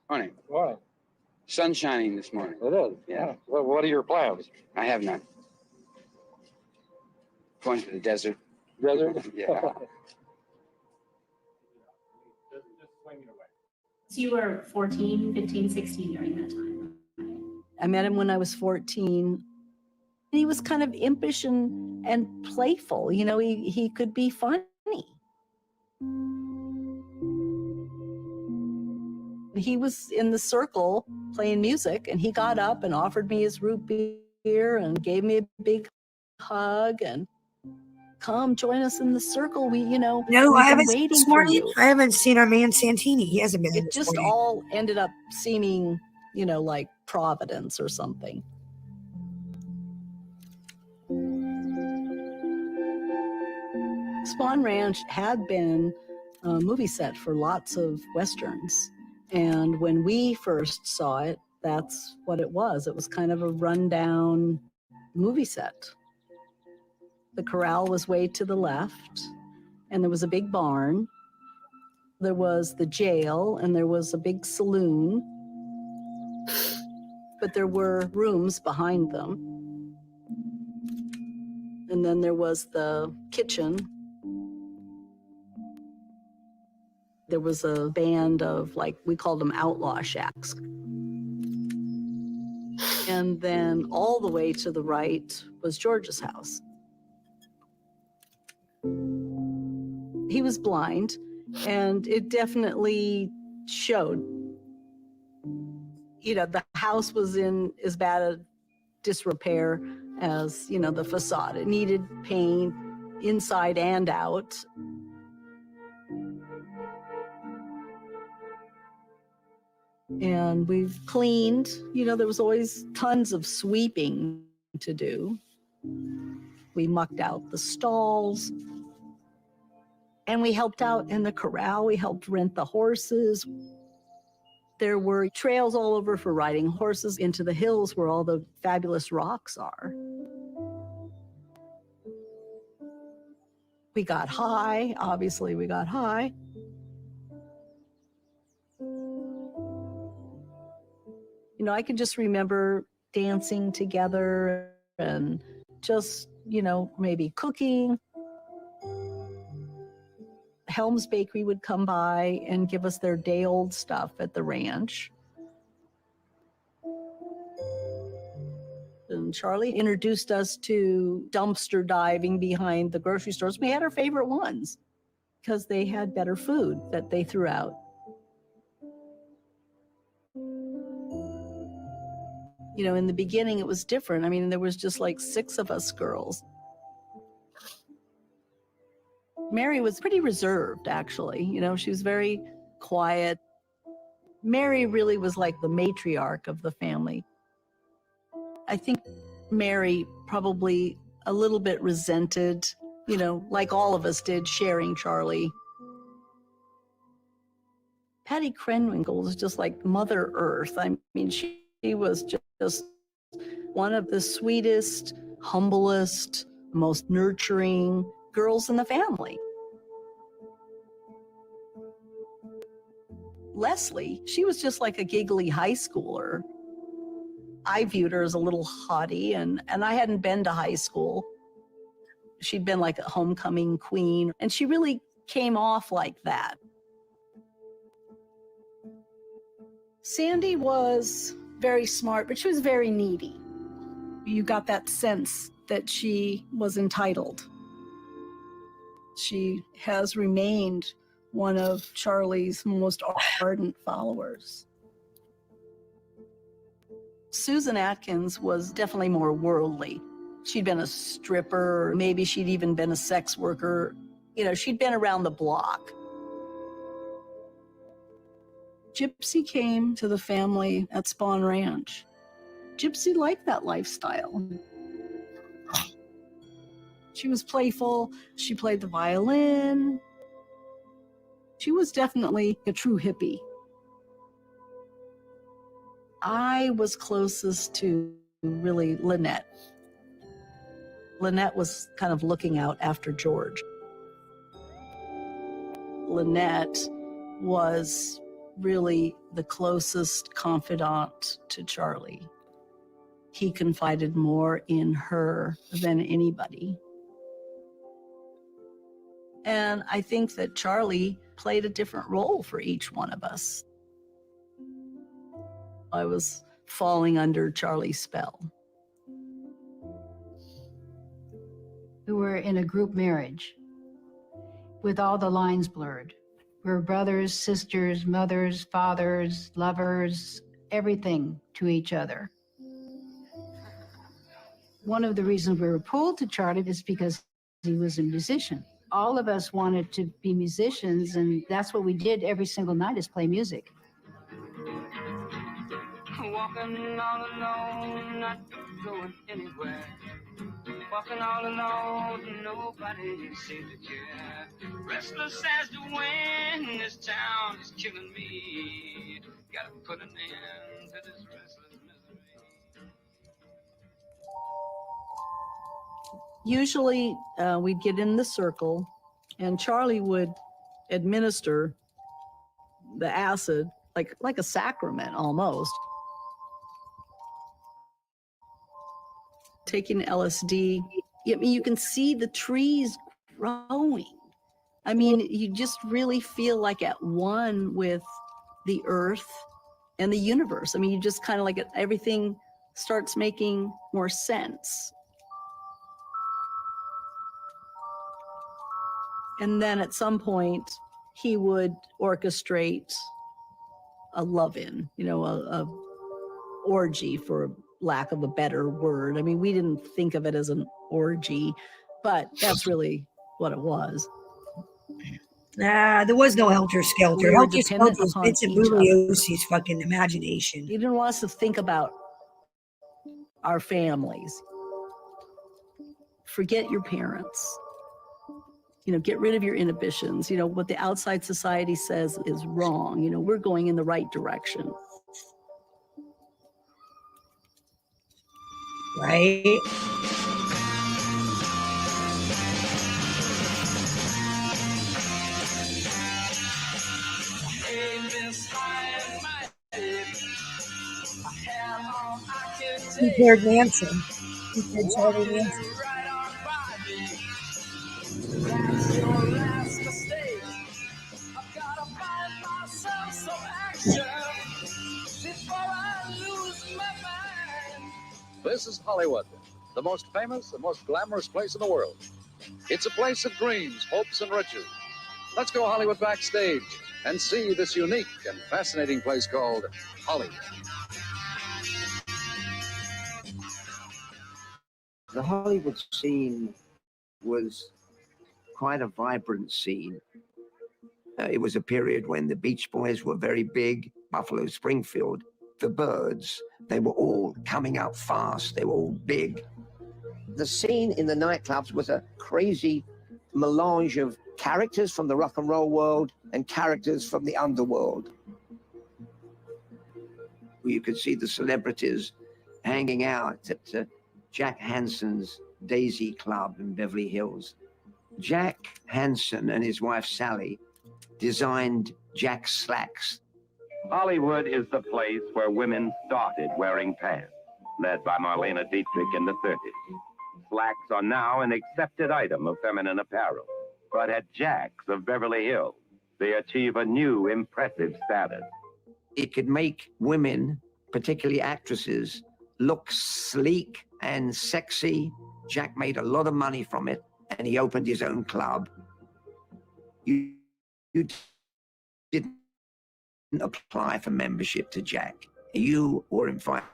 Morning. What? Sun shining this morning. It is? Yeah. Well, what are your plans? I have none. Going to the desert. Desert? Yeah. So you were 14, 15, 16 during that time? I met him when I was 14. He was kind of impish and playful. He could be funny. He was in the circle playing music, and he got up and offered me his root beer and gave me a big hug and come join us in the circle. No, we've I haven't been seen waiting this for morning. you. I haven't seen our man Santini. He hasn't been in It this just morning. all ended up seeming, like Providence or something. Swan Ranch had been a movie set for lots of Westerns. And when we first saw it, that's what it was. It was kind of a rundown movie set. The corral was way to the left, and there was a big barn. There was the jail, and there was a big saloon. But there were rooms behind them. And then there was the kitchen. There was a band of, we called them outlaw shacks. And then all the way to the right was George's house. He was blind, and it definitely showed. The house was in as bad a disrepair as, the facade. It needed paint inside and out. And we've cleaned, there was always tons of sweeping to do. We mucked out the stalls, and we helped out in the corral. We helped rent the horses. There were trails all over for riding horses into the hills where all the fabulous rocks are. We got high, obviously we got high. I can just remember dancing together and just, maybe cooking. Helm's Bakery would come by and give us their day-old stuff at the ranch. And Charlie introduced us to dumpster diving behind the grocery stores. We had our favorite ones because they had better food that they threw out. In the beginning, it was different. I mean, there was just 6 of us girls. Mary was pretty reserved, actually. She was very quiet. Mary really was like the matriarch of the family. I think Mary probably a little bit resented, like all of us did, sharing Charlie. Patty Krenwinkel was just like Mother Earth. I mean, she was just one of the sweetest, humblest, most nurturing girls in the family. Leslie, she was just like a giggly high schooler. I viewed her as a little haughty, and I hadn't been to high school. She'd been like a homecoming queen, and she really came off like that. Sandy was very smart, but she was very needy. You got that sense that she was entitled. She has remained one of Charlie's most ardent followers. Susan Atkins was definitely more worldly. She'd been a stripper, maybe she'd even been a sex worker. You know, she'd been around the block. Gypsy came to the family at Spawn Ranch. Gypsy liked that lifestyle. She was playful. She played the violin. She was definitely a true hippie. I was closest to really Lynette. Lynette was kind of looking out after George. Lynette was really the closest confidant to Charlie. He confided more in her than anybody. And I think that Charlie played a different role for each one of us. I was falling under Charlie's spell. We were in a group marriage with all the lines blurred. We were brothers, sisters, mothers, fathers, lovers, everything to each other. One of the reasons we were pulled to Charlie is because he was a musician. All of us wanted to be musicians, and that's what we did every single night, is play music. Walking all alone, not going anywhere. Walking all alone, nobody seems to care. Restless as the wind, this town is killing me. Gotta put an end to this restless misery. Usually we'd get in the circle and Charlie would administer the acid like a sacrament almost. Taking LSD, I mean, you can see the trees growing. I mean, you just really feel like at one with the earth and the universe. I mean, you just kind of like everything starts making more sense. And then at some point, he would orchestrate a love-in, you know, a orgy, for lack of a better word. I mean, we didn't think of it as an orgy, but that's really what it was. Nah, there was no helter skelter. We were Helter dependent skelter was upon Vincent each other. Bugliosi's fucking imagination. He didn't want us to think about our families. Forget your parents. You know, get rid of your inhibitions. You know, what the outside society says is wrong. You know, we're going in the right direction. Right? He paired Manson. He paired Charlie Manson. That's your last mistake. I've gotta find myself some action before I lose my mind. This is Hollywood, the most famous and most glamorous place in the world. It's a place of dreams, hopes, and riches. Let's go Hollywood backstage and see this unique and fascinating place called Hollywood. The Hollywood scene was quite a vibrant scene. It was a period when the Beach Boys were very big, Buffalo Springfield. The Byrds, they were all coming out fast. They were all big. The scene in the nightclubs was a crazy melange of characters from the rock and roll world and characters from the underworld. You could see the celebrities hanging out at Jack Hansen's Daisy Club in Beverly Hills. Jack Hansen and his wife Sally designed Jack's slacks. Hollywood is the place where women started wearing pants, led by Marlene Dietrich in the 30s. Slacks are now an accepted item of feminine apparel. But at Jack's of Beverly Hills, they achieve a new impressive status. it could make women, particularly actresses, look sleek and sexy. Jack made a lot of money from it, and he opened his own club. You didn't apply for membership to Jack. You were invited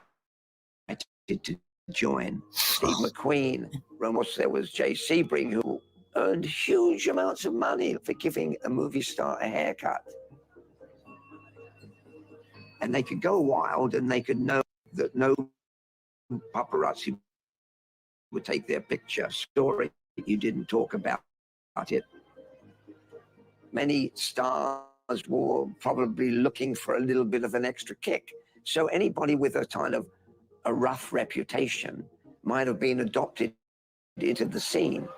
to join. Steve McQueen, Ramos, there was Jay Sebring, who earned huge amounts of money for giving a movie star a haircut. And they could go wild, and they could know that no paparazzi would take their picture. Story, you didn't talk about it. Many stars were probably looking for a little bit of an extra kick. So anybody with a kind of a rough reputation might have been adopted into the scene.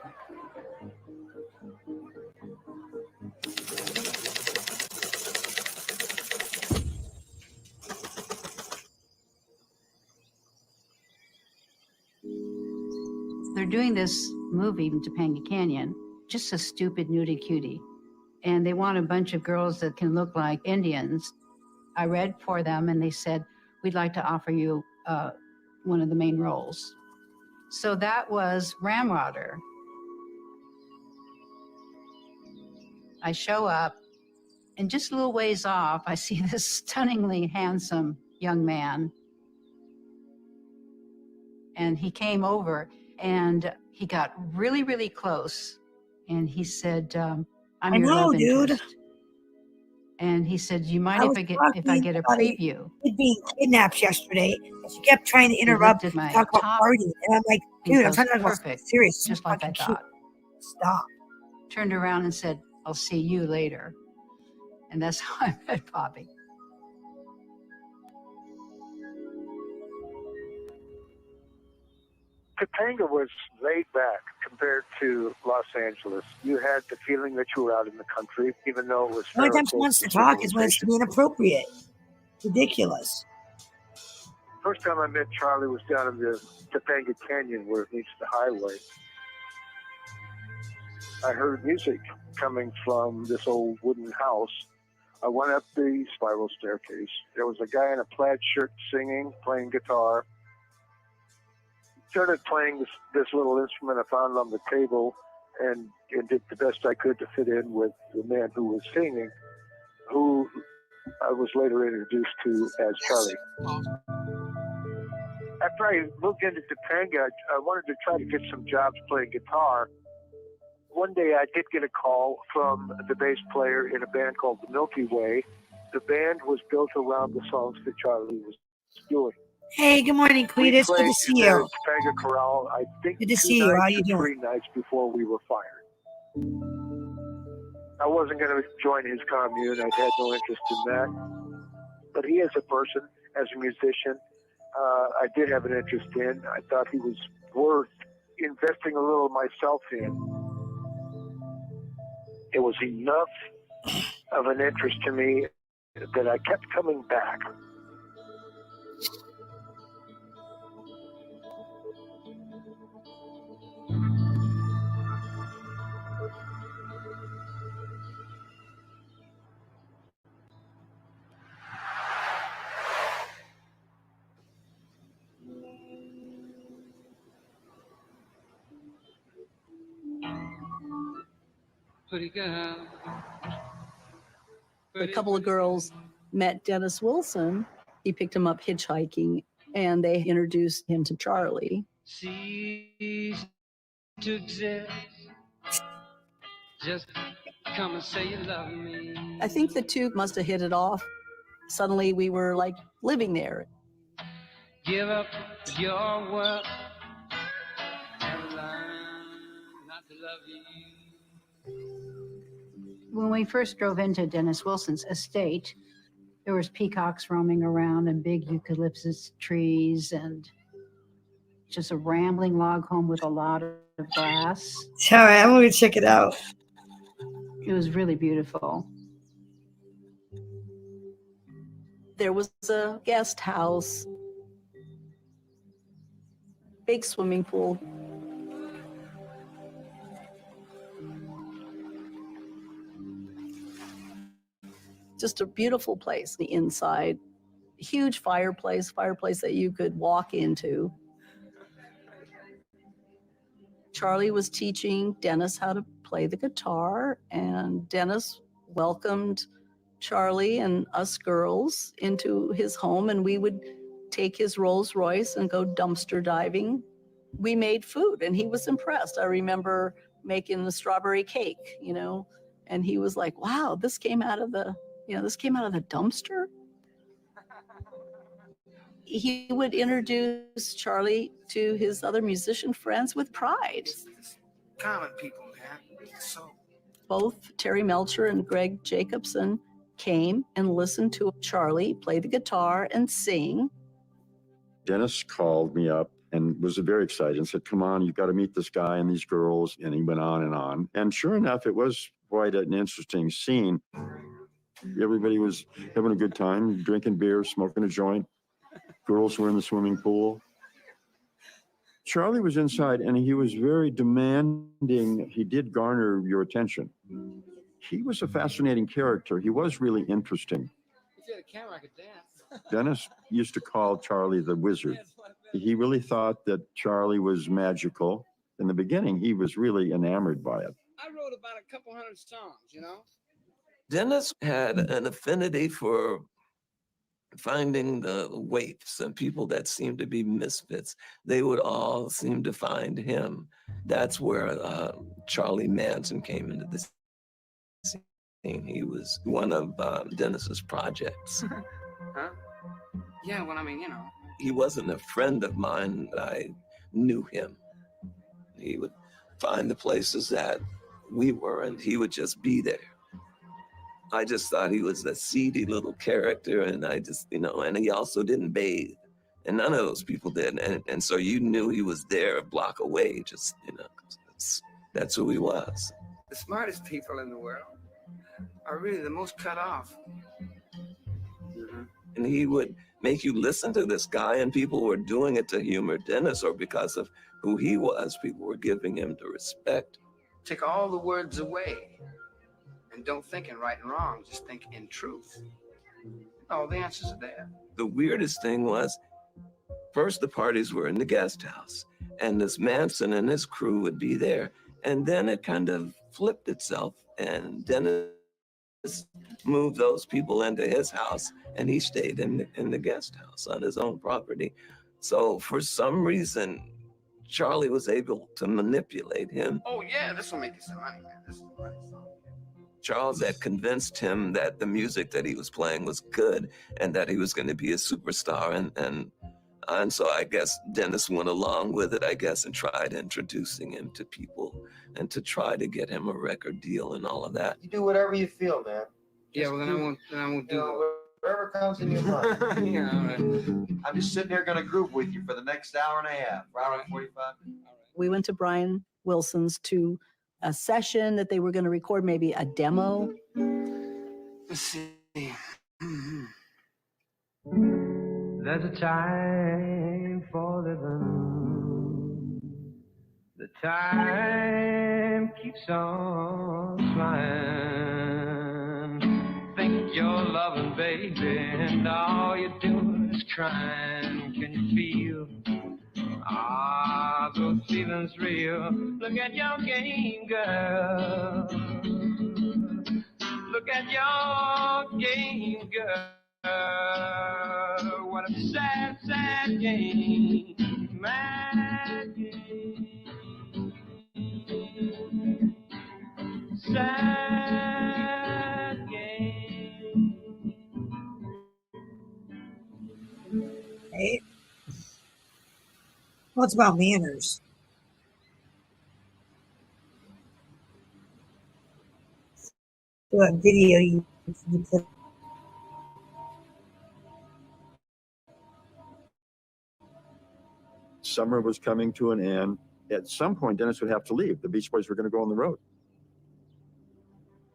They're doing this movie in Topanga Canyon, just a stupid nudie cutie. And they want a bunch of girls that can look like Indians. I read for them and they said, we'd like to offer you one of the main roles. So that was Ramrodder. I show up, and just a little ways off, I see this stunningly handsome young man. And he came over and he got really, really close. And he said, I'm your love interest. And he said, do you mind if I get a preview? Kid being kidnapped yesterday, and she kept trying to interrupt lifted and my talk about top partying. And I'm like, and dude, I'm goes, trying to talk about something perfect, serious. just like I thought. Stop. Turned around and said, I'll see you later. And that's how I met Bobby. Topanga was laid back compared to Los Angeles. You had the feeling that you were out in the country, even though it was The only fairly time she close wants to talk is when it's inappropriate. Ridiculous. First time I met Charlie was down in the Topanga Canyon where it meets the highway. I heard music coming from this old wooden house. I went up the spiral staircase. There was a guy in a plaid shirt singing, playing guitar. Started playing this little instrument I found on the table and did the best I could to fit in with the man who was singing, who I was later introduced to as Charlie. After I moved into Topanga, I wanted to try to get some jobs playing guitar. One day I did get a call from the bass player in a band called the Milky Way. The band was built around the songs that Charlie was doing. Hey, good morning, Cletus. Good to see you. Topanga Corral, I think Good to see you. How you doing? 3 nights before we were fired. I wasn't going to join his commune. I had no interest in that. But he as a person, as a musician, I did have an interest in. I thought he was worth investing a little myself in. It was enough of an interest to me that I kept coming back. Pretty girl. A couple of girls met Dennis Wilson. He picked him up hitchhiking, and they introduced him to Charlie. Cease to exist. Just come and say you love me. I think the two must have hit it off. Suddenly we were like living there. Give up your world and learn not to love you. When we first drove into Dennis Wilson's estate, there was peacocks roaming around and big eucalyptus trees and just a rambling log home with a lot of grass. All right, I'm going to check it out. It was really beautiful. There was a guest house, big swimming pool. Just a beautiful place. The inside, huge fireplace that you could walk into. Charlie was teaching Dennis how to play the guitar, and Dennis welcomed Charlie and us girls into his home, and we would take his Rolls Royce and go dumpster diving. We made food, and he was impressed. I remember making the strawberry cake, you know, and he was like, wow, this came out of the dumpster. He would introduce Charlie to his other musician friends with pride. Common people, man. So Both Terry Melcher and Greg Jacobson came and listened to Charlie play the guitar and sing. Dennis called me up and was very excited and said, come on, you've got to meet this guy and these girls. And he went on and on. And sure enough, it was quite an interesting scene. Everybody was having a good time, drinking beer, smoking a joint. Girls were in the swimming pool. Charlie was inside and he was very demanding. He did garner your attention. He was a fascinating character. He was really interesting. if you had a camera, I could dance. Dennis used to call Charlie the wizard. He really thought that Charlie was magical. In the beginning, he was really enamored by it. I wrote about a couple hundred songs, you know? Dennis had an affinity for finding the waifs and people that seemed to be misfits. They would all seem to find him. That's where Charlie Manson came into the scene. He was one of Dennis's projects. Huh? Yeah, well, I mean, you know. He wasn't a friend of mine. I knew him. He would find the places that we were, and he would just be there. I just thought he was a seedy little character, and I just, you know, and he also didn't bathe, and none of those people did, and so you knew he was there a block away, just, you know, that's who he was. The smartest people in the world are really the most cut off. Mm-hmm. And he would make you listen to this guy, and people were doing it to humor Dennis or because of who he was. People were giving him the respect. Take all the words away and don't think in right and wrong, just think in truth. All the answers are there. The weirdest thing was, first the parties were in the guest house, and this Manson and his crew would be there. And then it kind of flipped itself, and Dennis moved those people into his house, and he stayed in the guest house on his own property. So for some reason, Charlie was able to manipulate him. Oh yeah, this will make you some money, man. This is a money song. Charles had convinced him that the music that he was playing was good and that he was going to be a superstar. And so I guess Dennis went along with it, I guess, and tried introducing him to people and to try to get him a record deal and all of that. You do whatever you feel, man. Yeah, well, then I won't do it. Whatever comes in your mind. Yeah, all right. I'm just sitting here gonna groove with you for the next hour and a half, hour and 45 minutes. We went to Brian Wilson's to a session that they were going to record, maybe a demo. Let's see. There's a time for living. The time keeps on flying. Think you're loving, baby, and all you're doing is crying. Can you feel? Ah, those feelings real. Look at your game, girl. Look at your game, girl. What a sad, sad game. Mad game. Sad game. Right? Well, it's about manners. What video you put? Summer was coming to an end. At some point, Dennis would have to leave. The Beach Boys were going to go on the road.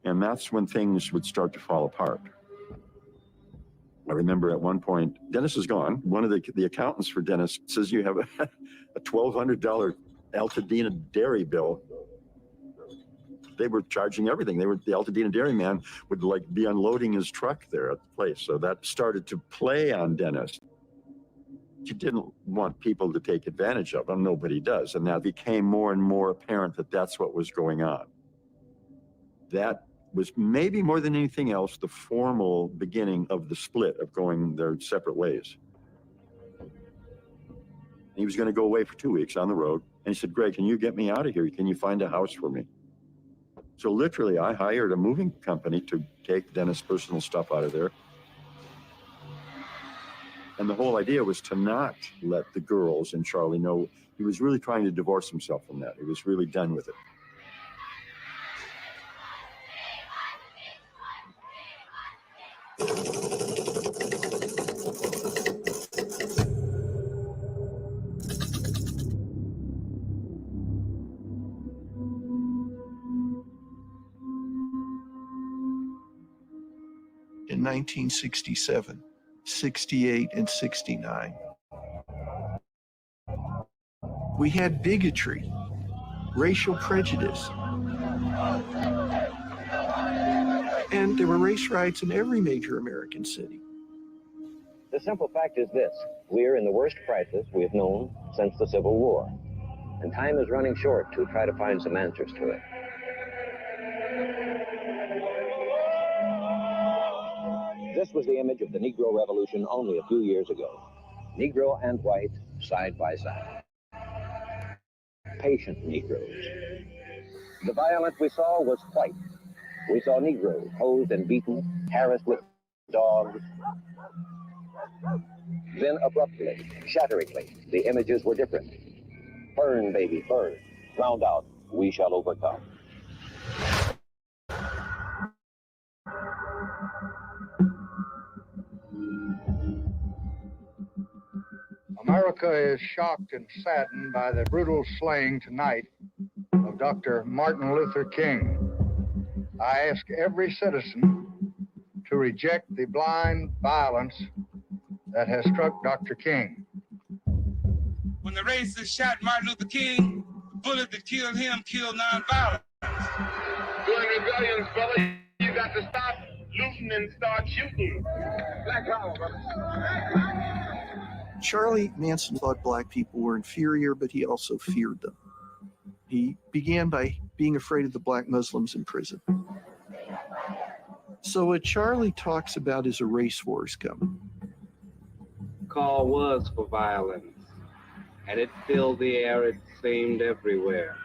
And that's when things would start to fall apart. I remember at one point, Dennis is gone. One of the accountants for Dennis says, you have a $1,200 Altadena dairy bill. They were charging everything. The Altadena dairyman would like be unloading his truck there at the place. So that started to play on Dennis. He didn't want people to take advantage of him. Nobody does. And that became more and more apparent that that's what was going on. That was maybe more than anything else the formal beginning of the split, of going their separate ways. He was going to go away for 2 weeks on the road. And he said, Greg, can you get me out of here? Can you find a house for me? So literally, I hired a moving company to take Dennis' personal stuff out of there. And the whole idea was to not let the girls and Charlie know. He was really trying to divorce himself from that. He was really done with it. In 1967, 68, and 69. We had bigotry, racial prejudice, and there were race riots in every major American city. The simple fact is this: we're in the worst crisis we have known since the Civil War, and time is running short to try to find some answers to it. This was the image of the Negro Revolution only a few years ago. Negro and white side by side. Patient Negroes. The violence we saw was white. We saw Negroes hosed and beaten, harassed with dogs. Then abruptly, shatteringly, the images were different. Burn, baby, burn. Round out, we shall overcome. America is shocked and saddened by the brutal slaying tonight of Dr. Martin Luther King. I ask every citizen to reject the blind violence that has struck Dr. King. When the racists shot Martin Luther King, the bullet that killed him killed nonviolence. During rebellions, brother, you got to stop looting and start shooting. Black power, brother. Charlie Manson thought black people were inferior, but he also feared them. He began by being afraid of the black Muslims in prison. So what Charlie talks about is a race war is coming. Call was for violence, and it filled the air, it seemed, everywhere.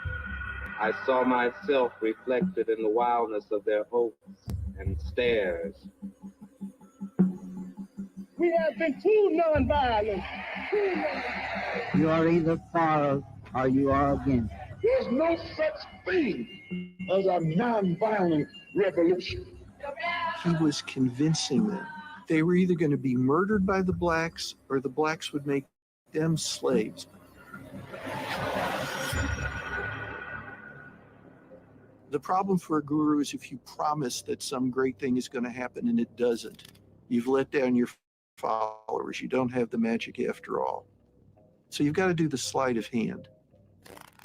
I saw myself reflected in the wildness of their hopes and stares. We have been too nonviolent. You are either for or you are against. There's no such thing as a nonviolent revolution. He was convincing them they were either going to be murdered by the blacks or the blacks would make them slaves. The problem for a guru is if you promise that some great thing is going to happen and it doesn't, you've let down your followers. You don't have the magic after all. So you've got to do the sleight of hand.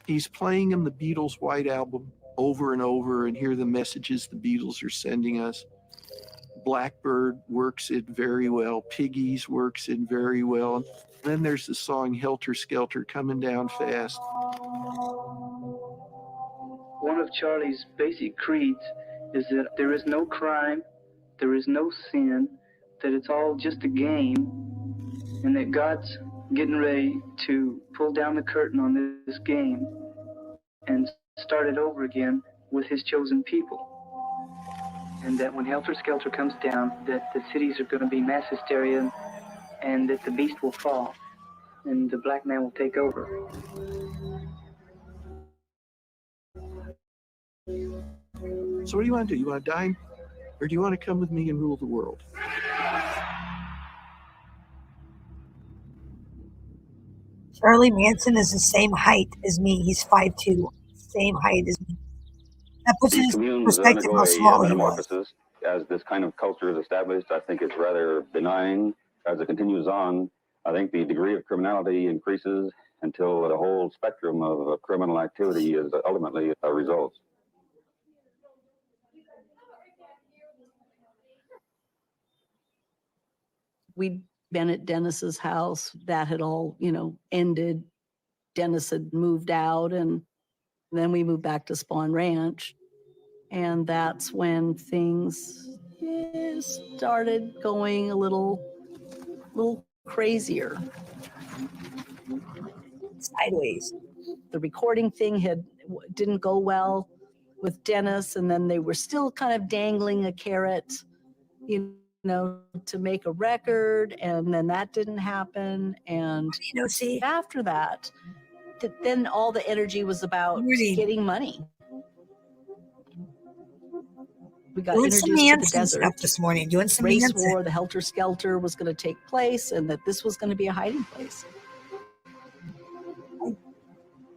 He's playing them the Beatles' White Album over and over and hear the messages the Beatles are sending us. Blackbird works it very well. Piggies works it very well. And then there's the song Helter Skelter coming down fast. One of Charlie's basic creeds is that there is no crime, there is no sin, that it's all just a game, and that God's getting ready to pull down the curtain on this game and start it over again with his chosen people. And that when Helter Skelter comes down, that the cities are going to be mass hysteria and that the beast will fall and the black man will take over. So what do you want to do? You want to die? Or do you want to come with me and rule the world? Charlie Manson is the same height as me. He's 5'2", same height as me. That puts These in communes perspective undergo how a small he was. metamorphosis. As this kind of culture is established, I think it's rather benign. As it continues on, I think the degree of criminality increases until the whole spectrum of criminal activity is ultimately a result. We'd been at Dennis's house. That had all, ended. Dennis had moved out, and then we moved back to Spawn Ranch. And that's when things started going a little crazier. Sideways. The recording thing didn't go well with Dennis, and then they were still kind of dangling a carrot, to make a record, and then that didn't happen. And see, after that, then all the energy was about getting money. We got doing introduced some to the Manson desert stuff this morning. Doing some race Manson. war. The Helter Skelter was going to take place, and that this was going to be a hiding place.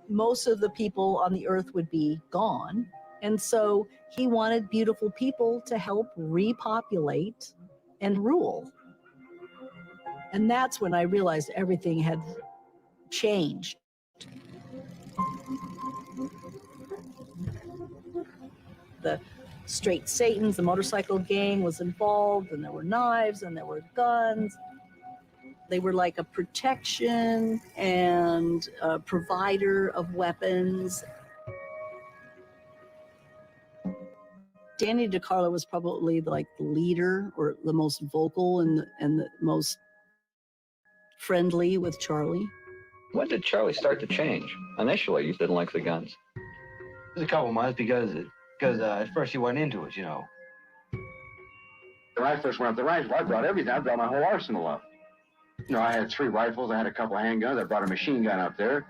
Most of the people on the earth would be gone, and so he wanted beautiful people to help repopulate and rule. And that's when I realized everything had changed. The Straight Satans, the motorcycle gang was involved, and there were knives and there were guns. They were like a protection and a provider of weapons. Danny DiCarlo was probably like the leader, or the most vocal and the most friendly with Charlie. When did Charlie start to change? Initially, you didn't like the guns. It was a couple months because at first he wasn't into it, When I first went up the range, I brought everything. I brought my whole arsenal up. I had 3 rifles. I had a couple of handguns. I brought a machine gun up there.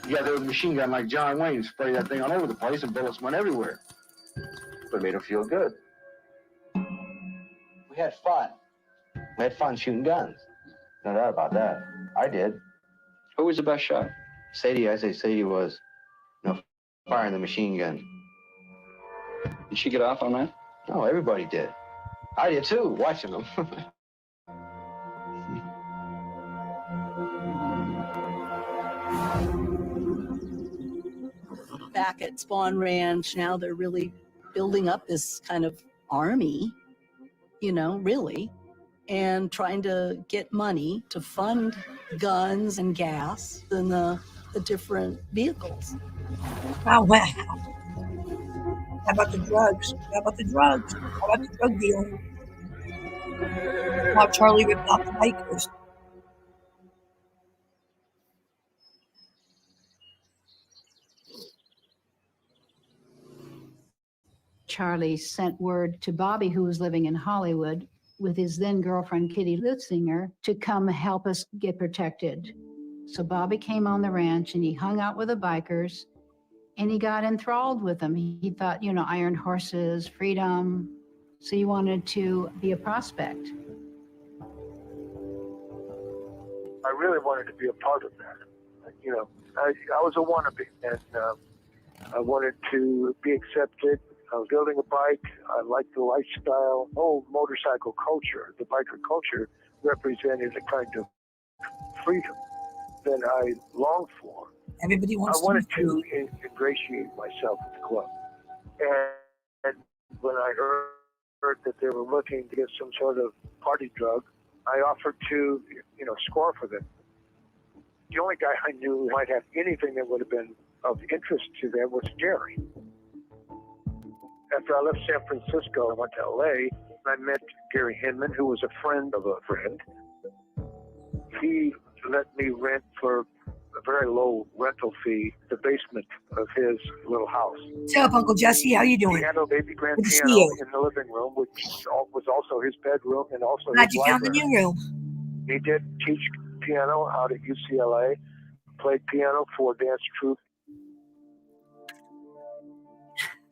Yeah, there was a machine gun like John Wayne. Sprayed that thing all over the place, and bullets went everywhere. But it made him feel good. We had fun. We had fun shooting guns. No doubt about that. I did. Who was the best shot? Sadie, I say Sadie was, firing the machine gun. Did she get off on that? No, everybody did. I did too, watching them. Back at Spawn Ranch, now they're really building up this kind of army, really, and trying to get money to fund guns and gas and the different vehicles. Wow. How about the drugs? How about the drug deal? How Charlie ripped off the bikers. Charlie sent word to Bobby, who was living in Hollywood, with his then girlfriend, Kitty Lutzinger, to come help us get protected. So Bobby came on the ranch and he hung out with the bikers and he got enthralled with them. He thought, iron horses, freedom. So he wanted to be a prospect. I really wanted to be a part of that. I was a wannabe, and I wanted to be accepted. I was building a bike. I liked the lifestyle. Whole motorcycle culture, the biker culture, represented a kind of freedom that I longed for. Everybody wants I wanted to ingratiate myself with the club. And when I heard that they were looking to get some sort of party drug, I offered to, score for them. The only guy I knew who might have anything that would have been of interest to them was Jerry. After I left San Francisco, I went to LA. I met Gary Hinman, who was a friend of a friend. He let me rent for a very low rental fee the basement of his little house. What's up, Uncle Jesse? How you doing? He had a baby grand Good to see piano you. in the living room, which was also his bedroom and also Glad his you found the library. new room. He did teach piano out at UCLA, played piano for a dance troupe.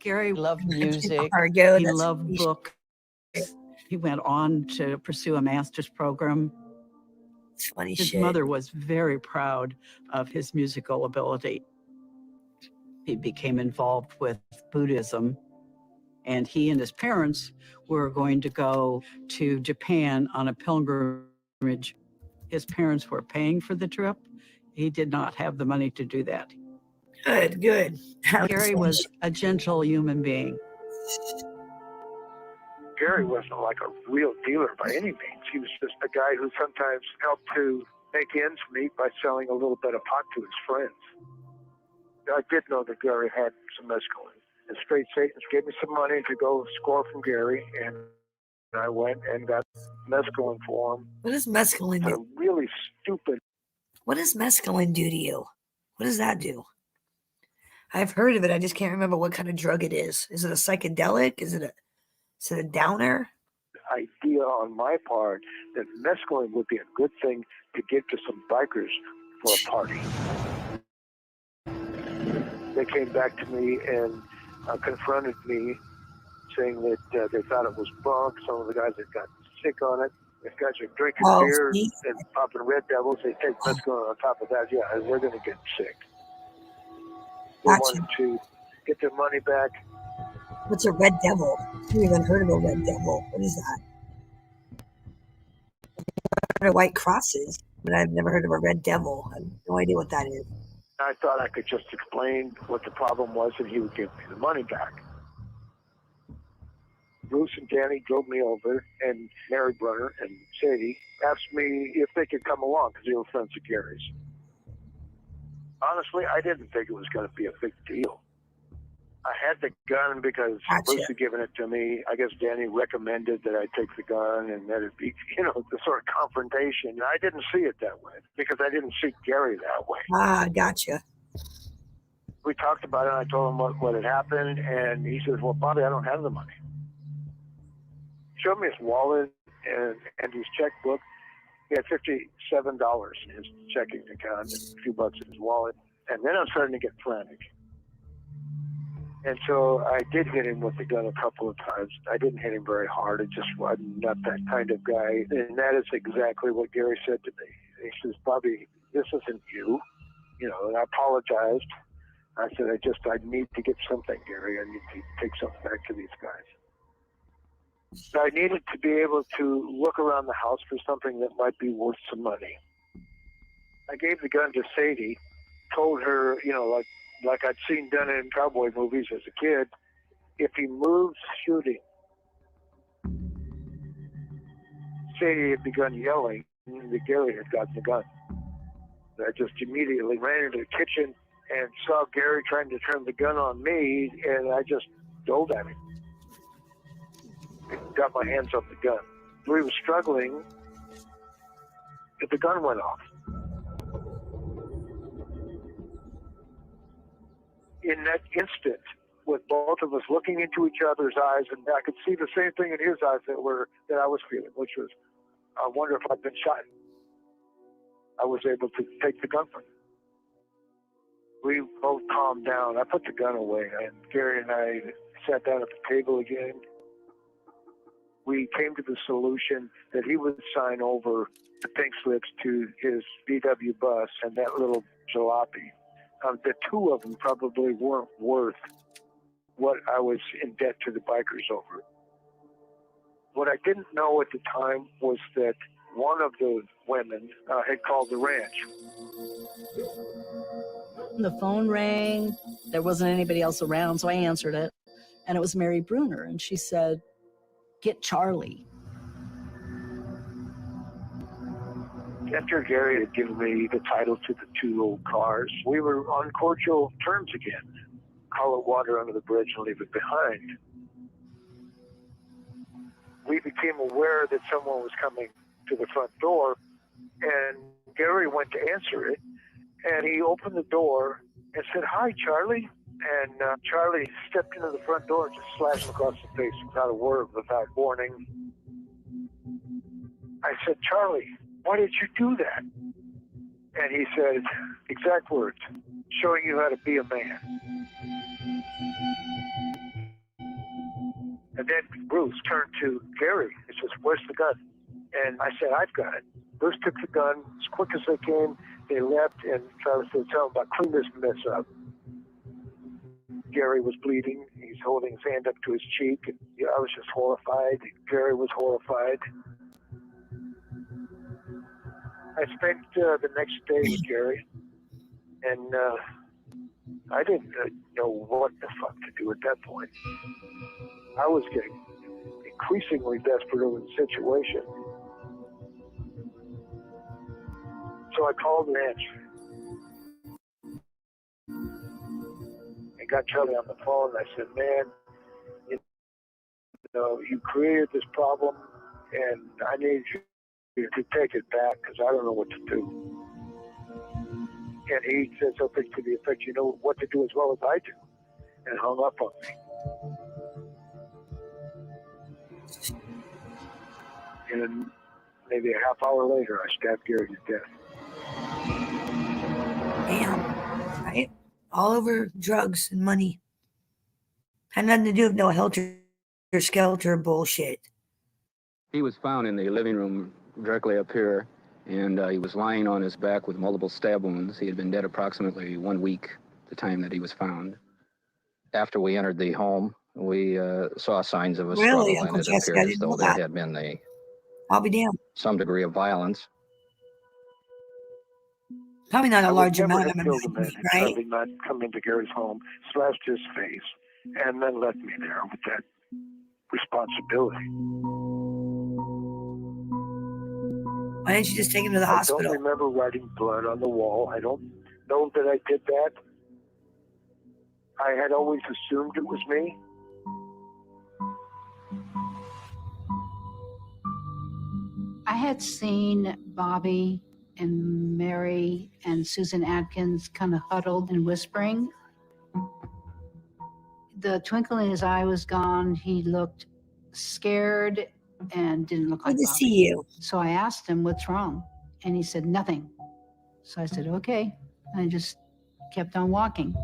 Gary loved music. Argo, He that's loved niche. books. He went on to pursue a master's program. It's funny His shit. mother was very proud of his musical ability. He became involved with Buddhism, and he and his parents were going to go to Japan on a pilgrimage. His parents were paying for the trip. He did not have the money to do that. Good. Gary was a gentle human being. Gary wasn't like a real dealer by any means. He was just a guy who sometimes helped to make ends meet by selling a little bit of pot to his friends. I did know that Gary had some mescaline. And Straight Satans gave me some money to go score from Gary, and I went and got mescaline for him. What does mescaline do? Really stupid. What does mescaline do to you? What does that do? I've heard of it. I just can't remember what kind of drug it is. Is it a psychedelic? Is it a downer? Idea on my part that mescaline would be a good thing to give to some bikers for a party. They came back to me and confronted me, saying that they thought it was bunk. Some of the guys had got sick on it. If guys are drinking beer and popping Red Devils, they take mescaline on top of that. Yeah, they're going to get sick. They wanted to get their money back. What's a Red Devil? I've never even heard of a Red Devil. What is that? I've heard of white crosses, but I've never heard of a Red Devil. I have no idea what that is. I thought I could just explain what the problem was and he would give me the money back. Bruce and Danny drove me over, and Mary Brunner and Sadie asked me if they could come along because they were friends of Gary's. Honestly, I didn't think it was going to be a big deal. I had the gun because Bruce had given it to me. I guess Danny recommended that I take the gun and that it'd be, the sort of confrontation. I didn't see it that way because I didn't see Gary that way. Ah, gotcha. We talked about it, and I told him what had happened, and he says, well, Bobby, I don't have the money. He showed me his wallet and his checkbook. He had $57 in his checking account and a few bucks in his wallet. And then I'm starting to get frantic. And so I did hit him with the gun a couple of times. I didn't hit him very hard. It just wasn't not that kind of guy. And that is exactly what Gary said to me. He says, Bobby, this isn't you. And I apologized. I said, I need to get something, Gary. I need to take something back to these guys. So I needed to be able to look around the house for something that might be worth some money. I gave the gun to Sadie, told her, like I'd seen done in cowboy movies as a kid, if he moves shooting. Sadie had begun yelling that Gary had gotten the gun. I just immediately ran into the kitchen and saw Gary trying to turn the gun on me, and I just dove at him. Got my hands on the gun. We were struggling, and the gun went off. In that instant, with both of us looking into each other's eyes, and I could see the same thing in his eyes that I was feeling, which was, I wonder if I'd been shot. I was able to take the gun from him. We both calmed down. I put the gun away, and Gary and I sat down at the table again. We came to the solution that he would sign over the pink slips to his VW bus and that little jalopy. The two of them probably weren't worth what I was in debt to the bikers over. What I didn't know at the time was that one of the women had called the ranch. The phone rang. There wasn't anybody else around, so I answered it. And it was Mary Brunner, and she said, "Get Charlie." After Gary had given me the title to the two old cars, we were on cordial terms again. Call it water under the bridge and leave it behind. We became aware that someone was coming to the front door, and Gary went to answer it, and he opened the door and said, "Hi, Charlie." And Charlie stepped into the front door and just slashed him across the face without a word, without warning. I said, "Charlie, why did you do that?" And he said, exact words, "Showing you how to be a man." And then Bruce turned to Gary and says, "Where's the gun?" And I said, "I've got it." Bruce took the gun as quick as they came. They left, and Charlie said, "Tell him about clean this mess up." Gary was bleeding. He's holding his hand up to his cheek. And I was just horrified. Gary was horrified. I spent the next day with Gary, and I didn't know what the fuck to do at that point. I was getting increasingly desperate of the situation. So I called an answer. I got Charlie on the phone and I said, man, you know, you created this problem and I need you to take it back because I don't know what to do. And he said something to the effect, you know what to do as well as I do, and hung up on me. And maybe a half hour later, I stabbed Gary to death. Damn. Right? All over drugs and money. Had nothing to do with no helter-skelter bullshit. He was found in the living room directly up here, and he was lying on his back with multiple stab wounds. He had been dead approximately 1 week at the time that he was found. After we entered the home, we saw signs of a Really, struggle, Uncle and it Jesse, I appeared as didn't though know there that. had been I'll be damned. some degree of violence. Probably not a I would large never amount have of killed a man money, had right? Charlie not come into Gary's home, slashed his face, and then left me there with that responsibility. Why didn't you just take him to the I hospital? don't remember writing blood on the wall. I don't know that I did that. I had always assumed it was me. I had seen Bobby and Mary and Susan Atkins kind of huddled and whispering. The twinkle in his eye was gone. He looked scared and didn't look like Good to Bobby. see you. So I asked him, what's wrong? And he said, nothing. So I said, okay. And I just kept on walking.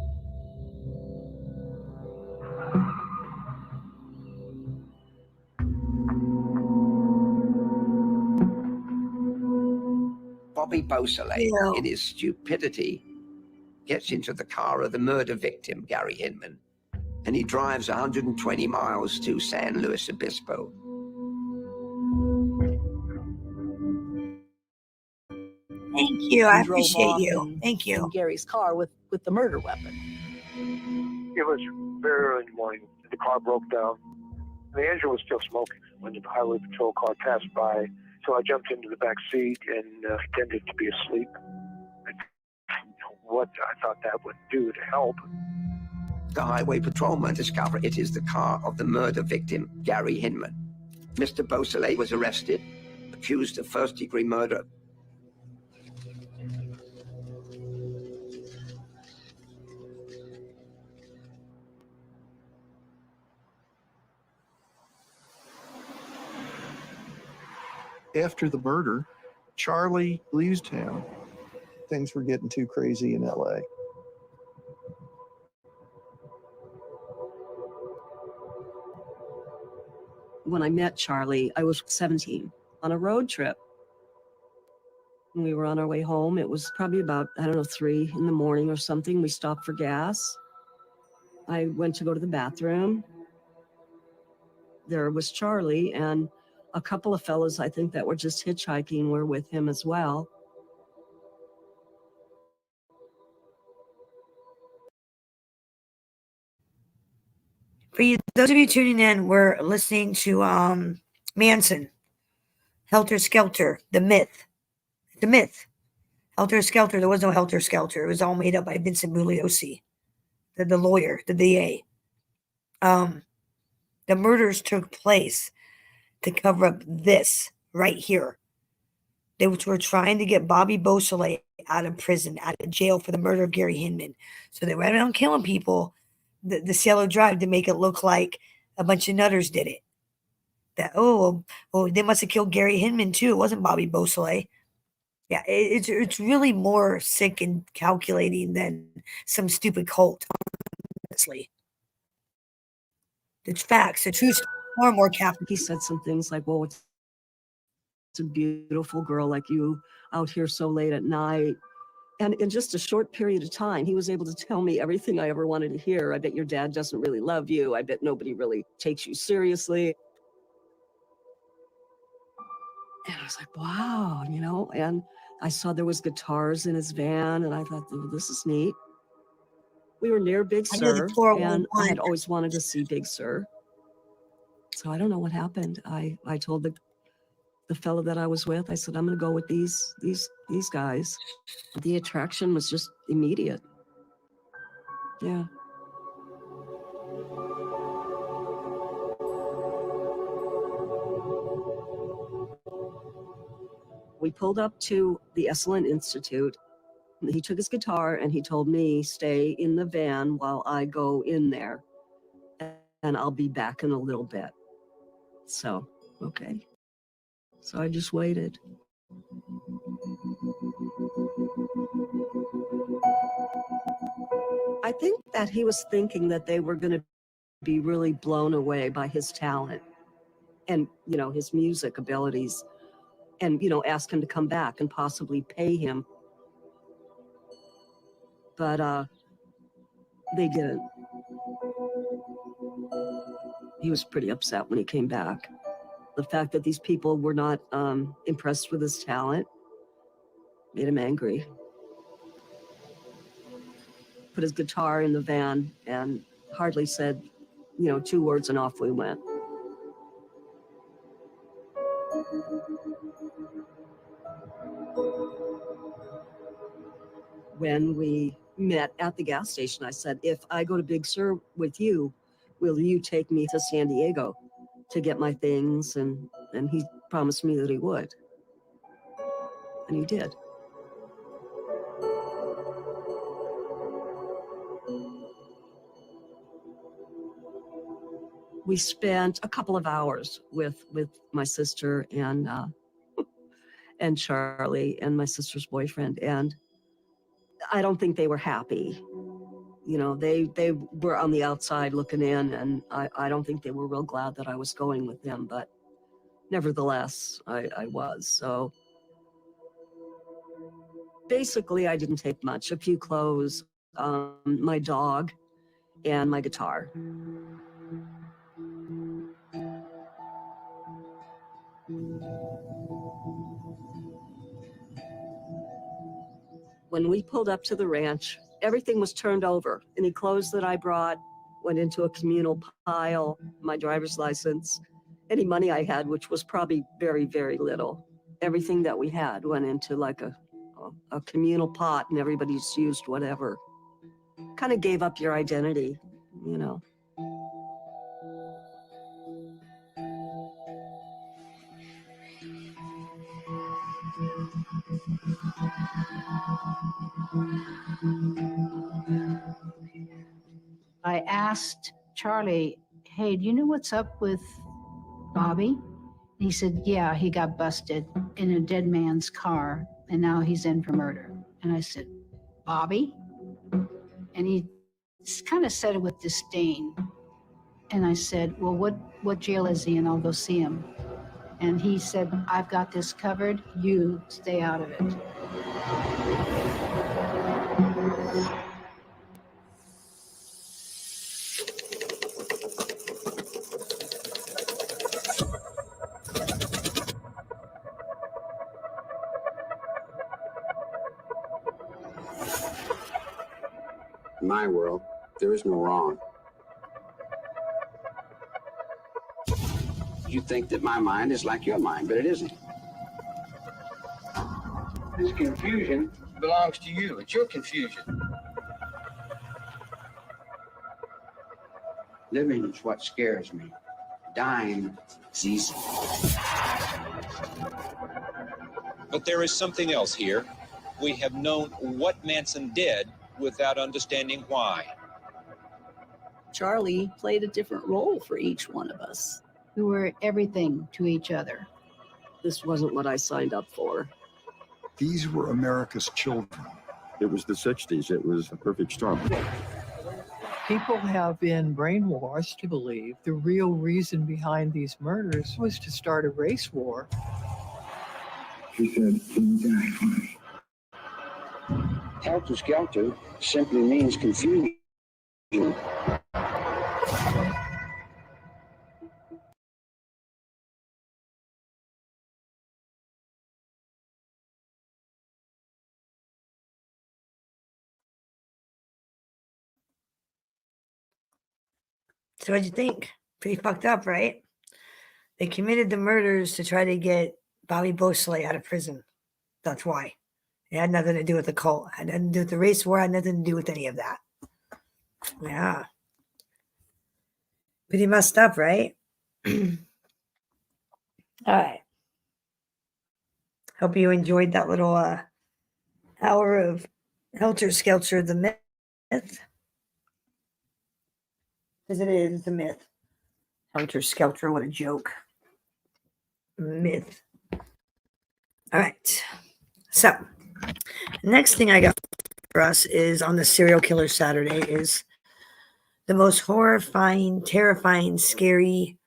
Bobby Beausoleil, Yeah. in his stupidity, gets into the car of the murder victim, Gary Hinman, and he drives 120 miles to San Luis Obispo. Thank you. I and drove appreciate off you. Thank you. in Gary's car with the murder weapon. It was very early in the morning. The car broke down. The engine was still smoking when the highway patrol car passed by. So I jumped into the back seat and pretended to be asleep. What I thought that would do to help. The highway patrolmen discover it is the car of the murder victim, Gary Hinman. Mr. Beausoleil was arrested, accused of first-degree murder. After the murder, Charlie leaves town. Things were getting too crazy in LA. When I met Charlie, I was 17 on a road trip. When we were on our way home, it was probably about, 3 in the morning or something. We stopped for gas. I went to go to the bathroom. There was Charlie, and a couple of fellas, I think, that were just hitchhiking were with him as well. For you, those of you tuning in, we're listening to Manson, Helter Skelter, the myth. The myth. Helter Skelter, there was no Helter Skelter. It was all made up by Vincent Bugliosi, the lawyer, the DA. The murders took place to cover up this right here. They were trying to get Bobby Beausoleil out of prison, out of jail for the murder of Gary Hinman. So they went around killing people, the Cielo Drive, to make it look like a bunch of nutters did it. That, they must have killed Gary Hinman too. It wasn't Bobby Beausoleil. Yeah, it's really more sick and calculating than some stupid cult, honestly. It's facts. The truth, far more Catholic. He said some things like, well, it's a beautiful girl like you out here so late at night. And in just a short period of time, he was able to tell me everything I ever wanted to hear. I bet your dad doesn't really love you. I bet nobody really takes you seriously. And I was like, wow, and I saw there was guitars in his van, and I thought, oh, this is neat. We were near Big I know the Sur, and I 411. had always wanted to see Big Sur. So I don't know what happened. I told the fellow that I was with, I said, I'm going to go with these guys. The attraction was just immediate. Yeah. We pulled up to the Esalen Institute. He took his guitar and he told me, stay in the van while I go in there, and I'll be back in a little bit. So, okay. So I just waited. I think that he was thinking that they were going to be really blown away by his talent and, you know, his music abilities, and, you know, ask him to come back and possibly pay him. But they didn't. He was pretty upset when he came back. The fact that these people were not impressed with his talent made him angry. Put his guitar in the van and hardly said, you know, 2 words, and off we went. When we met at the gas station, I said, if I go to Big Sur with you, will you take me to San Diego to get my things? And he promised me that he would. And he did. We spent a couple of hours with my sister and Charlie and my sister's boyfriend, and I don't think they were happy. You know, they were on the outside looking in, and I don't think they were real glad that I was going with them, but nevertheless, I was. So basically, I didn't take much. A few clothes, my dog, and my guitar. When we pulled up to the ranch, everything was turned over. Any clothes that I brought went into a communal pile, my driver's license, any money I had, which was probably very, very little. Everything that we had went into like a communal pot, and everybody just used whatever. Kind of gave up your identity, you know. I asked Charlie, hey, do you know what's up with Bobby? And he said, yeah, he got busted in a dead man's car, and now he's in for murder. And I said, Bobby? And he kind of said it with disdain. And I said, well, what jail is he in? I'll go see him. And he said, I've got this covered. You stay out of it. In my world, there is no wrong. You think that my mind is like your mind, but it isn't. This confusion belongs to you. It's your confusion. Living is what scares me. Dying is easy. But there is something else here. We have known what Manson did without understanding why. Charlie played a different role for each one of us. We were everything to each other. This wasn't what I signed up for. These were America's children. It was the 60s. It was a perfect storm. People have been brainwashed to believe the real reason behind these murders was to start a race war. He said, "You die for me." Helter skelter simply means confusion. So what'd you think? Pretty fucked up, right? They committed the murders to try to get Bobby Beausoleil out of prison. That's why. It had nothing to do with the cult. It had nothing to do with the race war. It had nothing to do with any of that. Yeah. Pretty messed up, right? All right. Hope you enjoyed that little hour of Helter Skelter, the myth. Because it is the myth. Helter Skelter, what a joke. Myth. All right. So, next thing I got for us is on the Serial Killer Saturday is the most horrifying, terrifying, scary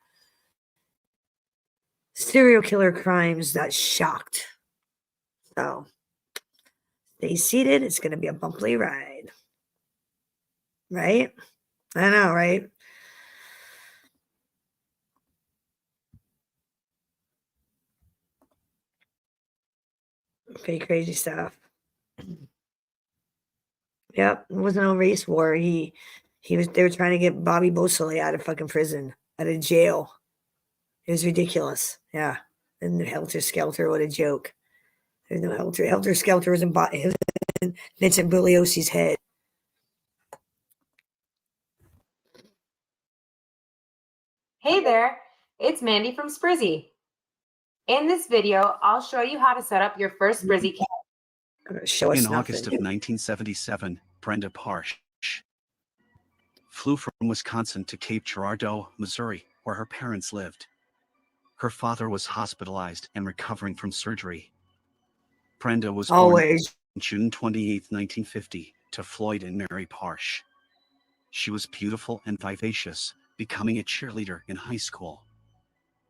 serial killer crimes that shocked. So, stay seated. It's going to be a bumpy ride. Right? I know, right? Pretty crazy stuff. Yep, it wasn't no race war. They were trying to get Bobby Beausoleil out of fucking prison, out of jail. It was ridiculous. Yeah. And the Helter Skelter, what a joke. There's no Helter. Helter Skelter was in Vincent Bugliosi's head. Hey there, it's Mandy from Sprizzy. In this video, I'll show you how to set up your first Sprizzy camera. Show us In nothing. August of 1977, Brenda Parsh flew from Wisconsin to Cape Girardeau, Missouri, where her parents lived. Her father was hospitalized and recovering from surgery. Brenda was born on June 28, 1950, to Floyd and Mary Parsh. She was beautiful and vivacious, becoming a cheerleader in high school.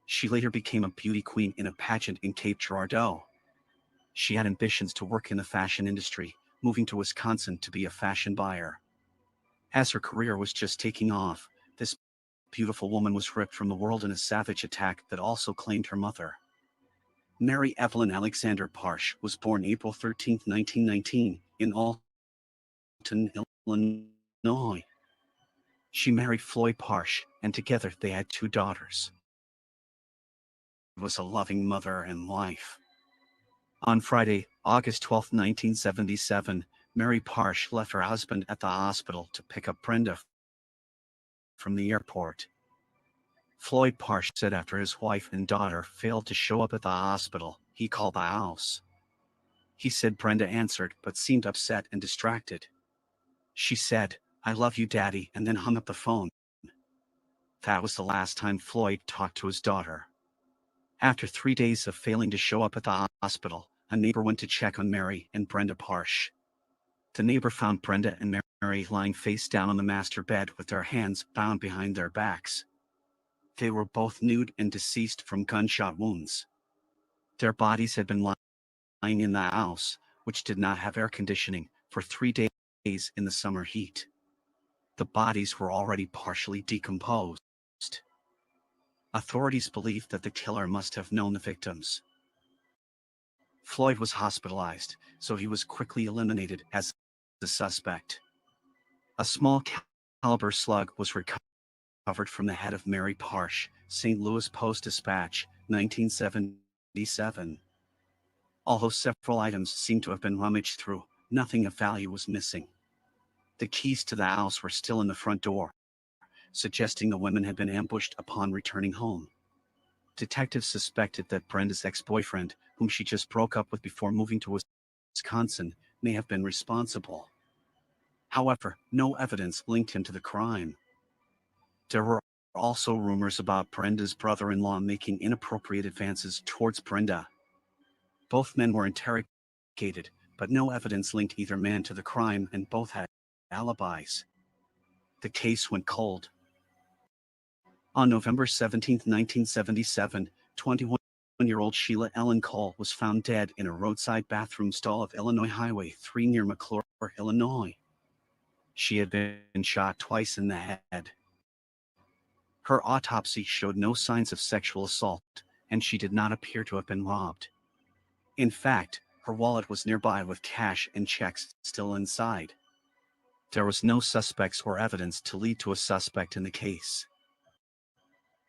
She later became a beauty queen in a pageant in Cape Girardeau. She had ambitions to work in the fashion industry, moving to Wisconsin to be a fashion buyer. As her career was just taking off, this beautiful woman was ripped from the world in a savage attack that also claimed her mother. Mary Evelyn Alexander Parsh was born April 13, 1919, in Alton, Illinois. She married Floyd Parsh, and together they had 2 daughters. She was a loving mother and wife. On Friday, August 12, 1977, Mary Parsh left her husband at the hospital to pick up Brenda from the airport. Floyd Parsh said after his wife and daughter failed to show up at the hospital, he called the house. He said Brenda answered but seemed upset and distracted. She said, "I love you, Daddy," and then hung up the phone. That was the last time Floyd talked to his daughter. After 3 days of failing to show up at the hospital, a neighbor went to check on Mary and Brenda Parsh. The neighbor found Brenda and Mary lying face down on the master bed with their hands bound behind their backs. They were both nude and deceased from gunshot wounds. Their bodies had been lying in the house, which did not have air conditioning, for 3 days in the summer heat. The bodies were already partially decomposed. Authorities believed that the killer must have known the victims. Floyd was hospitalized, so he was quickly eliminated as the suspect. A small caliber slug was recovered from the head of Mary Parsh, St. Louis Post-Dispatch, 1977. Although several items seemed to have been rummaged through, nothing of value was missing. The keys to the house were still in the front door, suggesting the women had been ambushed upon returning home. Detectives suspected that Brenda's ex-boyfriend, whom she just broke up with before moving to Wisconsin, may have been responsible. However, no evidence linked him to the crime. There were also rumors about Brenda's brother-in-law making inappropriate advances towards Brenda. Both men were interrogated, but no evidence linked either man to the crime, and both had alibis. The case went cold. On November 17, 1977, 21-year-old Sheila Ellen Cole was found dead in a roadside bathroom stall of Illinois Highway 3 near McClure, Illinois. She had been shot twice in the head. Her autopsy showed no signs of sexual assault, and she did not appear to have been robbed. In fact, her wallet was nearby with cash and checks still inside. There was no suspects or evidence to lead to a suspect in the case.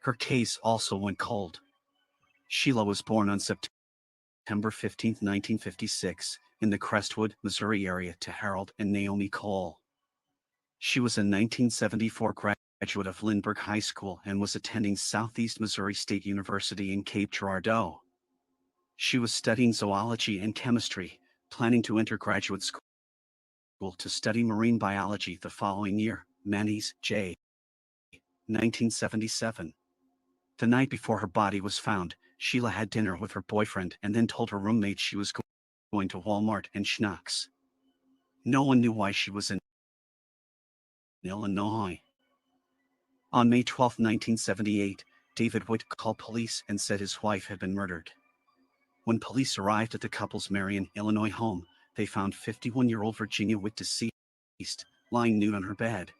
Her case also went cold. Sheila was born on September 15, 1956, in the Crestwood, Missouri area to Harold and Naomi Cole. She was a 1974 graduate of Lindbergh High School and was attending Southeast Missouri State University in Cape Girardeau. She was studying zoology and chemistry, planning to enter graduate school to study marine biology the following year. Manny's J. 1977. The night before her body was found, Sheila had dinner with her boyfriend and then told her roommate she was going to Walmart and Schnucks. No one knew why she was in Illinois. On May 12, 1978, David Witt called police and said his wife had been murdered. When police arrived at the couple's Marion, Illinois home, they found 51-year-old Virginia Witt deceased, lying nude on her bed.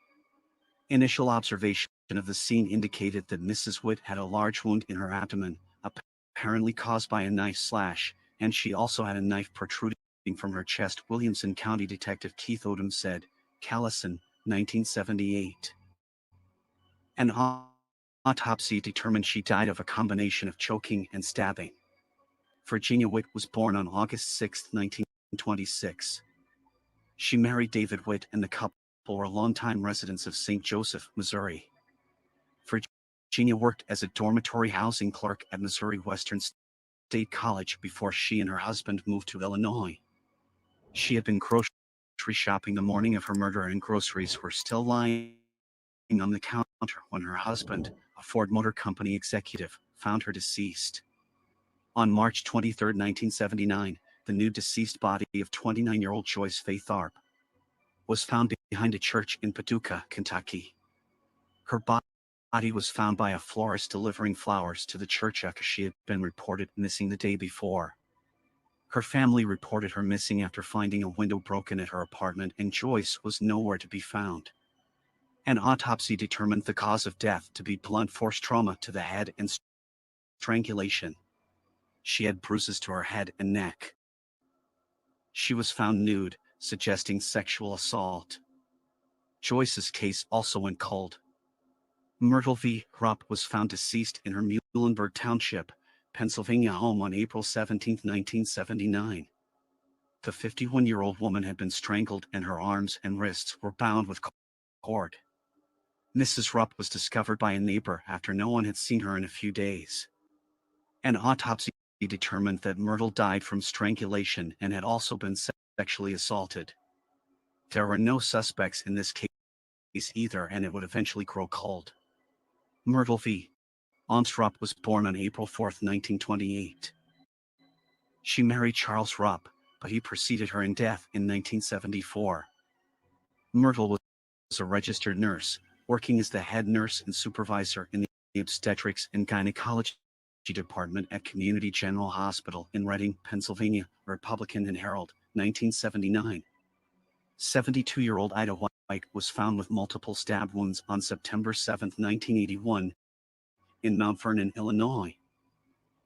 Initial observation of the scene indicated that Mrs. Witt had a large wound in her abdomen, apparently caused by a knife slash, and she also had a knife protruding from her chest. Williamson County Detective Keith Odom said, Callison, 1978. An autopsy determined she died of a combination of choking and stabbing. Virginia Witt was born on August 6, 1926. She married David Witt, and the couple were longtime residents of St. Joseph, Missouri. Virginia worked as a dormitory housing clerk at Missouri Western State College before she and her husband moved to Illinois. She had been grocery shopping the morning of her murder, and groceries were still lying on the counter when her husband, a Ford Motor Company executive, found her deceased. On March 23, 1979, the new deceased body of 29-year-old Joyce Faye Tharp was found behind a church in Paducah, Kentucky. Her body was found by a florist delivering flowers to the church after she had been reported missing the day before. Her family reported her missing after finding a window broken at her apartment, and Joyce was nowhere to be found. An autopsy determined the cause of death to be blunt force trauma to the head and strangulation. She had bruises to her head and neck. She was found nude, suggesting sexual assault. Joyce's case also went cold. Myrtle V. Rupp was found deceased in her Muhlenberg Township, Pennsylvania home on April 17, 1979. The 51-year-old woman had been strangled and her arms and wrists were bound with cord. Mrs. Rupp was discovered by a neighbor after no one had seen her in a few days. An autopsy determined that Myrtle died from strangulation and had also been sexually assaulted. There were no suspects in this case either, and it would eventually grow cold. Myrtle V. Rupp was born on April 4, 1928. She married Charles Rupp, but he preceded her in death in 1974. Myrtle was a registered nurse, working as the head nurse and supervisor in the obstetrics and gynecology department at Community General Hospital in Reading, Pennsylvania, Republican and Herald, 1979. 72-year-old Ida White was found with multiple stab wounds on September 7, 1981, in Mount Vernon, Illinois.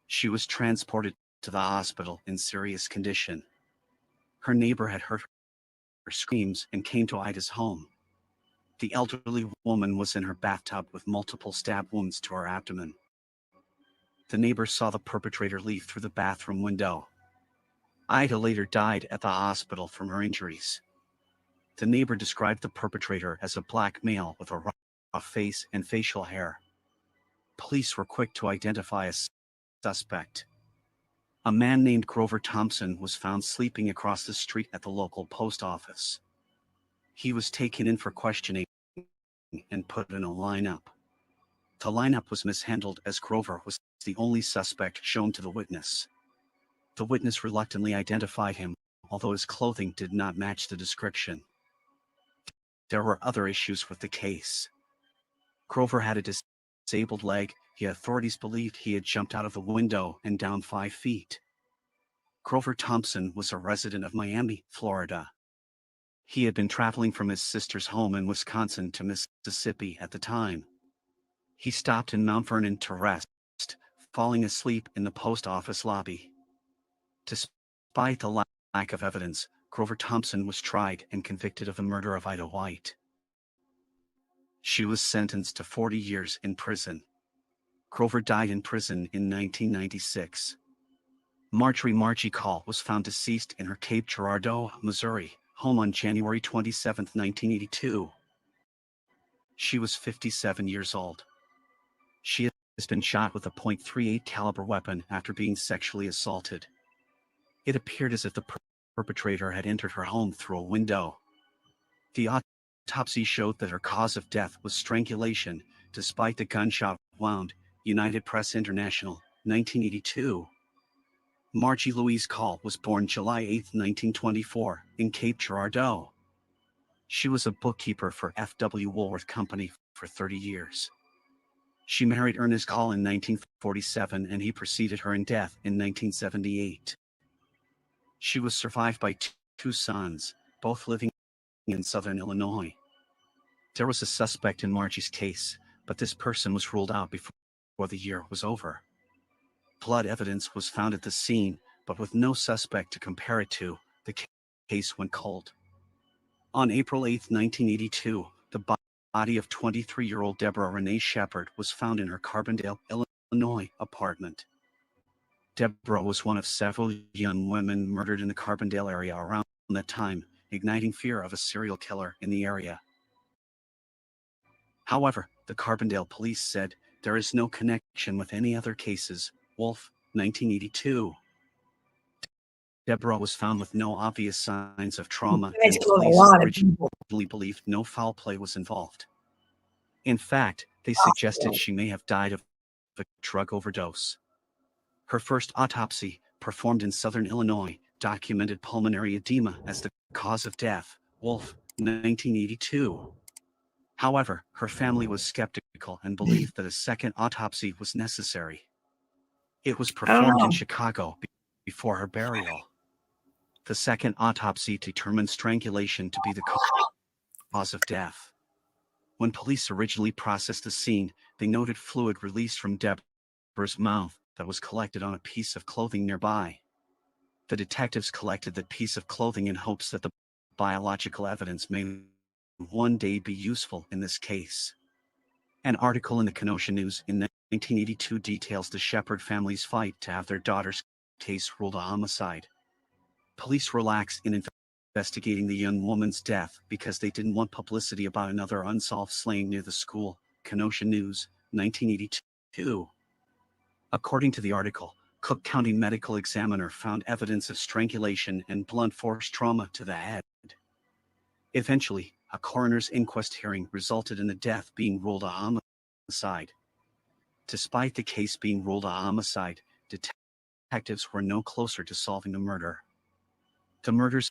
She was transported to the hospital in serious condition. Her neighbor had heard her screams and came to Ida's home. The elderly woman was in her bathtub with multiple stab wounds to her abdomen. The neighbor saw the perpetrator leave through the bathroom window. Ida later died at the hospital from her injuries. The neighbor described the perpetrator as a black male with a rough face and facial hair. Police were quick to identify a suspect. A man named Grover Thompson was found sleeping across the street at the local post office. He was taken in for questioning and put in a lineup. The lineup was mishandled as Grover was the only suspect shown to the witness. The witness reluctantly identified him, although his clothing did not match the description. There were other issues with the case. Grover had a disabled leg, yet authorities believed he had jumped out of the window and down 5 feet. Grover Thompson was a resident of Miami, Florida. He had been traveling from his sister's home in Wisconsin to Mississippi at the time. He stopped in Mount Vernon to rest, falling asleep in the post office lobby. Despite the lack of evidence, Grover Thompson was tried and convicted of the murder of Ida White. She was sentenced to 40 years in prison. Grover died in prison in 1996. Margie Call was found deceased in her Cape Girardeau, Missouri, home on January 27, 1982. She was 57 years old. She has been shot with a .38 caliber weapon after being sexually assaulted. It appeared as if the perpetrator had entered her home through a window. The autopsy showed that her cause of death was strangulation, despite the gunshot wound. United Press International, 1982. Margie Louise Call was born July 8, 1924, in Cape Girardeau. She was a bookkeeper for F.W. Woolworth Company for 30 years. She married Ernest Call in 1947, and he preceded her in death in 1978. She was survived by two sons, both living in southern Illinois. There was a suspect in Margie's case, but this person was ruled out before the year was over. Blood evidence was found at the scene, but with no suspect to compare it to, the case went cold. On April 8, 1982, the body of 23-year-old Deborah Renee Shepard was found in her Carbondale, Illinois apartment. Deborah was one of several young women murdered in the Carbondale area around that time, igniting fear of a serial killer in the area. However, the Carbondale police said there is no connection with any other cases. Wolf, 1982. Deborah was found with no obvious signs of trauma, and police originally believed no foul play was involved. In fact, they suggested she may have died of a drug overdose. Her first autopsy, performed in southern Illinois, documented pulmonary edema as the cause of death. Wolf, 1982. However, her family was skeptical and believed that a second autopsy was necessary. It was performed in Chicago before her burial. The second autopsy determined strangulation to be the cause of death. When police originally processed the scene, they noted fluid released from Deborah's mouth that was collected on a piece of clothing nearby. The detectives collected that piece of clothing in hopes that the biological evidence may one day be useful in this case. An article in the Kenosha News in 1982 details the Shepard family's fight to have their daughter's case ruled a homicide. Police relaxed in investigating the young woman's death because they didn't want publicity about another unsolved slaying near the school. Kenosha News, 1982. According to the article, Cook County Medical Examiner found evidence of strangulation and blunt force trauma to the head. Eventually, a coroner's inquest hearing resulted in the death being ruled a homicide. Despite the case being ruled a homicide, detectives were no closer to solving the murder. The murders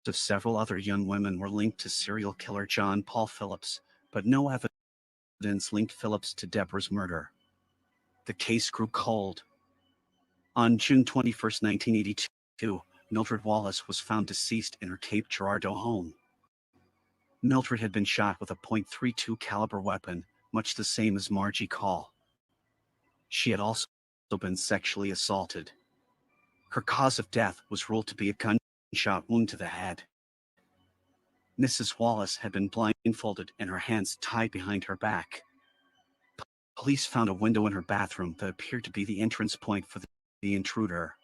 of several other young women were linked to serial killer John Paul Phillips, but no evidence linked Phillips to Deborah's murder. The case grew cold. On June 21, 1982, Mildred Wallace was found deceased in her Cape Girardeau home. Mildred had been shot with a .32 caliber weapon, much the same as Margie Call. She had also been sexually assaulted. Her cause of death was ruled to be a gunshot wound to the head. Mrs. Wallace had been blindfolded and her hands tied behind her back. Police found a window in her bathroom that appeared to be the entrance point for the intruder.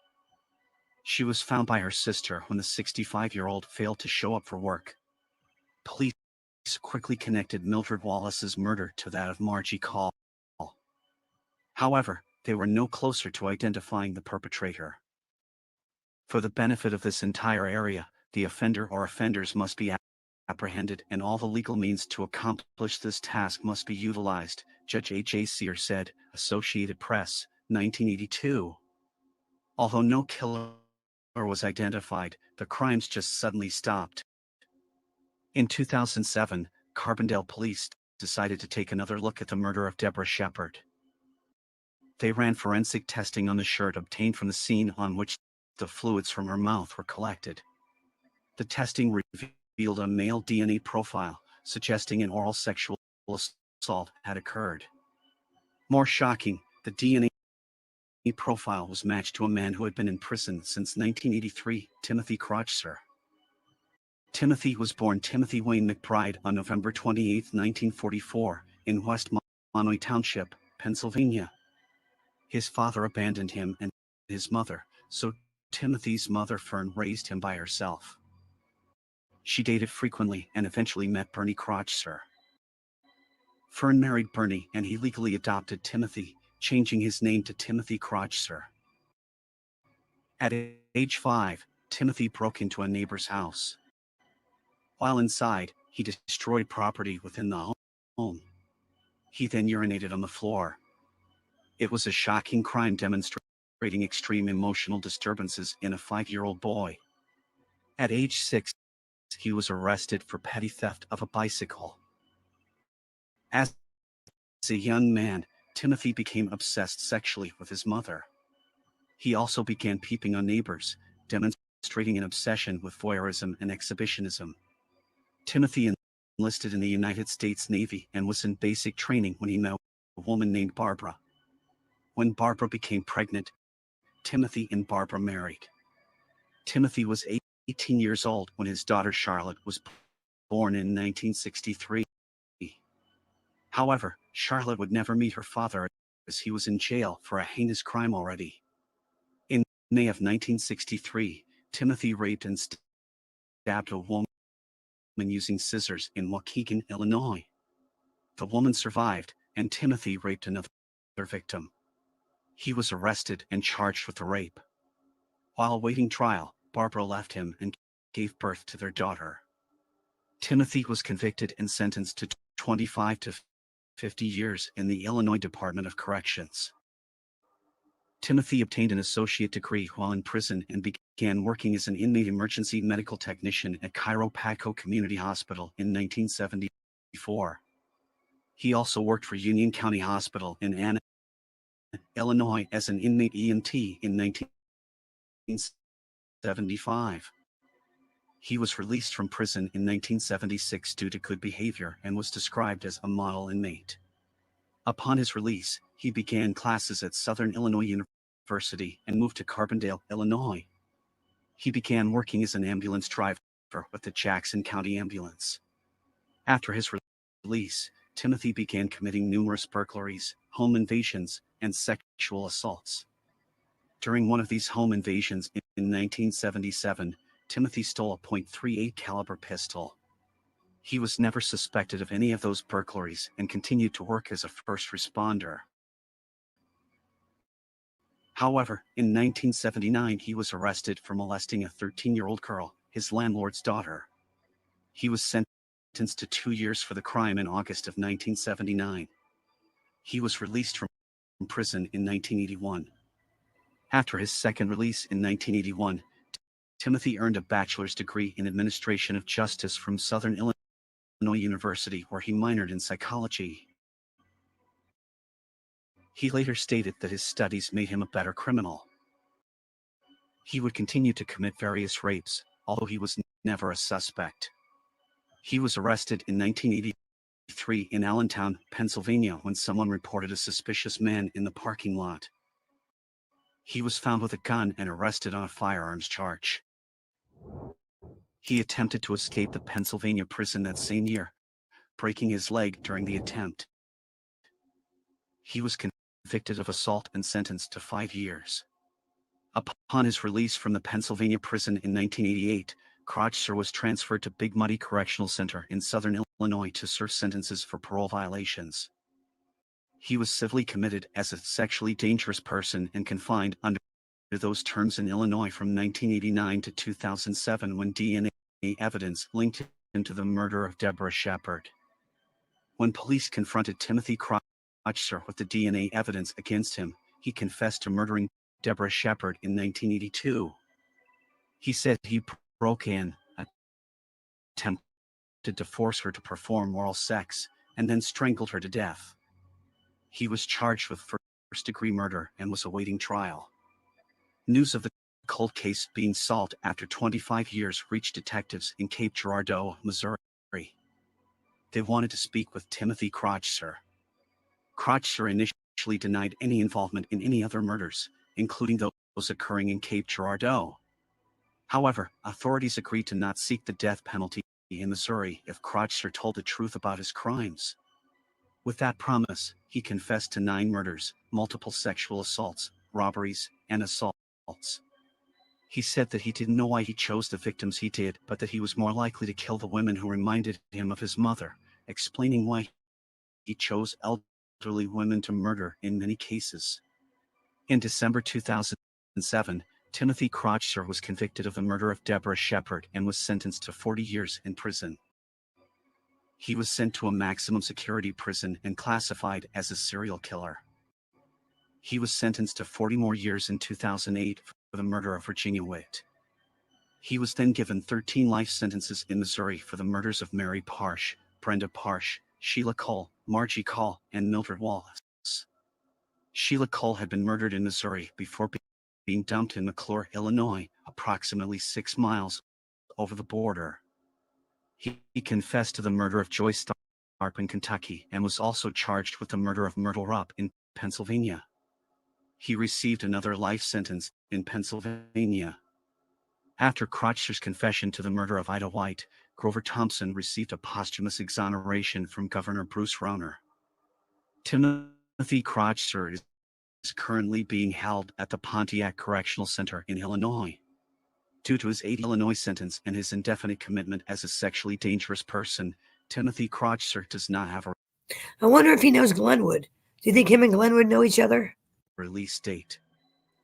She was found by her sister when the 65-year-old failed to show up for work. Police quickly connected Mildred Wallace's murder to that of Margie Call. However, they were no closer to identifying the perpetrator. For the benefit of this entire area, the offender or offenders must be apprehended, and all the legal means to accomplish this task must be utilized, Judge H.A. Sear said, Associated Press, 1982. Although no killer was identified, the crimes just suddenly stopped. In 2007, Carbondale police decided to take another look at the murder of Deborah Shepard. They ran forensic testing on the shirt obtained from the scene on which the fluids from her mouth were collected. The testing revealed a male DNA profile, suggesting an oral sexual assault had occurred. More shocking, the DNA profile was matched to a man who had been in prison since 1983, Timothy Crotcher. Timothy was born Timothy Wayne McBride on November 28, 1944, in West Monoy Township, Pennsylvania. His father abandoned him and his mother, so Timothy's mother Fern raised him by herself. She dated frequently and eventually met Bernie Crotcher. Fern married Bernie and he legally adopted Timothy, changing his name to Timothy Crotcher. At age 5, Timothy broke into a neighbor's house. While inside, he destroyed property within the home. He then urinated on the floor. It was a shocking crime demonstrating extreme emotional disturbances in a 5-year-old boy. At age 6, he was arrested for petty theft of a bicycle. As a young man, Timothy became obsessed sexually with his mother. He also began peeping on neighbors, demonstrating an obsession with voyeurism and exhibitionism. Timothy enlisted in the United States Navy and was in basic training when he met a woman named Barbara. When Barbara became pregnant, Timothy and Barbara married. Timothy was 18 years old when his daughter Charlotte was born in 1963. However, Charlotte would never meet her father as he was in jail for a heinous crime already. In May of 1963, Timothy raped and stabbed a woman using scissors in Waukegan, Illinois. The woman survived, and Timothy raped another victim. He was arrested and charged with the rape. While awaiting trial, Barbara left him and gave birth to their daughter. Timothy was convicted and sentenced to 25 to 50 years in the Illinois Department of Corrections. Timothy obtained an associate degree while in prison and began working as an inmate emergency medical technician at Cairo Paco Community Hospital in 1974. He also worked for Union County Hospital in Anna, Illinois as an inmate EMT in 1975. He was released from prison in 1976 due to good behavior and was described as a model inmate. Upon his release, he began classes at Southern Illinois University and moved to Carbondale, Illinois. He began working as an ambulance driver with the Jackson County Ambulance. After his release, Timothy began committing numerous burglaries, home invasions, and sexual assaults. During one of these home invasions in 1977, Timothy stole a .38 caliber pistol. He was never suspected of any of those burglaries and continued to work as a first responder. However, in 1979 he was arrested for molesting a 13-year-old girl, his landlord's daughter. He was sentenced to 2 years for the crime in August of 1979. He was released from prison in 1981. After his second release in 1981, Timothy earned a bachelor's degree in administration of justice from Southern Illinois University, where he minored in psychology. He later stated that his studies made him a better criminal. He would continue to commit various rapes, although he was never a suspect. He was arrested in 1983 in Allentown, Pennsylvania, when someone reported a suspicious man in the parking lot. He was found with a gun and arrested on a firearms charge. He attempted to escape the Pennsylvania prison that same year, breaking his leg during the attempt. He was convicted of assault and sentenced to 5 years. Upon his release from the Pennsylvania prison in 1988, Crotcher was transferred to Big Muddy Correctional Center in Southern Illinois to serve sentences for parole violations. He was civilly committed as a sexually dangerous person and confined under those terms in Illinois from 1989 to 2007, when DNA evidence linked him to the murder of Deborah Shepard. When police confronted Timothy Crotcher with the DNA evidence against him, he confessed to murdering Deborah Shepard in 1982. He said he broke in, attempted to force her to perform oral sex, and then strangled her to death. He was charged with first-degree murder and was awaiting trial. News of the cold case being solved after 25 years reached detectives in Cape Girardeau, Missouri. They wanted to speak with Timothy Crotcher. Crotcher initially denied any involvement in any other murders, including those occurring in Cape Girardeau. However, authorities agreed to not seek the death penalty in Missouri if Crotcher told the truth about his crimes. With that promise, he confessed to 9 murders, multiple sexual assaults, robberies, and assaults. He said that he didn't know why he chose the victims he did, but that he was more likely to kill the women who reminded him of his mother, explaining why he chose elderly women to murder in many cases. In December 2007, Timothy Crotcher was convicted of the murder of Deborah Shepard and was sentenced to 40 years in prison. He was sent to a maximum security prison and classified as a serial killer. He was sentenced to 40 more years in 2008 for the murder of Virginia Witt. He was then given 13 life sentences in Missouri for the murders of Mary Parsh, Brenda Parsh, Sheila Cole, Margie Cole, and Mildred Wallace. Sheila Cole had been murdered in Missouri before being dumped in McClure, Illinois, approximately 6 miles over the border. He confessed to the murder of Joyce Tharp in Kentucky and was also charged with the murder of Myrtle Rupp in Pennsylvania. He received another life sentence in Pennsylvania. After Crotcher's confession to the murder of Ida White, Grover Thompson received a posthumous exoneration from Governor Bruce Rauner. Timothy Crotcher is currently being held at the Pontiac Correctional Center in Illinois. Due to his 8 Illinois sentence and his indefinite commitment as a sexually dangerous person, Timothy Crotcher does not have a I wonder if he knows Glenwood. Do you think him and Glenwood know each other? release date.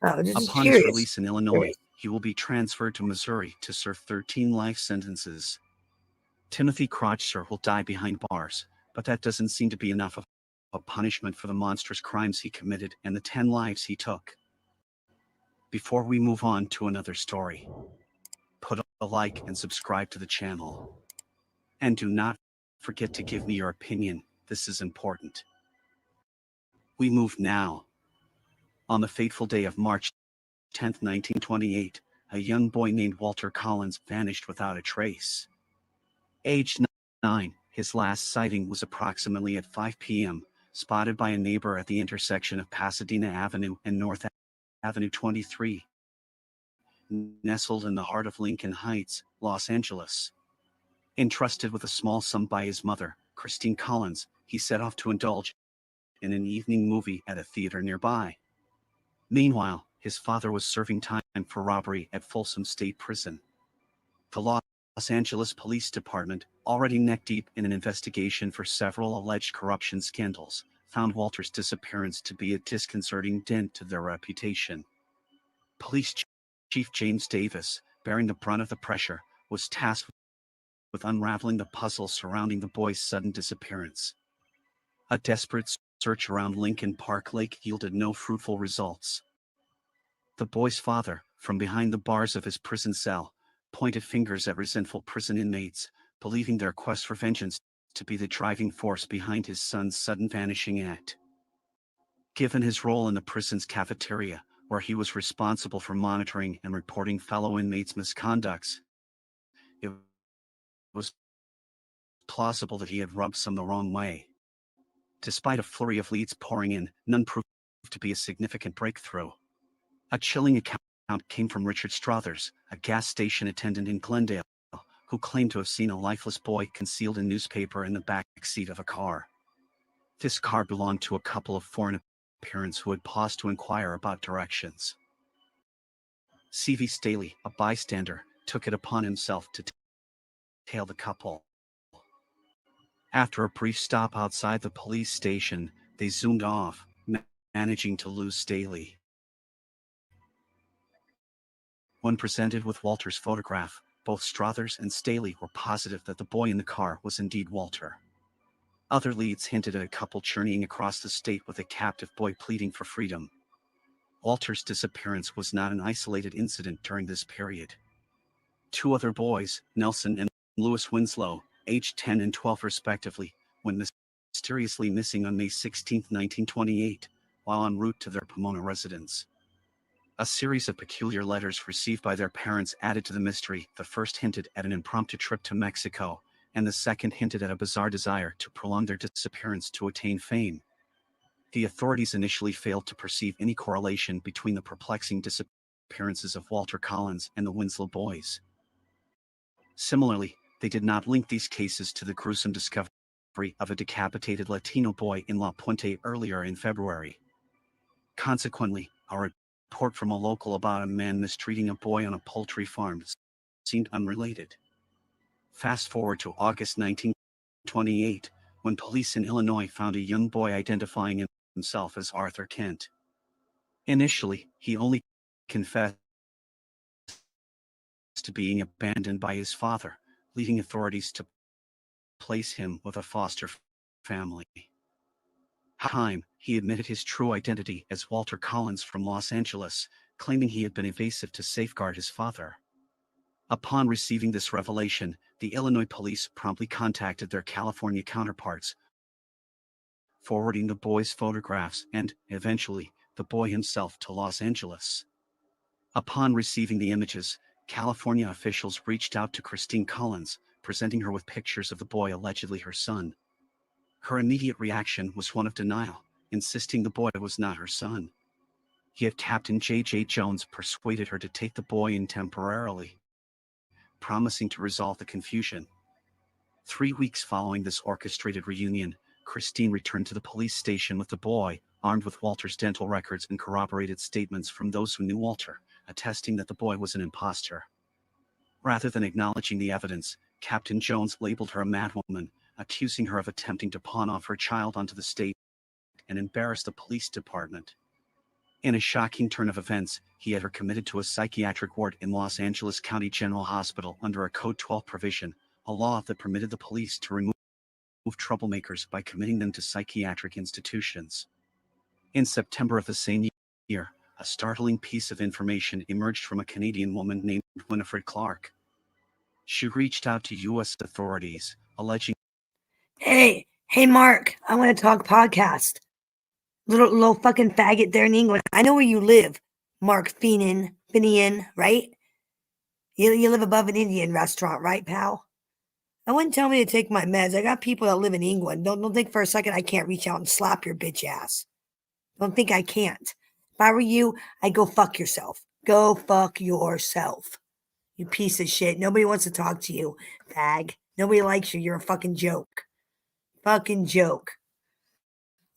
Oh, just Upon curious. his release in Illinois, he will be transferred to Missouri to serve 13 life sentences. Timothy Crotcher will die behind bars, but that doesn't seem to be enough of a punishment for the monstrous crimes he committed and the 10 lives he took. Before we move on to another story, put a like and subscribe to the channel. And do not forget to give me your opinion, this is important. We move now. On the fateful day of March 10, 1928, a young boy named Walter Collins vanished without a trace. Aged 9, his last sighting was approximately at 5 p.m., spotted by a neighbor at the intersection of Pasadena Avenue and North Avenue 23, nestled in the heart of Lincoln Heights, Los Angeles. Entrusted with a small sum by his mother, Christine Collins, he set off to indulge in an evening movie at a theater nearby. Meanwhile, his father was serving time for robbery at Folsom State Prison. The Los Angeles Police Department, already neck-deep in an investigation for several alleged corruption scandals, found Walter's disappearance to be a disconcerting dent to their reputation. Police Chief James Davis, bearing the brunt of the pressure, was tasked with unraveling the puzzle surrounding the boy's sudden disappearance. A desperate search around Lincoln Park Lake yielded no fruitful results. The boy's father, from behind the bars of his prison cell, pointed fingers at resentful prison inmates, believing their quest for vengeance to be the driving force behind his son's sudden vanishing act. Given his role in the prison's cafeteria, where he was responsible for monitoring and reporting fellow inmates' misconducts, it was plausible that he had rubbed some the wrong way. Despite a flurry of leads pouring in, none proved to be a significant breakthrough. A chilling account came from Richard Struthers, a gas station attendant in Glendale, who claimed to have seen a lifeless boy concealed in newspaper in the back seat of a car. This car belonged to a couple of foreign appearance who had paused to inquire about directions. C.V. Staley, a bystander, took it upon himself to tail the couple. After a brief stop outside the police station, they zoomed off, managing to lose Staley. When presented with Walter's photograph, both Struthers and Staley were positive that the boy in the car was indeed Walter. Other leads hinted at a couple journeying across the state with a captive boy pleading for freedom. Walter's disappearance was not an isolated incident during this period. 2 other boys, Nelson and Louis Winslow, aged 10 and 12 respectively, went mysteriously missing on May 16, 1928, while en route to their Pomona residence. A series of peculiar letters received by their parents added to the mystery. The first hinted at an impromptu trip to Mexico, and the second hinted at a bizarre desire to prolong their disappearance to attain fame. The authorities initially failed to perceive any correlation between the perplexing disappearances of Walter Collins and the Winslow boys. Similarly, they did not link these cases to the gruesome discovery of a decapitated Latino boy in La Puente earlier in February. Consequently, a report from a local about a man mistreating a boy on a poultry farm seemed unrelated. Fast forward to August 1928, when police in Illinois found a young boy identifying himself as Arthur Kent. Initially, he only confessed to being abandoned by his father, leading authorities to place him with a foster family. Time, he admitted his true identity as Walter Collins from Los Angeles, claiming he had been evasive to safeguard his father. Upon receiving this revelation, the Illinois police promptly contacted their California counterparts, forwarding the boy's photographs and, eventually, the boy himself to Los Angeles. Upon receiving the images, California officials reached out to Christine Collins, presenting her with pictures of the boy allegedly her son. Her immediate reaction was one of denial, insisting the boy was not her son. Yet Captain J.J. Jones persuaded her to take the boy in temporarily, promising to resolve the confusion. 3 weeks following this orchestrated reunion, Christine returned to the police station with the boy, armed with Walter's dental records and corroborated statements from those who knew Walter, attesting that the boy was an imposter. Rather than acknowledging the evidence, Captain Jones labeled her a madwoman, accusing her of attempting to pawn off her child onto the state and embarrass the police department. In a shocking turn of events, he had her committed to a psychiatric ward in Los Angeles County General Hospital under a Code 12 provision, a law that permitted the police to remove troublemakers by committing them to psychiatric institutions. In September of the same year, a startling piece of information emerged from a Canadian woman named Winifred Clark. She reached out to U.S. authorities, alleging, Hey, Mark, I want to talk podcast. Little fucking faggot there in England. I know where you live, Mark Finian, right? You live above an Indian restaurant, right, pal? I wouldn't tell me to take my meds. I got people that live in England. Don't think for a second I can't reach out and slap your bitch ass. Don't think I can't. If I were you, I'd go fuck yourself. Go fuck yourself. You piece of shit. Nobody wants to talk to you, fag. Nobody likes you. You're a fucking joke. Fucking joke.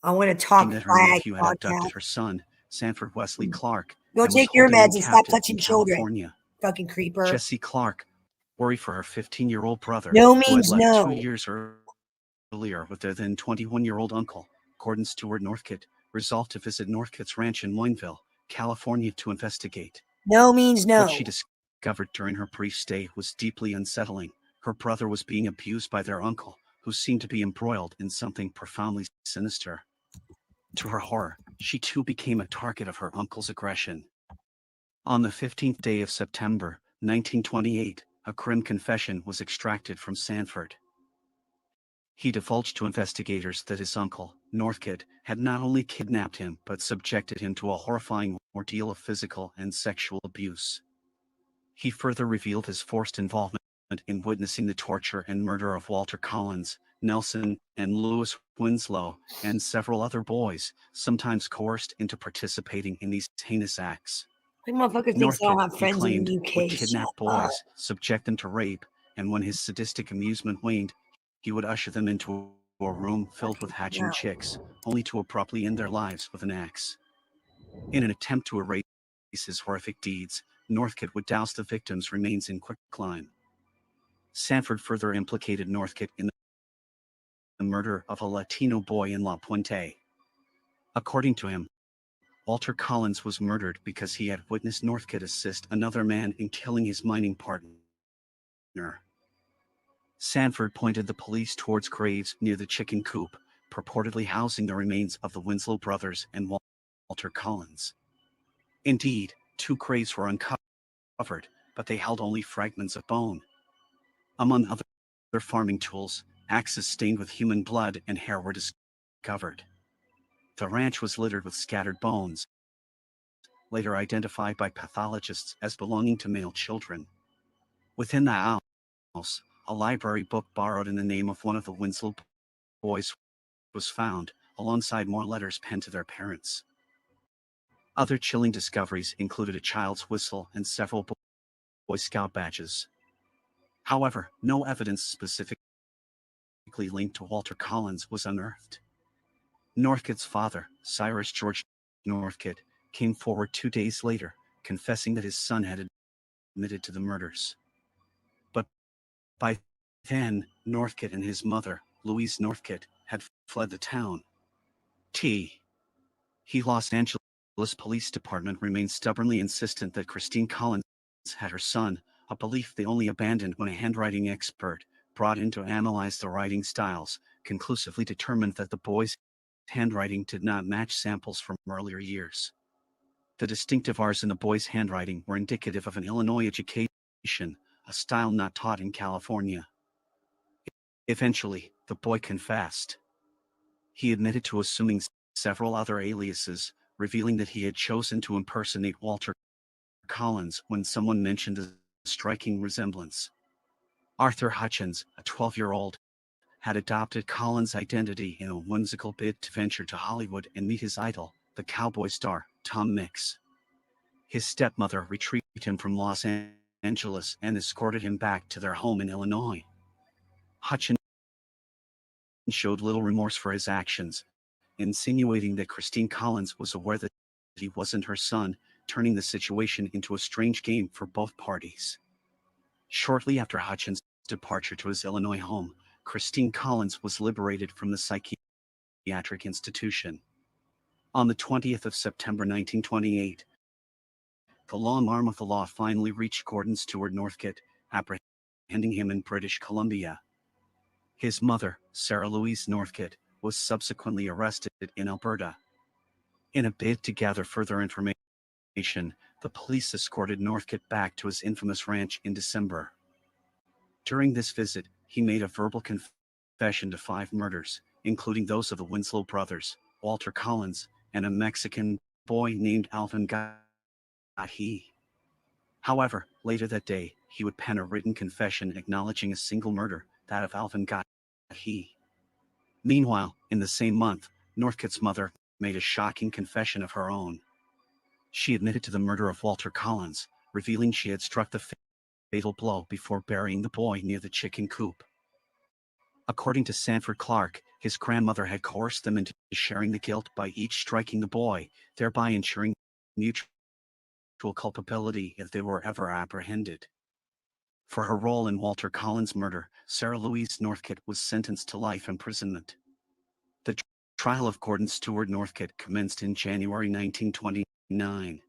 I want to talk that her flag nephew had abducted podcast. her son, Sanford Wesley Clark, Go and was take your holding him meds and stop captive touching in children. California. Fucking creeper. Jesse Clark, worried for her 15-year-old brother, No who had means left no. 2 years earlier with their then 21-year-old uncle, Gordon Stewart Northcutt, resolved to visit Northcutt's ranch in Wineville, California to investigate. No means no. What she discovered during her brief stay was deeply unsettling. Her brother was being abused by their uncle, who seemed to be embroiled in something profoundly sinister. To her horror, she too became a target of her uncle's aggression. On the 15th day of September, 1928, a grim confession was extracted from Sanford. He divulged to investigators that his uncle, Northcutt, had not only kidnapped him but subjected him to a horrifying ordeal of physical and sexual abuse. He further revealed his forced involvement in witnessing the torture and murder of Walter Collins, Nelson, and Louis Winslow, and several other boys, sometimes coerced into participating in these heinous acts. Like motherfucker thinks I don't have Northcutt, he friends in claimed, the would UK. kidnap Shut boys, up. subject them to rape, and when his sadistic amusement waned, he would usher them into a room filled with hatching chicks, only to abruptly end their lives with an axe. In an attempt to erase his horrific deeds, Northcutt would douse the victim's remains in quicklime. Sanford further implicated Northcutt in the murder of a Latino boy in La Puente. According to him, Walter Collins was murdered because he had witnessed Northcutt assist another man in killing his mining partner. Sanford pointed the police towards graves near the chicken coop, purportedly housing the remains of the Winslow brothers and Walter Collins. Indeed, 2 graves were uncovered, but they held only fragments of bone. Among other farming tools, axes stained with human blood and hair were discovered. The ranch was littered with scattered bones, later identified by pathologists as belonging to male children. Within the house, a library book borrowed in the name of one of the Winslow boys was found, alongside more letters penned to their parents. Other chilling discoveries included a child's whistle and several Boy Scout badges. However, no evidence specifically linked to Walter Collins was unearthed. Northcote's father, Cyrus George Northcote, came forward 2 days later, confessing that his son had admitted to the murders. But by then, Northcote and his mother, Louise Northcote, had fled the town. Los Angeles Police Department remained stubbornly insistent that Christine Collins had her son, a belief they only abandoned when a handwriting expert, brought in to analyze the writing styles, conclusively determined that the boy's handwriting did not match samples from earlier years. The distinctive R's in the boy's handwriting were indicative of an Illinois education, a style not taught in California. Eventually, the boy confessed. He admitted to assuming several other aliases, revealing that he had chosen to impersonate Walter Collins when someone mentioned a striking resemblance. Arthur Hutchins, a 12-year-old, had adopted Collins' identity in a whimsical bid to venture to Hollywood and meet his idol, the cowboy star, Tom Mix. His stepmother retrieved him from Los Angeles and escorted him back to their home in Illinois. Hutchins showed little remorse for his actions, insinuating that Christine Collins was aware that he wasn't her son, turning the situation into a strange game for both parties. Shortly after Hutchins' departure to his Illinois home, Christine Collins was liberated from the psychiatric institution. On the 20th of September 1928, the long arm of the law finally reached Gordon Stewart Northcote, apprehending him in British Columbia. His mother, Sarah Louise Northcote, was subsequently arrested in Alberta. In a bid to gather further information, the police escorted Northcote back to his infamous ranch in December. During this visit, he made a verbal confession to 5 murders, including those of the Winslow brothers, Walter Collins, and a Mexican boy named Alvin Gahi. However, later that day, he would pen a written confession acknowledging a single murder, that of Alvin Gahi. Meanwhile, in the same month, Northcote's mother made a shocking confession of her own. She admitted to the murder of Walter Collins, revealing she had struck the fatal blow before burying the boy near the chicken coop. According to Sanford Clark, his grandmother had coerced them into sharing the guilt by each striking the boy, thereby ensuring mutual culpability if they were ever apprehended. For her role in Walter Collins' murder, Sarah Louise Northcote was sentenced to life imprisonment. The trial of Gordon Stewart Northcote commenced in January 1929.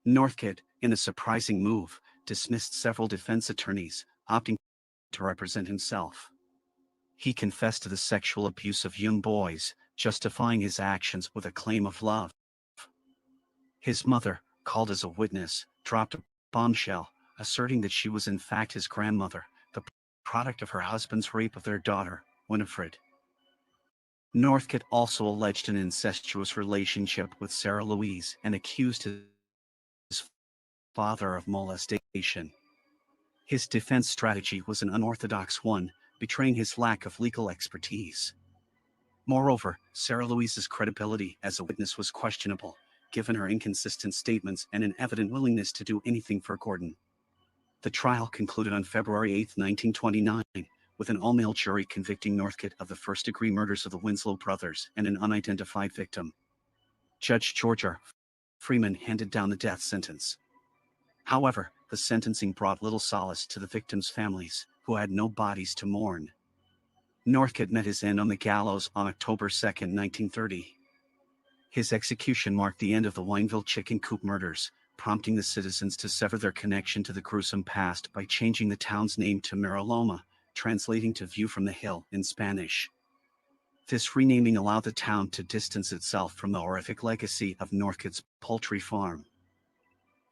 Northcote, in a surprising move, dismissed several defense attorneys, opting to represent himself. He confessed to the sexual abuse of young boys, justifying his actions with a claim of love. His mother, called as a witness, dropped a bombshell, asserting that she was in fact his grandmother, the product of her husband's rape of their daughter, Winifred. Northcote also alleged an incestuous relationship with Sarah Louise and accused his father of molestation. His defense strategy was an unorthodox one, betraying his lack of legal expertise. Moreover, Sarah Louise's credibility as a witness was questionable, given her inconsistent statements and an evident willingness to do anything for Gordon. The trial concluded on February 8, 1929, with an all-male jury convicting Northcote of the first-degree murders of the Winslow brothers and an unidentified victim. Judge George R. Freeman handed down the death sentence. However, the sentencing brought little solace to the victims' families, who had no bodies to mourn. Northcote met his end on the gallows on October 2, 1930. His execution marked the end of the Wineville chicken coop murders, prompting the citizens to sever their connection to the gruesome past by changing the town's name to Miraloma, translating to View from the Hill in Spanish. This renaming allowed the town to distance itself from the horrific legacy of Northcote's poultry farm.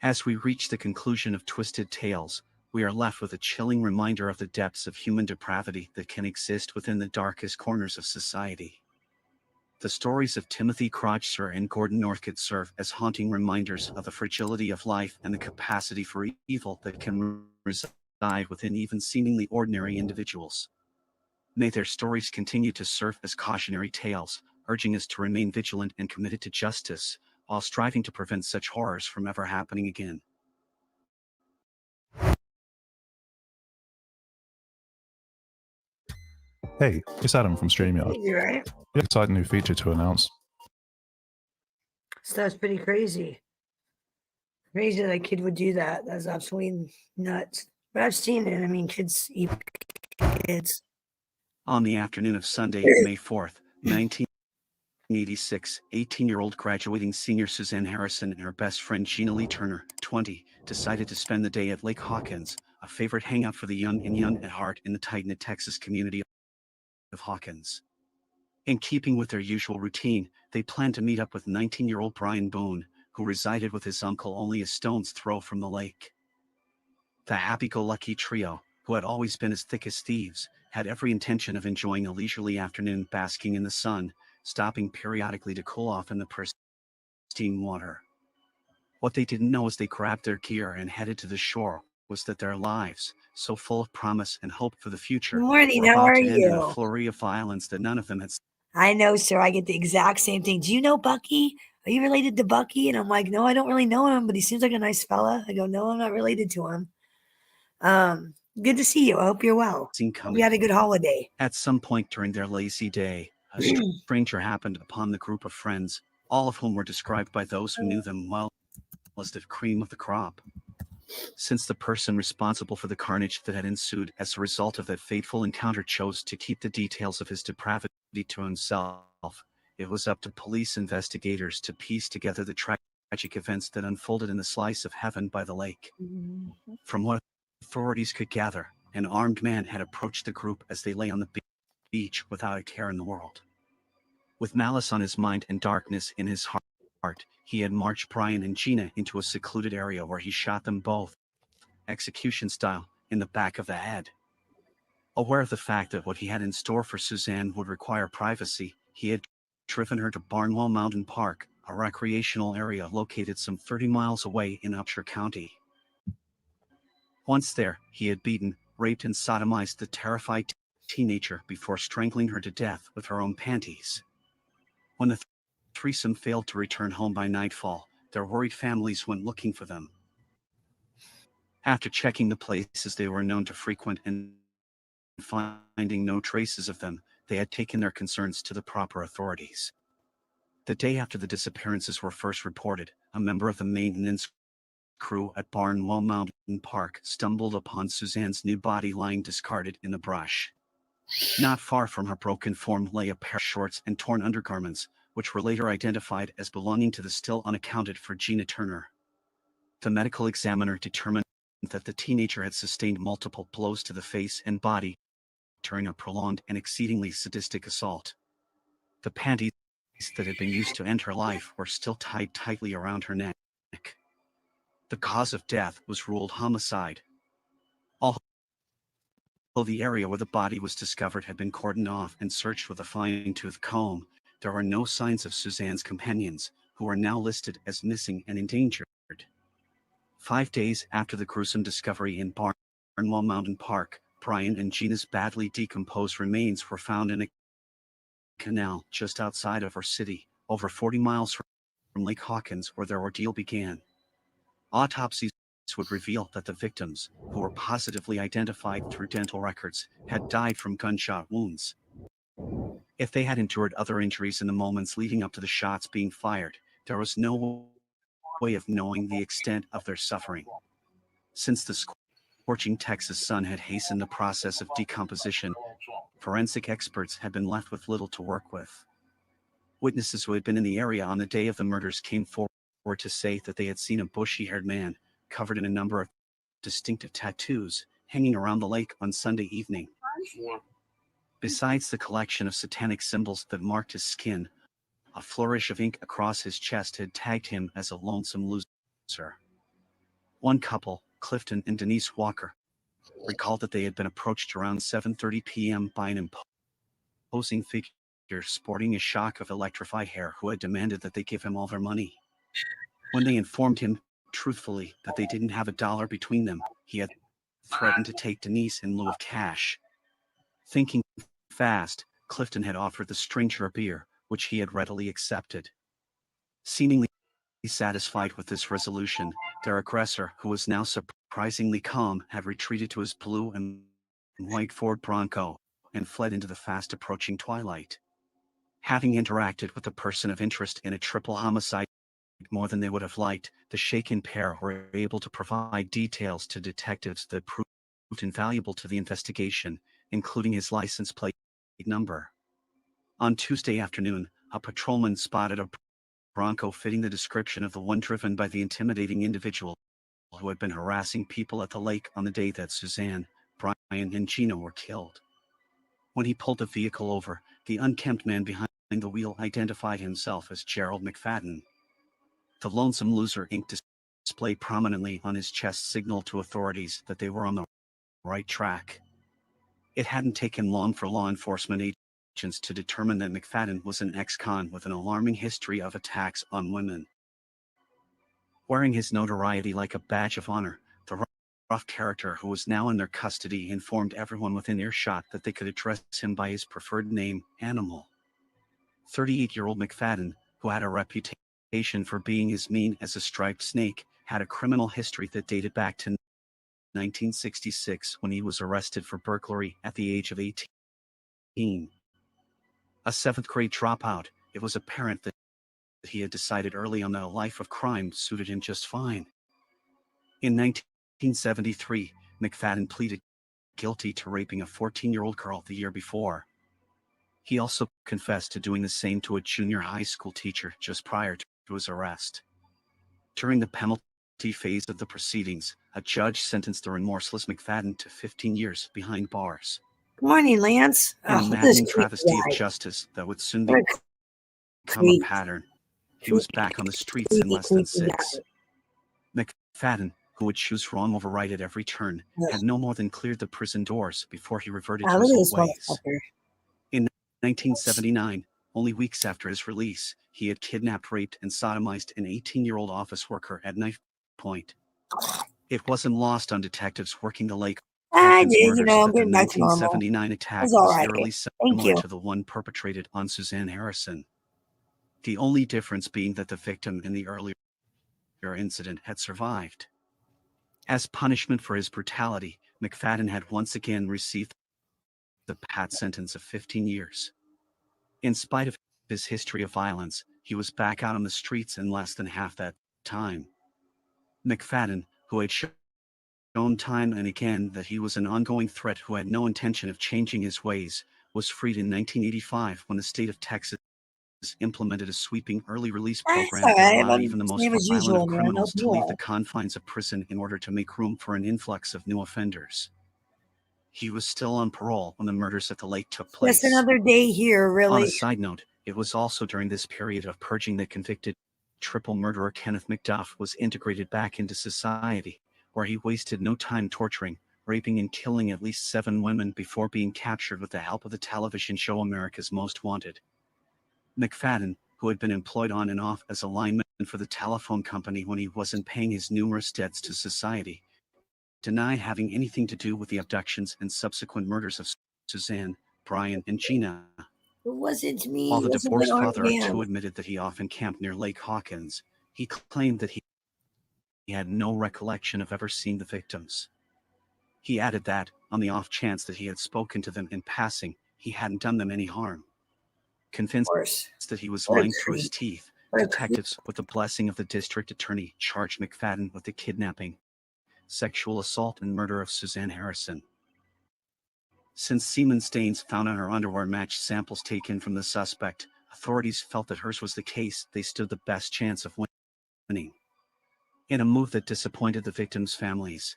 As we reach the conclusion of Twisted Tales, we are left with a chilling reminder of the depths of human depravity that can exist within the darkest corners of society. The stories of Timothy Crotcher and Gordon Northcote serve as haunting reminders of the fragility of life and the capacity for evil that can reside within even seemingly ordinary individuals. May their stories continue to serve as cautionary tales, urging us to remain vigilant and committed to justice, while striving to prevent such horrors from ever happening again. Hey, it's Adam from StreamYard. You right? We have an exciting new feature to announce. So that's pretty crazy. Crazy that a kid would do that. That's absolutely nuts. But I've seen it. I mean, kids eat kids. On the afternoon of Sunday, May 4th, 1986, 18-year-old graduating senior Suzanne Harrison and her best friend Gina Lee Turner, 20, decided to spend the day at Lake Hawkins, a favorite hangout for the young and young at heart in the tight-knit Texas community of Hawkins. In keeping with their usual routine, they planned to meet up with 19-year-old Brian Boone, who resided with his uncle only a stone's throw from the lake. The happy-go-lucky trio, who had always been as thick as thieves, had every intention of enjoying a leisurely afternoon basking in the sun, stopping periodically to cool off in the pristine water. What they didn't know as they grabbed their gear and headed to the shore was that their lives, so full of promise and hope for the future, Good morning. were How about are to end in a you? flurry of violence that none of them had. I know, sir. I get the exact same thing. Do you know Bucky? Are you related to Bucky? And I'm like, no, I don't really know him, but he seems like a nice fella. I go, no, I'm not related to him. Good to see you. I hope you're well. Hope you had a good holiday. At some point during their lazy day, a stranger happened upon the group of friends, all of whom were described by those who knew them well as the cream of the crop. Since the person responsible for the carnage that had ensued as a result of that fateful encounter chose to keep the details of his depravity to himself, it was up to police investigators to piece together the tragic events that unfolded in the slice of heaven by the lake. From what authorities could gather, an armed man had approached the group as they lay on the beach without a care in the world. With malice on his mind and darkness in his heart, he had marched Brian and Gina into a secluded area where he shot them both, execution style, in the back of the head. Aware of the fact that what he had in store for Suzanne would require privacy, he had driven her to Barnwell Mountain Park, a recreational area located some 30 miles away in Upshur County. Once there, he had beaten, raped, and sodomized the terrified teenager before strangling her to death with her own panties. When the threesome failed to return home by nightfall, their worried families went looking for them. After checking the places they were known to frequent and finding no traces of them, they had taken their concerns to the proper authorities. The day after the disappearances were first reported, a member of the maintenance crew at Barnwell Mountain Park stumbled upon Suzanne's new body lying discarded in the brush. Not far from her broken form lay a pair of shorts and torn undergarments, which were later identified as belonging to the still unaccounted for Gina Turner. The medical examiner determined that the teenager had sustained multiple blows to the face and body during a prolonged and exceedingly sadistic assault. The panties that had been used to end her life were still tied tightly around her neck. The cause of death was ruled homicide. Although the area where the body was discovered had been cordoned off and searched with a fine-tooth comb, there were no signs of Suzanne's companions, who are now listed as missing and endangered. 5 days after the gruesome discovery in Barnwell Mountain Park, Brian and Gina's badly decomposed remains were found in a canal just outside of our city, over 40 miles from Lake Hawkins, where their ordeal began. Autopsies would reveal that the victims, who were positively identified through dental records, had died from gunshot wounds. If they had endured other injuries in the moments leading up to the shots being fired, there was no way of knowing the extent of their suffering. Since the scorching Texas sun had hastened the process of decomposition, forensic experts had been left with little to work with. Witnesses who had been in the area on the day of the murders came forward to say that they had seen a bushy-haired man, covered in a number of distinctive tattoos, hanging around the lake on Sunday evening. Besides the collection of satanic symbols that marked his skin, a flourish of ink across his chest had tagged him as a lonesome loser. One couple, Clifton and Denise Walker, recalled that they had been approached around 7:30 p.m. by an imposing figure sporting a shock of electrified hair who had demanded that they give him all their money. When they informed him, truthfully, that they didn't have a dollar between them, he had threatened to take Denise in lieu of cash. Thinking fast, Clifton had offered the stranger a beer, which he had readily accepted. Seemingly satisfied with this resolution, their aggressor, who was now surprisingly calm, had retreated to his blue and white Ford Bronco, and fled into the fast approaching twilight. Having interacted with a person of interest in a triple homicide more than they would have liked, the shaken pair were able to provide details to detectives that proved invaluable to the investigation, including his license plate number. On Tuesday afternoon, a patrolman spotted a Bronco fitting the description of the one driven by the intimidating individual who had been harassing people at the lake on the day that Suzanne, Brian, and Gina were killed. When he pulled the vehicle over, the unkempt man behind the wheel identified himself as Gerald McFadden. The Lonesome Loser ink display prominently on his chest signaled to authorities that they were on the right track. It hadn't taken long for law enforcement agents to determine that McFadden was an ex-con with an alarming history of attacks on women. Wearing his notoriety like a badge of honor, the rough character who was now in their custody informed everyone within earshot that they could address him by his preferred name, Animal. 38-year-old McFadden, who had a reputation for being as mean as a striped snake, had a criminal history that dated back to 1966 when he was arrested for burglary at the age of 18. A 7th grade dropout, it was apparent that he had decided early on that a life of crime suited him just fine. In 1973, McFadden pleaded guilty to raping a 14-year-old girl the year before. He also confessed to doing the same to a junior high school teacher just prior to his arrest. During the penalty phase of the proceedings, a judge sentenced the remorseless McFadden to 15 years behind bars. Good morning, Lance. In a Oh, maddening this travesty of guy. justice that would soon What a become a creep. pattern, he was back on the streets in less than 6. McFadden, who would choose wrong over right at every turn, had no more than cleared the prison doors before he reverted Ah, to look his at old this ways. motherfucker. In 1979, only weeks after his release, he had kidnapped, raped, and sodomized an 18-year-old office worker at knife point. It wasn't lost on detectives working the lake I Hawkins did, murders I'm that the getting back to normal. 1979 It attack was all was right. eerily Thank similar you. to the one perpetrated on Suzanne Harrison. The only difference being that the victim in the earlier incident had survived. As punishment for his brutality, McFadden had once again received the pat sentence of 15 years. In spite of his history of violence, he was back out on the streets in less than half that time. McFadden, who had shown time and again that he was an ongoing threat who had no intention of changing his ways, was freed in 1985 when the state of Texas implemented a sweeping early release That's program all that right. allowed I'm even the most same as violent usual, of man. criminals Hope to you leave are. the confines of prison in order to make room for an influx of new offenders. He was still on parole when the murders at the lake took place. Just another day here, On really. a side note, it was also during this period of purging that convicted triple murderer Kenneth McDuff was integrated back into society, where he wasted no time torturing, raping, and killing at least 7 women before being captured with the help of the television show America's Most Wanted. McFadden, who had been employed on and off as a lineman for the telephone company when he wasn't paying his numerous debts to society, denied having anything to do with the abductions and subsequent murders of Suzanne, Brian, and Gina. It wasn't me. While It the wasn't my divorced arm father man. too admitted that he often camped near Lake Hawkins, he claimed that he had no recollection of ever seeing the victims. He added that, on the off chance that he had spoken to them in passing, he hadn't done them any harm. Convinced that he was What a lying through his creep. teeth, What a detectives, with the blessing of the district attorney, charged McFadden with the kidnapping, sexual assault, and murder of Suzanne Harrison. Since semen stains found on her underwear matched samples taken from the suspect, authorities felt that hers was the case they stood the best chance of winning. In a move that disappointed the victims' families,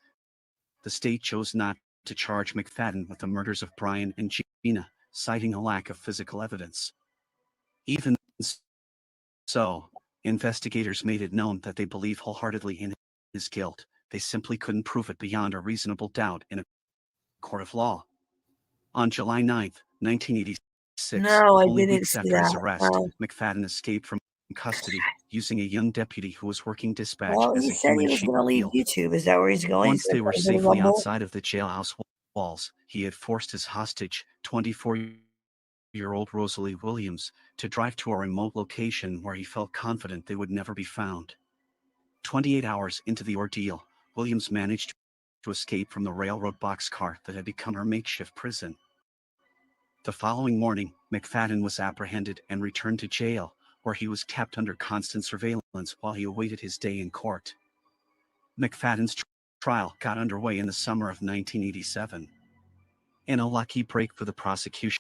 the state chose not to charge McFadden with the murders of Brian and Gina, citing a lack of physical evidence. Even so, investigators made it known that they believe wholeheartedly in his guilt. They simply couldn't prove it beyond a reasonable doubt in a court of law. On July 9, 1986, No, I only didn't weeks see after his that. arrest, McFadden escaped from custody using a young deputy who was working dispatch Well, as he a said human he was going to leave shield. YouTube. Is that where he's going? Once He's they going were to go to safely Rumble? outside of the jailhouse walls, he had forced his hostage, 24-year-old Rosalie Williams, to drive to a remote location where he felt confident they would never be found. 28 hours into the ordeal, Williams managed to escape from the railroad boxcar that had become her makeshift prison. The following morning, McFadden was apprehended and returned to jail, where he was kept under constant surveillance while he awaited his day in court. McFadden's trial got underway in the summer of 1987. In a lucky break for the prosecution,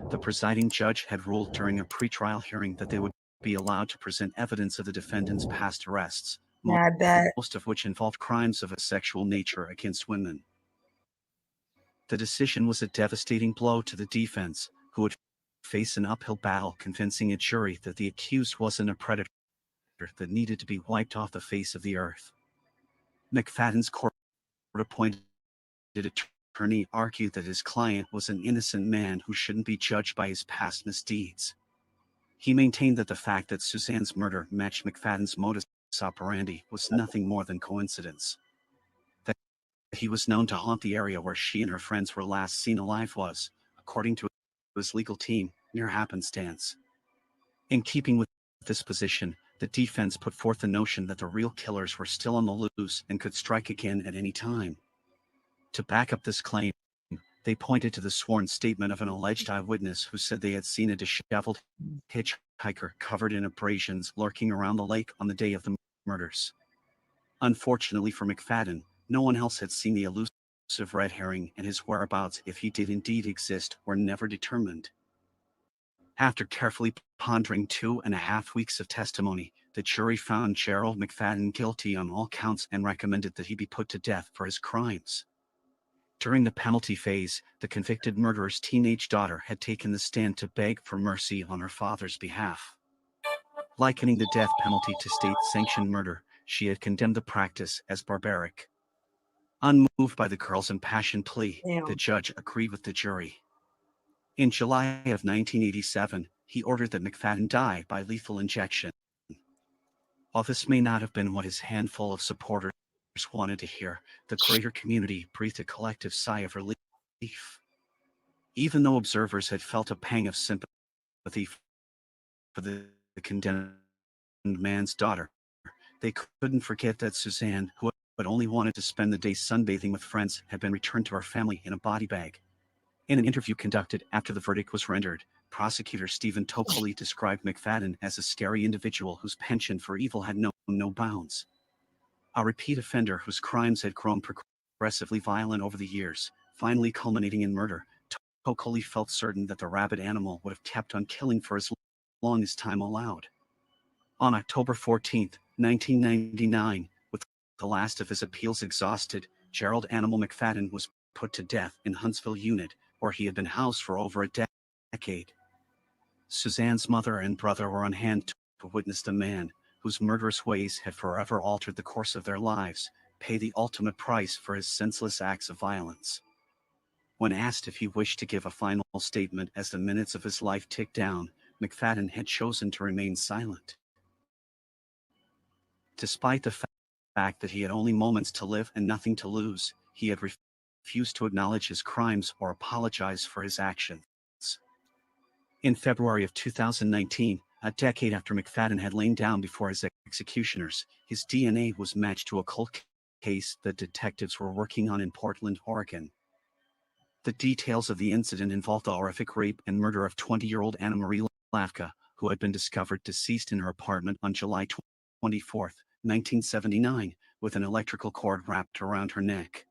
the presiding judge had ruled during a pretrial hearing that they would be allowed to present evidence of the defendant's past arrests, Yeah, I bet. most of which involved crimes of a sexual nature against women. The decision was a devastating blow to the defense, who would face an uphill battle convincing a jury that the accused wasn't a predator that needed to be wiped off the face of the earth. McFadden's court-appointed attorney argued that his client was an innocent man who shouldn't be judged by his past misdeeds. He maintained that the fact that Suzanne's murder matched McFadden's modus operandi was nothing more than coincidence. That he was known to haunt the area where she and her friends were last seen alive was, according to his legal team, mere happenstance. In keeping with this position, the defense put forth the notion that the real killers were still on the loose and could strike again at any time. To back up this claim, they pointed to the sworn statement of an alleged eyewitness who said they had seen a disheveled hitchhiker covered in abrasions lurking around the lake on the day of the murders. Unfortunately for McFadden, no one else had seen the elusive red herring, and his whereabouts, if he did indeed exist, were never determined. After carefully pondering 2.5 weeks of testimony, the jury found Gerald McFadden guilty on all counts and recommended that he be put to death for his crimes. During the penalty phase, the convicted murderer's teenage daughter had taken the stand to beg for mercy on her father's behalf. Likening the death penalty to state-sanctioned murder, she had condemned the practice as barbaric. Unmoved by the girl's impassioned plea, the judge agreed with the jury. In July of 1987, he ordered that McFadden die by lethal injection. While this may not have been what his handful of supporters wanted to hear, the greater community breathed a collective sigh of relief. Even though observers had felt a pang of sympathy for the condemned man's daughter, they couldn't forget that Suzanne, who had only wanted to spend the day sunbathing with friends, had been returned to her family in a body bag. In an interview conducted after the verdict was rendered, prosecutor Stephen Tokely described McFadden as a scary individual whose penchant for evil had known no bounds. A repeat offender whose crimes had grown progressively violent over the years, finally culminating in murder, Tokely felt certain that the rabid animal would have kept on killing for as long as time allowed. On October 14, 1999, with the last of his appeals exhausted, Gerald Animal McFadden was put to death in Huntsville Unit, where he had been housed for over a decade. Suzanne's mother and brother were on hand to witness the man, whose murderous ways had forever altered the course of their lives, pay the ultimate price for his senseless acts of violence. When asked if he wished to give a final statement as the minutes of his life ticked down, McFadden had chosen to remain silent. Despite the fact that he had only moments to live and nothing to lose, he had refused to acknowledge his crimes or apologize for his actions. In February of 2019, a decade after McFadden had lain down before his executioners, his DNA was matched to a cold case that detectives were working on in Portland, Oregon. The details of the incident involved the horrific rape and murder of 20-year-old Anna Marie Lavka, who had been discovered deceased in her apartment on July 24, 1979, with an electrical cord wrapped around her neck.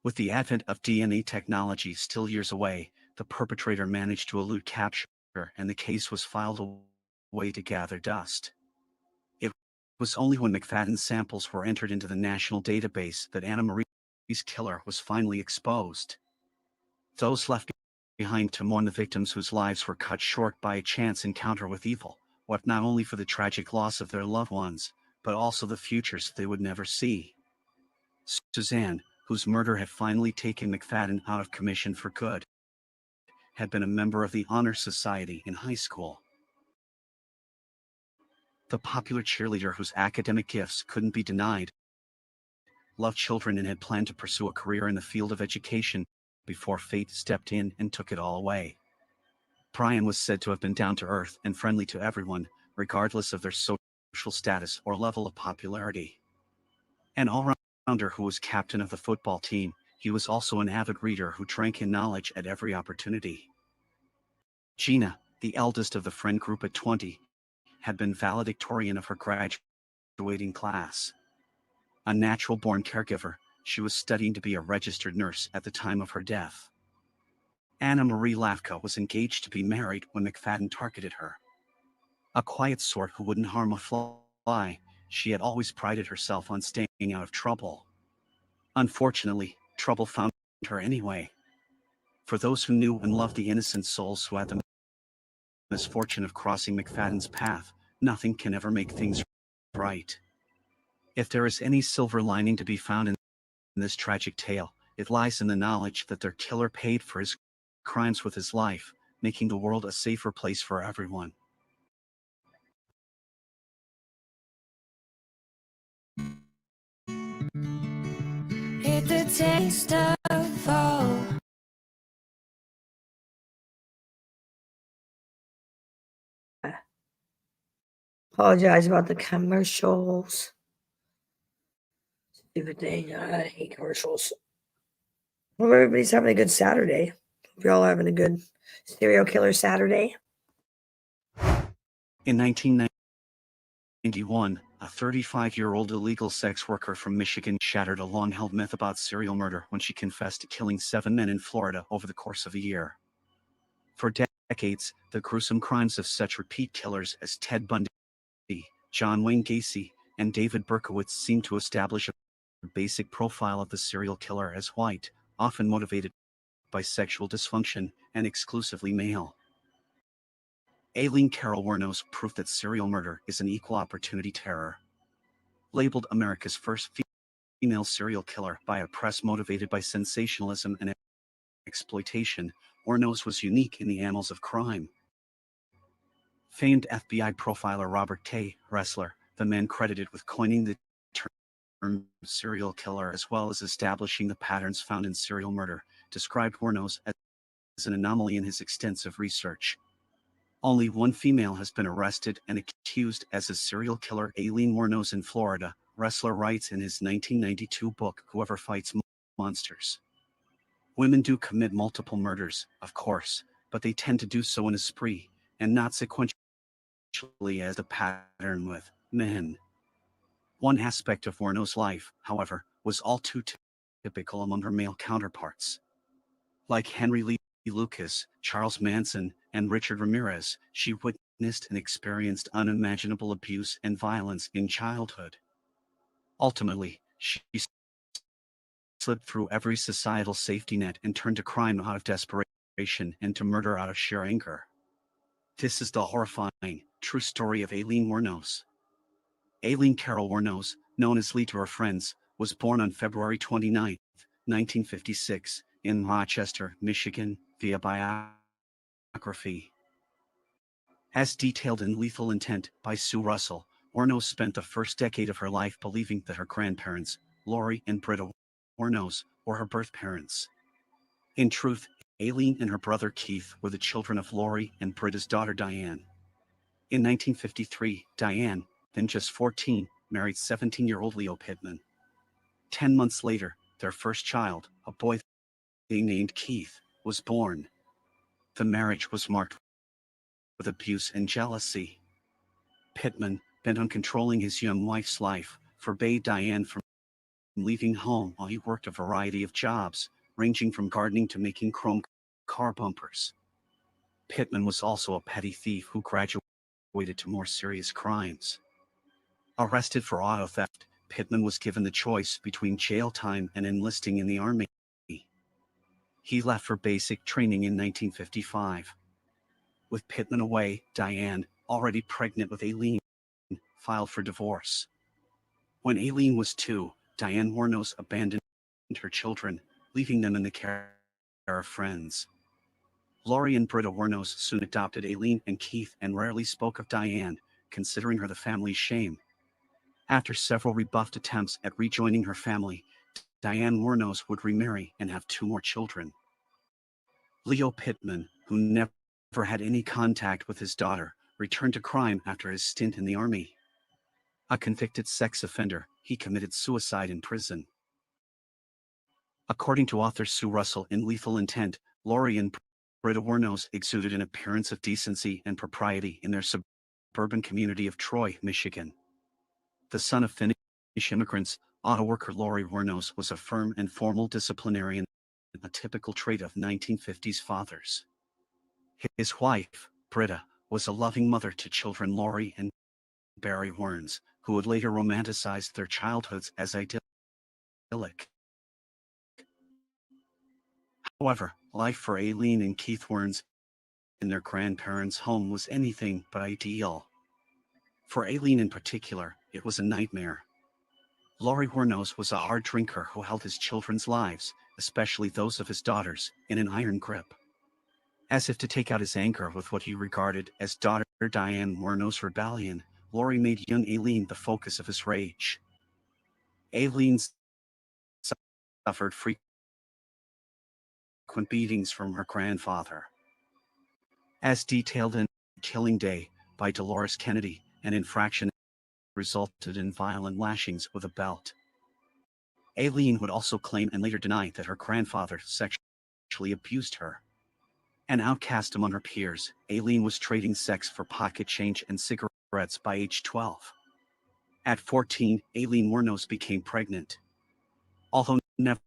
With the advent of DNA technology still years away, the perpetrator managed to elude capture, and the case was filed away to gather dust. It was only when McFadden's samples were entered into the national database that Anna Marie's killer was finally exposed. Those left behind to mourn the victims whose lives were cut short by a chance encounter with evil, wept not only for the tragic loss of their loved ones, but also the futures they would never see. Suzanne, whose murder had finally taken McFadden out of commission for good, had been a member of the Honor Society in high school. The popular cheerleader whose academic gifts couldn't be denied loved children and had planned to pursue a career in the field of education before fate stepped in and took it all away. Brian was said to have been down to earth and friendly to everyone, regardless of their social status or level of popularity. An all-rounder who was captain of the football team, he was also an avid reader who drank in knowledge at every opportunity. Gina, the eldest of the friend group at 20, had been valedictorian of her graduating class. A natural-born caregiver, she was studying to be a registered nurse at the time of her death. Anna Marie Lafka was engaged to be married when McFadden targeted her. A quiet sort who wouldn't harm a fly, she had always prided herself on staying out of trouble. Unfortunately, trouble found her anyway. For those who knew and loved the innocent souls who had the misfortune of crossing McFadden's path, nothing can ever make things right. If there is any silver lining to be found in this tragic tale, it lies in the knowledge that their killer paid for his crimes with his life, making the world a safer place for everyone. It's the taste of fall. Apologize about the commercials. Stupid thing. I hate commercials. Hope everybody's having a good Saturday. Hope you're all having a good serial killer Saturday. In 1991, a 35-year-old illegal sex worker from Michigan shattered a long-held myth about serial murder when she confessed to killing 7 men in Florida over the course of a year. For decades, the gruesome crimes of such repeat killers as Ted Bundy, John Wayne Gacy, and David Berkowitz seemed to establish a basic profile of the serial killer as white, often motivated by sexual dysfunction, and exclusively male. Aileen Carol Wuornos proof that serial murder is an equal opportunity terror. Labeled America's first female serial killer by a press motivated by sensationalism and exploitation, Wuornos was unique in the annals of crime. Famed FBI profiler Robert K. Ressler, the man credited with coining the term serial killer as well as establishing the patterns found in serial murder, described Wuornos as an anomaly in his extensive research. Only one female has been arrested and accused as a serial killer, Aileen Wuornos in Florida, Ressler writes in his 1992 book, Whoever Fights Monsters. Women do commit multiple murders, of course, but they tend to do so in a spree, and not sequentially as the pattern with men. One aspect of Wuornos' life, however, was all too typical among her male counterparts. Like Henry Lee Lucas, Charles Manson, and Richard Ramirez, she witnessed and experienced unimaginable abuse and violence in childhood. Ultimately, she slipped through every societal safety net and turned to crime out of desperation and to murder out of sheer anger. This is the horrifying, true story of Aileen Wuornos. Aileen Carol Wuornos, known as Lee to her friends, was born on February 29, 1956, in Rochester, Michigan, via biography. As detailed in Lethal Intent by Sue Russell, Wuornos spent the first decade of her life believing that her grandparents, Lori and Britta Wuornos, were her birth parents. In truth, Aileen and her brother Keith were the children of Lori and Britta's daughter Diane. In 1953, Diane, then just 14, married 17-year-old Leo Pittman. 10 months later, their first child, a boy they named Keith, was born. The marriage was marked with abuse and jealousy. Pittman, bent on controlling his young wife's life, forbade Diane from leaving home while he worked a variety of jobs, ranging from gardening to making chrome car bumpers. Pittman was also a petty thief who graduated to more serious crimes. Arrested for auto theft, Pittman was given the choice between jail time and enlisting in the Army. He left for basic training in 1955. With Pittman away, Diane, already pregnant with Aileen, filed for divorce. When Aileen was 2, Diane Wuornos abandoned her children, leaving them in the care of friends. Lori and Britta Wuornos soon adopted Aileen and Keith and rarely spoke of Diane, considering her the family's shame. After several rebuffed attempts at rejoining her family, Diane Wuornos would remarry and have 2 more children. Leo Pittman, who never had any contact with his daughter, returned to crime after his stint in the Army. A convicted sex offender, he committed suicide in prison. According to author Sue Russell in Lethal Intent, Lori and Britta Wuornos exuded an appearance of decency and propriety in their suburban community of Troy, Michigan. The son of Finnish immigrants, auto worker Lori Wuornos was a firm and formal disciplinarian, a typical trait of 1950s fathers. His wife, Britta, was a loving mother to children Lori and Barry Werns, who would later romanticize their childhoods as idyllic. However, life for Aileen and Keith Werns in their grandparents' home was anything but ideal. For Aileen in particular, it was a nightmare. Lori Wuornos was a hard drinker who held his children's lives, especially those of his daughters, in an iron grip. As if to take out his anger with what he regarded as daughter Diane Wuornos' rebellion, Lori made young Aileen the focus of his rage. Aileen suffered frequent beatings from her grandfather. As detailed in Killing Day by Dolores Kennedy, an infraction resulted in violent lashings with a belt. Aileen would also claim and later deny that her grandfather sexually abused her. An outcast among her peers, Aileen was trading sex for pocket change and cigarettes by age 12. At 14, Aileen Wuornos became pregnant. Although never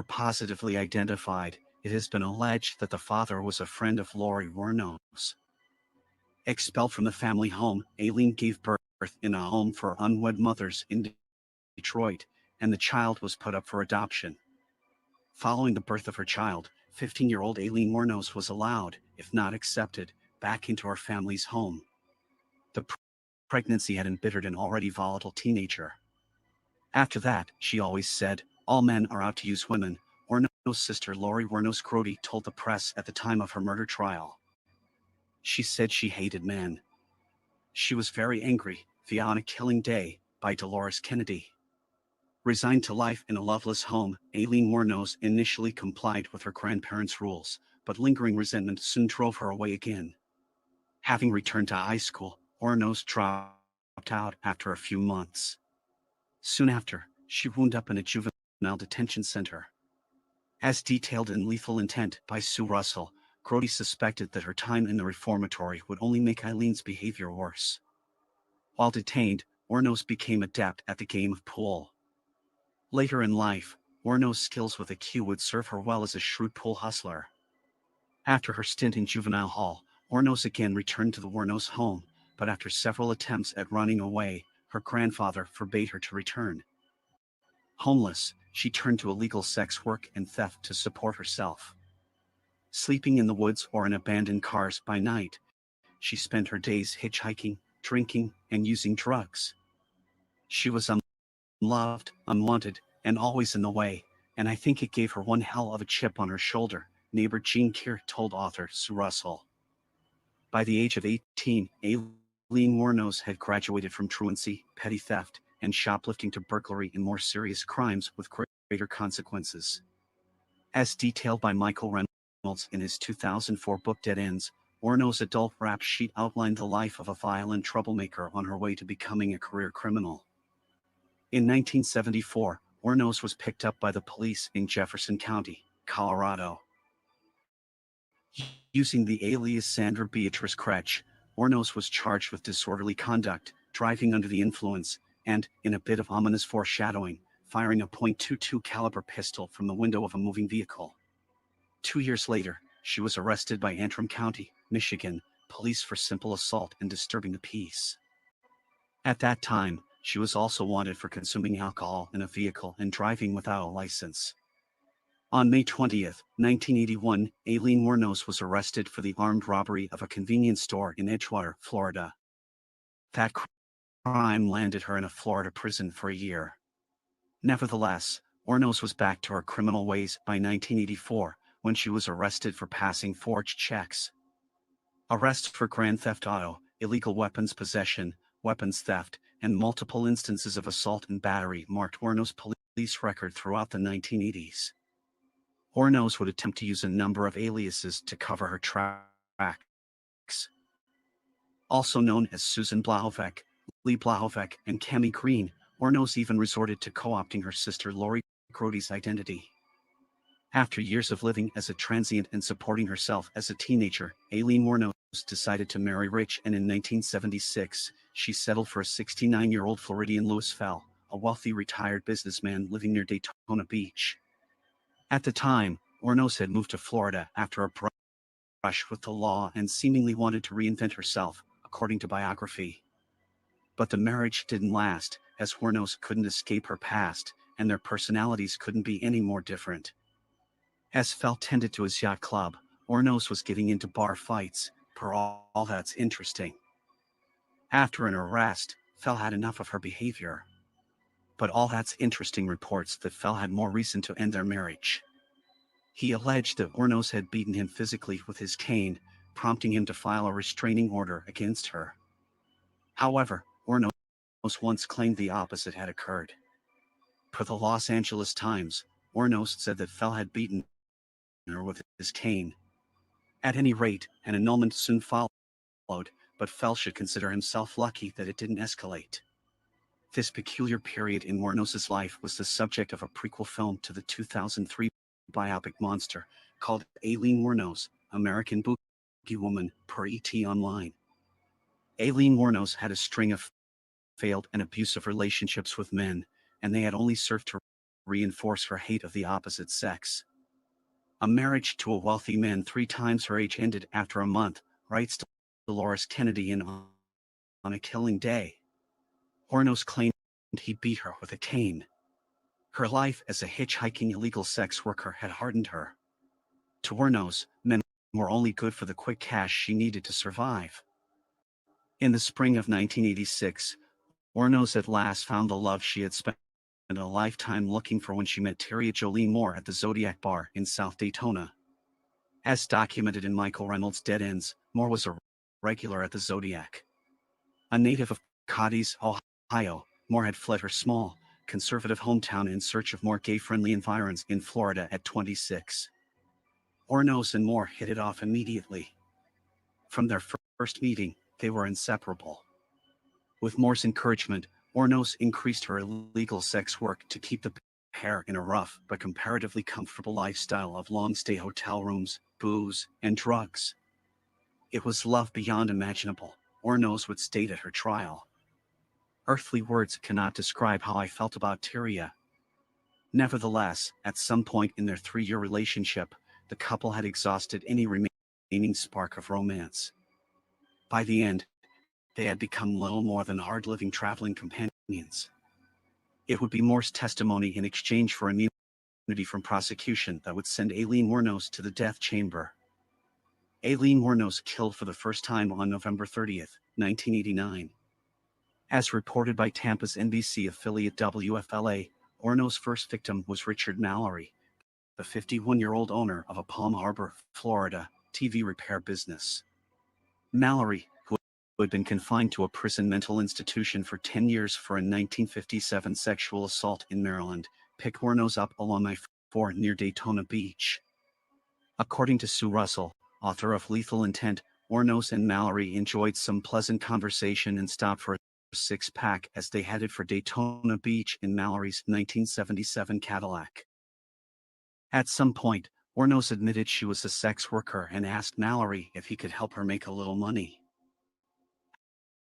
positively identified, it has been alleged that the father was a friend of Lori Wuornos. Expelled from the family home, Aileen gave birth in a home for unwed mothers in Detroit, and the child was put up for adoption. Following the birth of her child, 15-year-old Aileen Wuornos was allowed, if not accepted, back into her family's home. The pregnancy had embittered an already volatile teenager. After that, she always said, "All men are out to use women," Wuornos' sister Lori Wuornos Crody told the press at the time of her murder trial. She said she hated men. She was very angry, via On a Killing Day by Dolores Kennedy. Resigned to life in a loveless home, Aileen Wuornos initially complied with her grandparents' rules, but lingering resentment soon drove her away again. Having returned to high school, Wuornos dropped out after a few months. Soon after, she wound up in a juvenile detention center. As detailed in Lethal Intent by Sue Russell, Crody suspected that her time in the reformatory would only make Aileen's behavior worse. While detained, Wuornos became adept at the game of pool. Later in life, Wuornos' skills with a cue would serve her well as a shrewd pool hustler. After her stint in juvenile hall, Wuornos again returned to the Wuornos home, but after several attempts at running away, her grandfather forbade her to return. Homeless, she turned to illegal sex work and theft to support herself. Sleeping in the woods or in abandoned cars by night, she spent her days hitchhiking, drinking, and using drugs. She was unloved, unwanted, and always in the way, and I think it gave her one hell of a chip on her shoulder, neighbor Jean Keir told author Sue Russell. By the age of 18, Aileen Wuornos had graduated from truancy, petty theft, and shoplifting to burglary and more serious crimes with greater consequences. As detailed by Michael Reynolds in his 2004 book Dead Ends, Wuornos' adult rap sheet outlined the life of a violent troublemaker on her way to becoming a career criminal. In 1974, Wuornos was picked up by the police in Jefferson County, Colorado. Using the alias Sandra Beatrice Kretsch, Wuornos was charged with disorderly conduct, driving under the influence, and, in a bit of ominous foreshadowing, firing a .22 caliber pistol from the window of a moving vehicle. 2 years later, she was arrested by Antrim County, Michigan, police for simple assault and disturbing the peace. At that time, she was also wanted for consuming alcohol in a vehicle and driving without a license. On May 20, 1981, Aileen Wuornos was arrested for the armed robbery of a convenience store in Edgewater, Florida. That crime landed her in a Florida prison for a year. Nevertheless, Wuornos was back to her criminal ways by 1984, when she was arrested for passing forged checks. Arrests for grand theft auto, illegal weapons possession, weapons theft, and multiple instances of assault and battery marked Wuornos' police record throughout the 1980s. Wuornos would attempt to use a number of aliases to cover her tracks. Also known as Susan Blahovec, Lee Blahovec, and Kemi Green, Wuornos even resorted to co-opting her sister Lori Crody's identity. After years of living as a transient and supporting herself as a teenager, Aileen Wuornos decided to marry rich, and in 1976, she settled for a 69-year-old Floridian Louis Fell, a wealthy retired businessman living near Daytona Beach. At the time, Wuornos had moved to Florida after a brush with the law and seemingly wanted to reinvent herself, according to biography. But the marriage didn't last, as Wuornos couldn't escape her past, and their personalities couldn't be any more different. As Fell tended to his yacht club, Wuornos was getting into bar fights, per all that's interesting. After an arrest, Fell had enough of her behavior. But all that's interesting reports that Fell had more reason to end their marriage. He alleged that Wuornos had beaten him physically with his cane, prompting him to file a restraining order against her. However, Wuornos once claimed the opposite had occurred. Per the Los Angeles Times, Wuornos said that Fell had beaten her with his cane. At any rate, an annulment soon followed, but Fell should consider himself lucky that it didn't escalate. This peculiar period in Wuornos' life was the subject of a prequel film to the 2003 biopic Monster, called Aileen Wuornos, American Boogie Woman, per ET Online. Aileen Wuornos had a string of failed and abusive relationships with men, and they had only served to reinforce her hate of the opposite sex. A marriage to a wealthy man 3 times her age ended after a month, writes Dolores Kennedy in On a Killing Day. Wuornos claimed he beat her with a cane. Her life as a hitchhiking illegal sex worker had hardened her. To Wuornos, men were only good for the quick cash she needed to survive. In the spring of 1986, Wuornos at last found the love she had spent a lifetime looking for when she met Terria Jolene Moore at the Zodiac Bar in South Daytona. As documented in Michael Reynolds' Dead Ends, Moore was a regular at the Zodiac. A native of Cadiz, Ohio, Moore had fled her small, conservative hometown in search of more gay-friendly environs in Florida at 26. Wuornos and Moore hit it off immediately. From their first meeting, they were inseparable. With Moore's encouragement, Wuornos increased her illegal sex work to keep the pair in a rough but comparatively comfortable lifestyle of long-stay hotel rooms, booze, and drugs. It was love beyond imaginable, Wuornos would state at her trial. Earthly words cannot describe how I felt about Terria. Nevertheless, at some point in their 3-year relationship, the couple had exhausted any remaining spark of romance. By the end, they had become little more than hard-living traveling companions. It would be Moore's testimony in exchange for immunity from prosecution that would send Aileen Wuornos to the death chamber. Aileen Wuornos killed for the first time on November 30th, 1989. As reported by Tampa's NBC affiliate WFLA, Wuornos' first victim was Richard Mallory, the 51-year-old owner of a Palm Harbor, Florida, TV repair business. Mallory, who had been confined to a prison mental institution for 10 years for a 1957 sexual assault in Maryland, picked Wuornos up along I-4 near Daytona Beach. According to Sue Russell, author of Lethal Intent, Wuornos and Mallory enjoyed some pleasant conversation and stopped for a 6-pack as they headed for Daytona Beach in Mallory's 1977 Cadillac. At some point, Wuornos admitted she was a sex worker and asked Mallory if he could help her make a little money.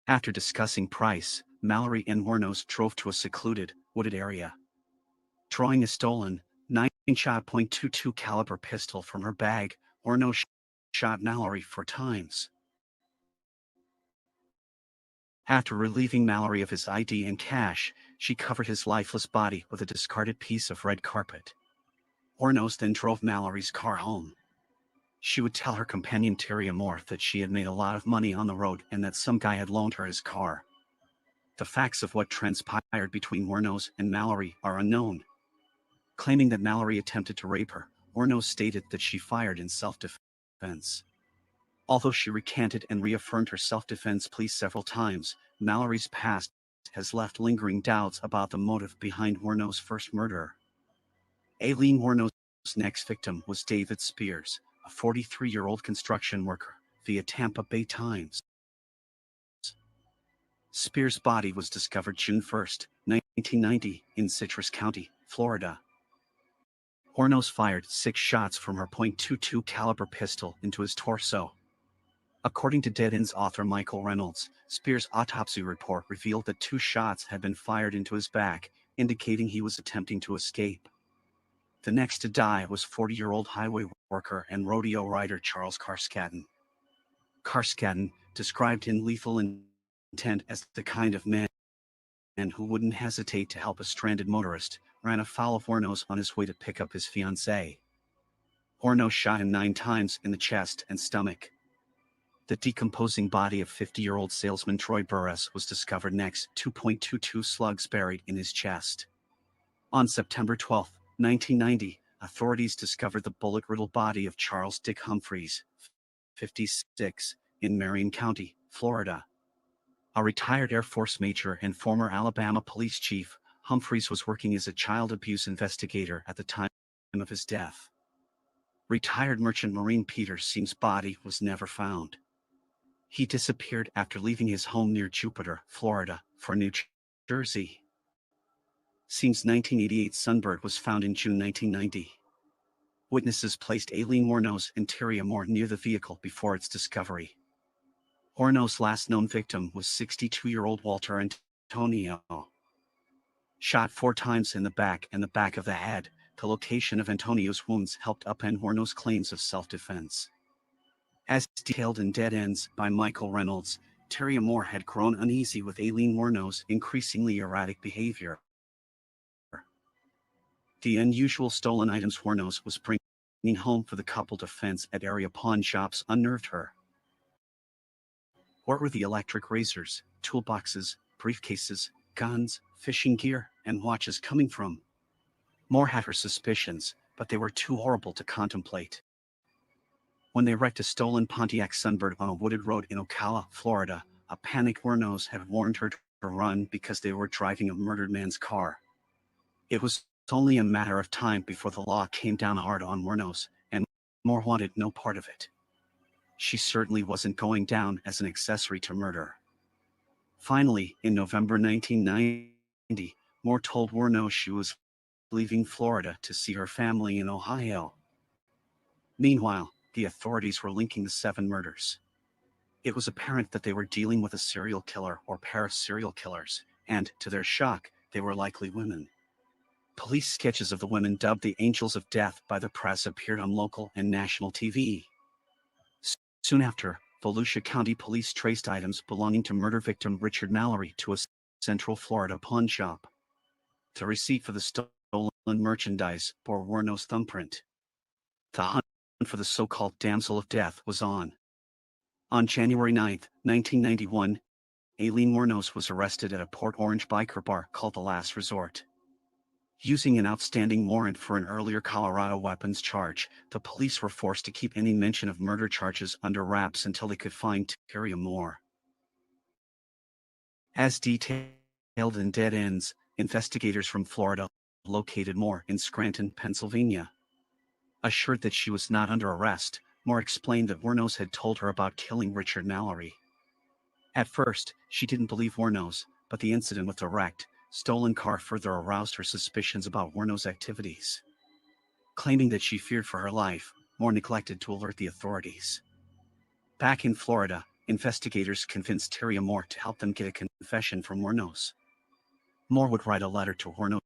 After discussing price, Mallory and Wuornos drove to a secluded, wooded area. Drawing a stolen, 9-shot .22 caliber pistol from her bag, Wuornos shot Mallory 4 times. After relieving Mallory of his ID and cash, she covered his lifeless body with a discarded piece of red carpet. Wuornos then drove Mallory's car home. She would tell her companion Terria Moore that she had made a lot of money on the road and that some guy had loaned her his car. The facts of what transpired between Wuornos and Mallory are unknown. Claiming that Mallory attempted to rape her, Wuornos stated that she fired in self-defense. Although she recanted and reaffirmed her self-defense plea several times, Mallory's past has left lingering doubts about the motive behind Wuornos' first murder. Aileen Wuornos' next victim was David Spears, a 43-year-old construction worker, via Tampa Bay Times. Spears' body was discovered June 1, 1990, in Citrus County, Florida. Hornos fired 6 shots from her .22 caliber pistol into his torso. According to Dead End's author Michael Reynolds, Spears' autopsy report revealed that 2 shots had been fired into his back, indicating he was attempting to escape. The next to die was 40-year-old highway worker and rodeo rider Charles Carskadden. Carskadden, described in Lethal Intent as the kind of man who wouldn't hesitate to help a stranded motorist, ran afoul of Hornos on his way to pick up his fiancée. Hornos shot him 9 times in the chest and stomach. The decomposing body of 50-year-old salesman Troy Burress was discovered next, 2.22 slugs buried in his chest. On September 12, 1990, authorities discovered the bullet-riddled body of Charles Dick Humphreys, 56, in Marion County, Florida. A retired Air Force major and former Alabama police chief, Humphreys was working as a child abuse investigator at the time of his death. Retired Merchant Marine Peter Seam's body was never found. He disappeared after leaving his home near Jupiter, Florida, for New Jersey. Seam's 1988 Sunbird was found in June 1990. Witnesses placed Aileen Hornos and Tyria Moore near the vehicle before its discovery. Hornos' last known victim was 62-year-old Walter Antonio. Shot 4 times in the back and the back of the head, the location of Antonio's wounds helped upend Hornos' claims of self-defense. As detailed in Dead Ends by Michael Reynolds, Tyria Moore had grown uneasy with Aileen Hornos' increasingly erratic behavior. The unusual stolen items Hornos was bringing home for the couple to fence at area pawn shops unnerved her. What were the electric razors, toolboxes, briefcases, guns, fishing gear, and watches coming from? Moore had her suspicions, but they were too horrible to contemplate. When they wrecked a stolen Pontiac Sunbird on a wooded road in Ocala, Florida, a panicked Hornos had warned her to run because they were driving a murdered man's car. It was only a matter of time before the law came down hard on Hornos, and Moore wanted no part of it. She certainly wasn't going down as an accessory to murder. Finally, in November 1990, Moore told Hornos she was leaving Florida to see her family in Ohio. Meanwhile, the authorities were linking the 7 murders. It was apparent that they were dealing with a serial killer or pair of serial killers, and, to their shock, they were likely women. Police sketches of the women, dubbed the Angels of Death by the press, appeared on local and national TV. Soon after, Volusia County Police traced items belonging to murder victim Richard Mallory to a Central Florida pawn shop. The receipt for the stolen merchandise bore Hornos' thumbprint. The hunt for the so-called Damsel of Death was on. On January 9, 1991, Aileen Hornos was arrested at a Port Orange biker bar called The Last Resort. Using an outstanding warrant for an earlier Colorado weapons charge, the police were forced to keep any mention of murder charges under wraps until they could find Tyria Moore. As detailed in Dead Ends, investigators from Florida located Moore in Scranton, Pennsylvania. Assured that she was not under arrest, Moore explained that Hornos had told her about killing Richard Mallory. At first, she didn't believe Hornos, but the incident with the wrecked, stolen car further aroused her suspicions about Hornos' activities. Claiming that she feared for her life, Moore neglected to alert the authorities. Back in Florida, investigators convinced Tyria Moore to help them get a confession from Hornos. Moore would write a letter to Hornos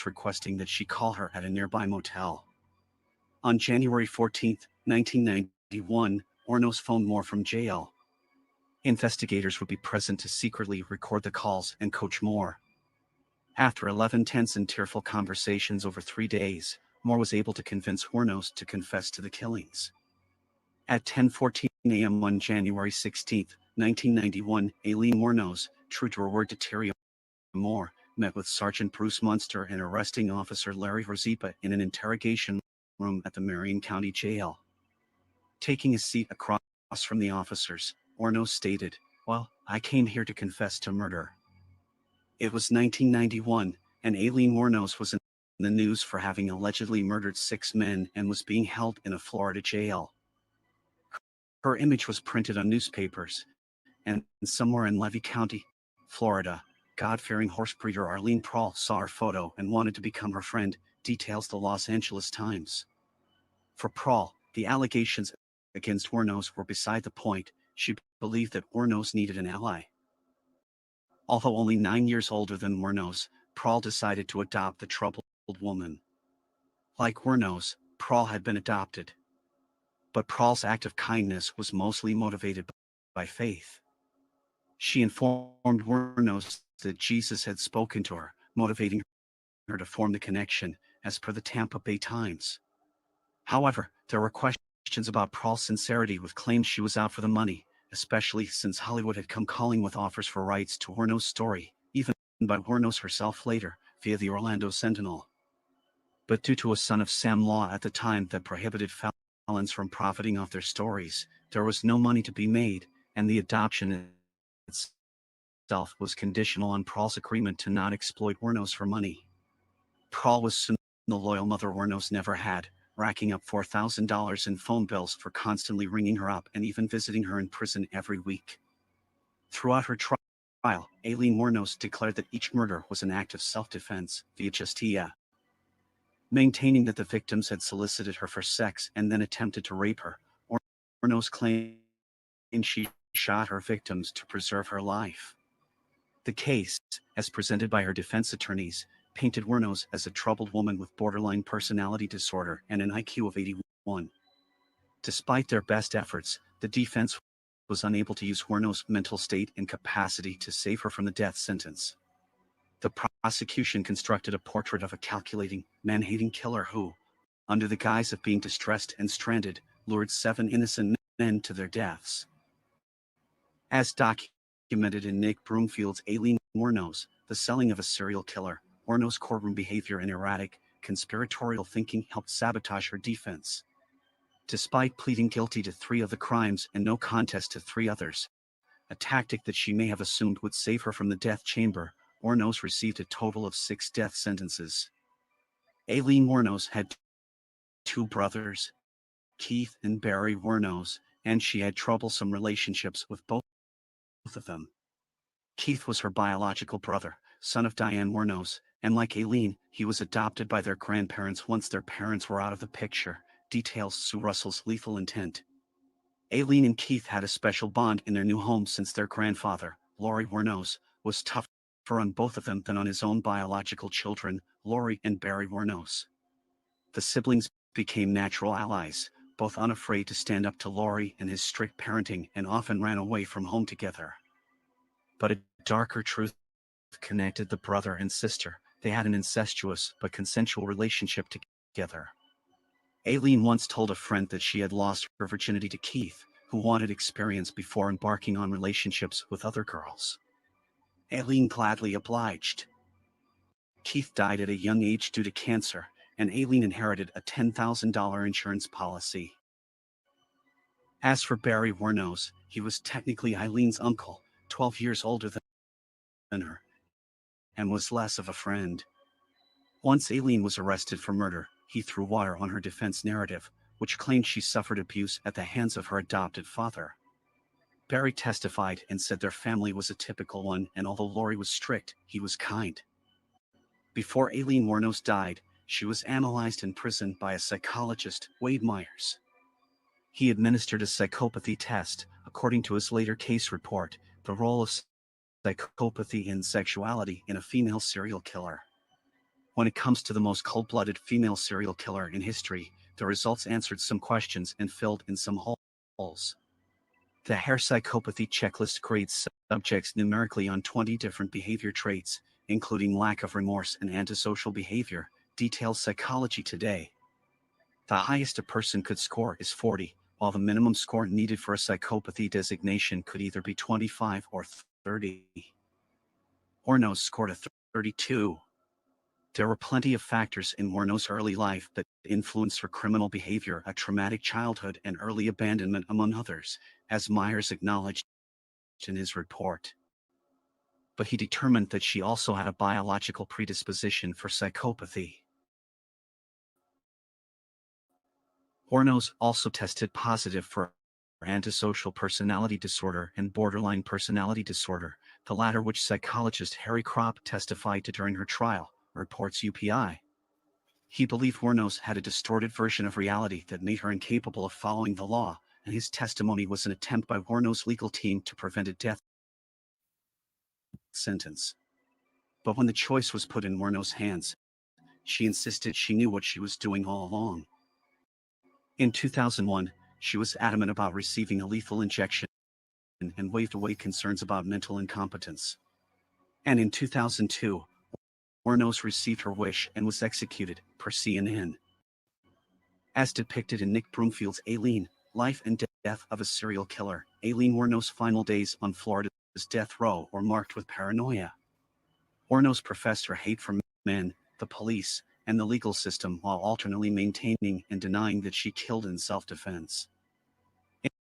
requesting that she call her at a nearby motel. On January 14, 1991, Hornos phoned Moore from jail. Investigators would be present to secretly record the calls and coach Moore. After 11 tense and tearful conversations over 3 days, Moore was able to convince Hornos to confess to the killings. At 10:14 a.m. on January 16, 1991, Aileen Hornos, true to her word to Tyria Moore, met with Sergeant Bruce Munster and arresting officer Larry Rosipa in an interrogation room at the Marion County Jail. Taking a seat across from the officers, Hornos stated, "Well, I came here to confess to murder." It was 1991, and Aileen Hornos was in the news for having allegedly murdered 6 men and was being held in a Florida jail. Her image was printed on newspapers, and somewhere in Levy County, Florida, God-fearing horse breeder Arlene Prawl saw her photo and wanted to become her friend, details the Los Angeles Times. For Prahl, the allegations against Wuornos were beside the point. She believed that Wuornos needed an ally. Although only 9 years older than Wuornos, Prahl decided to adopt the troubled woman. Like Wuornos, Prahl had been adopted. But Prahl's act of kindness was mostly motivated by faith. She informed Wuornos that Jesus had spoken to her, motivating her to form the connection, as per the Tampa Bay Times. However, there were questions about Prahl's sincerity, with claims she was out for the money, especially since Hollywood had come calling with offers for rights to Wuornos' story, even by Wuornos herself later, via the Orlando Sentinel. But due to a Son of Sam law at the time that prohibited felons from profiting off their stories, there was no money to be made, and the adoption itself was conditional on Prahl's agreement to not exploit Wuornos for money. Prahl was soon the loyal mother Wuornos never had, racking up $4,000 in phone bills for constantly ringing her up and even visiting her in prison every week. Throughout her trial, Aileen Wuornos declared that each murder was an act of self-defense via justia, maintaining that the victims had solicited her for sex and then attempted to rape her. Wuornos claimed she shot her victims to preserve her life. The case, as presented by her defense attorneys, painted Wuornos as a troubled woman with borderline personality disorder and an IQ of 81. Despite their best efforts, the defense was unable to use Wuornos' mental state and capacity to save her from the death sentence. The prosecution constructed a portrait of a calculating, man-hating killer who, under the guise of being distressed and stranded, lured 7 innocent men to their deaths. As documented in Nick Broomfield's Aileen Wuornos, The Selling of a Serial Killer, Wuornos' courtroom behavior and erratic, conspiratorial thinking helped sabotage her defense. Despite pleading guilty to 3 of the crimes and no contest to 3 others, a tactic that she may have assumed would save her from the death chamber, Wuornos received a total of 6 death sentences. Aileen Wuornos had 2 brothers, Keith and Barry Wuornos, and she had troublesome relationships with both of them. Keith was her biological brother, son of Diane Wuornos, and like Aileen, he was adopted by their grandparents once their parents were out of the picture, details Sue Russell's Lethal Intent. Aileen and Keith had a special bond in their new home since their grandfather, Laurie Wuornos, was tougher on both of them than on his own biological children, Laurie and Barry Wuornos. The siblings became natural allies, both unafraid to stand up to Laurie and his strict parenting, and often ran away from home together. But a darker truth connected the brother and sister. They had an incestuous but consensual relationship together. Aileen once told a friend that she had lost her virginity to Keith, who wanted experience before embarking on relationships with other girls. Aileen gladly obliged. Keith died at a young age due to cancer, and Aileen inherited a $10,000 insurance policy. As for Barry Wuornos, he was technically Eileen's uncle, 12 years older than her, and was less of a friend. Once Aileen was arrested for murder, he threw water on her defense narrative, which claimed she suffered abuse at the hands of her adopted father. Barry testified and said their family was a typical one, and although Laurie was strict, he was kind. Before Aileen Wuornos died, she was analyzed in prison by a psychologist, Wade Myers. He administered a psychopathy test. According to his later case report, the role of psychopathy in sexuality in a female serial killer. When it comes to the most cold-blooded female serial killer in history, the results answered some questions and filled in some holes. The Hare psychopathy checklist grades subjects numerically on 20 different behavior traits, including lack of remorse and antisocial behavior, details Psychology Today. The highest a person could score is 40, while the minimum score needed for a psychopathy designation could either be 25 or 30. Wuornos scored a 32. There were plenty of factors in Wuornos' early life that influenced her criminal behavior, a traumatic childhood and early abandonment among others, as Myers acknowledged in his report. But he determined that she also had a biological predisposition for psychopathy. Wuornos also tested positive for antisocial personality disorder and borderline personality disorder, the latter which psychologist Harry Kropp testified to during her trial, reports UPI. He believed Wuornos had a distorted version of reality that made her incapable of following the law, and his testimony was an attempt by Wuornos' legal team to prevent a death sentence. But when the choice was put in Wuornos' hands, she insisted she knew what she was doing all along. In 2001, she was adamant about receiving a lethal injection and waved away concerns about mental incompetence. And in 2002, Wuornos received her wish and was executed, per CNN. As depicted in Nick Broomfield's Aileen, Life and Death of a Serial Killer, Aileen Wuornos' final days on Florida's death row were marked with paranoia. Wuornos professed her hate for men, the police, and the legal system while alternately maintaining and denying that she killed in self-defense.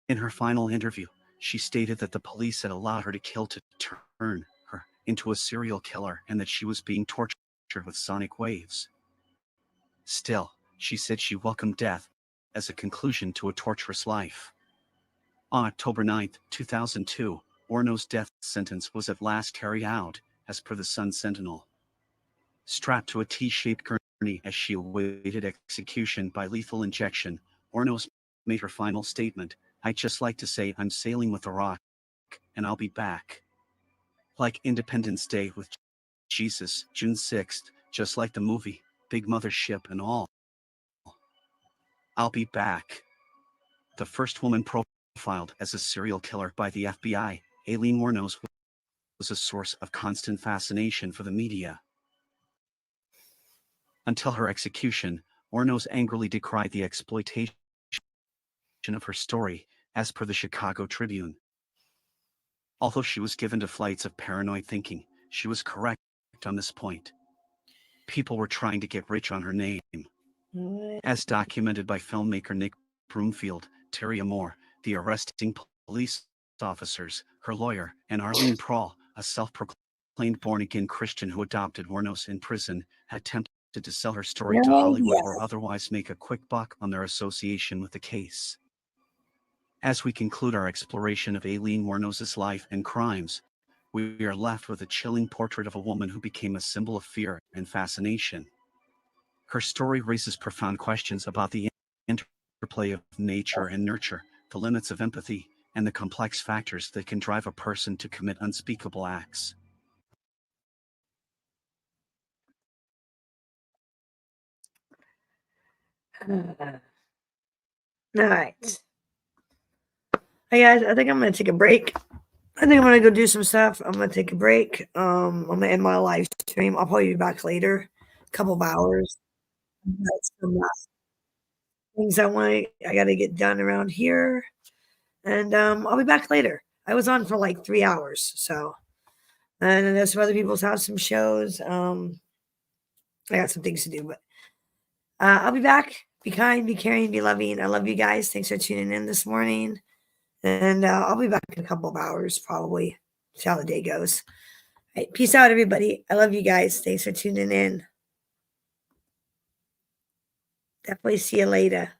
In her final interview, she stated that the police had allowed her to kill to turn her into a serial killer and that she was being tortured with sonic waves. Still, she said she welcomed death as a conclusion to a torturous life. On October 9, 2002, Wuornos' death sentence was at last carried out, as per the Sun Sentinel. Strapped to a T-shaped gurney as she awaited execution by lethal injection, Wuornos made her final statement, "I'd just like to say I'm sailing with the rock, and I'll be back." Like Independence Day with Jesus, June 6th, just like the movie, Big Mother Ship and all. I'll be back. The first woman profiled as a serial killer by the FBI, Aileen Wuornos was a source of constant fascination for the media. Until her execution, Wuornos angrily decried the exploitation of her story, as per the Chicago Tribune. Although she was given to flights of paranoid thinking, she was correct on this point. People were trying to get rich on her name. As documented by filmmaker Nick Broomfield, Terry Moore, the arresting police officers, her lawyer, and Arlene Prawl, a self-proclaimed born-again Christian who adopted Wuornos in prison, had attempted to sell her story to Hollywood or otherwise make a quick buck on their association with the case. As we conclude our exploration of Aileen Wuornos' life and crimes, we are left with a chilling portrait of a woman who became a symbol of fear and fascination. Her story raises profound questions about the interplay of nature and nurture, the limits of empathy, and the complex factors that can drive a person to commit unspeakable acts. All right. Hey guys, I think I'm gonna take a break. I think I'm gonna go do some stuff. I'm gonna take a break. I'm gonna end my live stream. I'll probably be back later, a couple of hours. That's some things I gotta get done around here, and I'll be back later. I was on for like 3 hours, so, and I know some other people's have some shows. I got some things to do, but I'll be back. Be kind, be caring, be loving. I love you guys. Thanks for tuning in this morning. And I'll be back in a couple of hours, probably. See how the day goes. All right, peace out, everybody. I love you guys. Thanks for tuning in. Definitely see you later.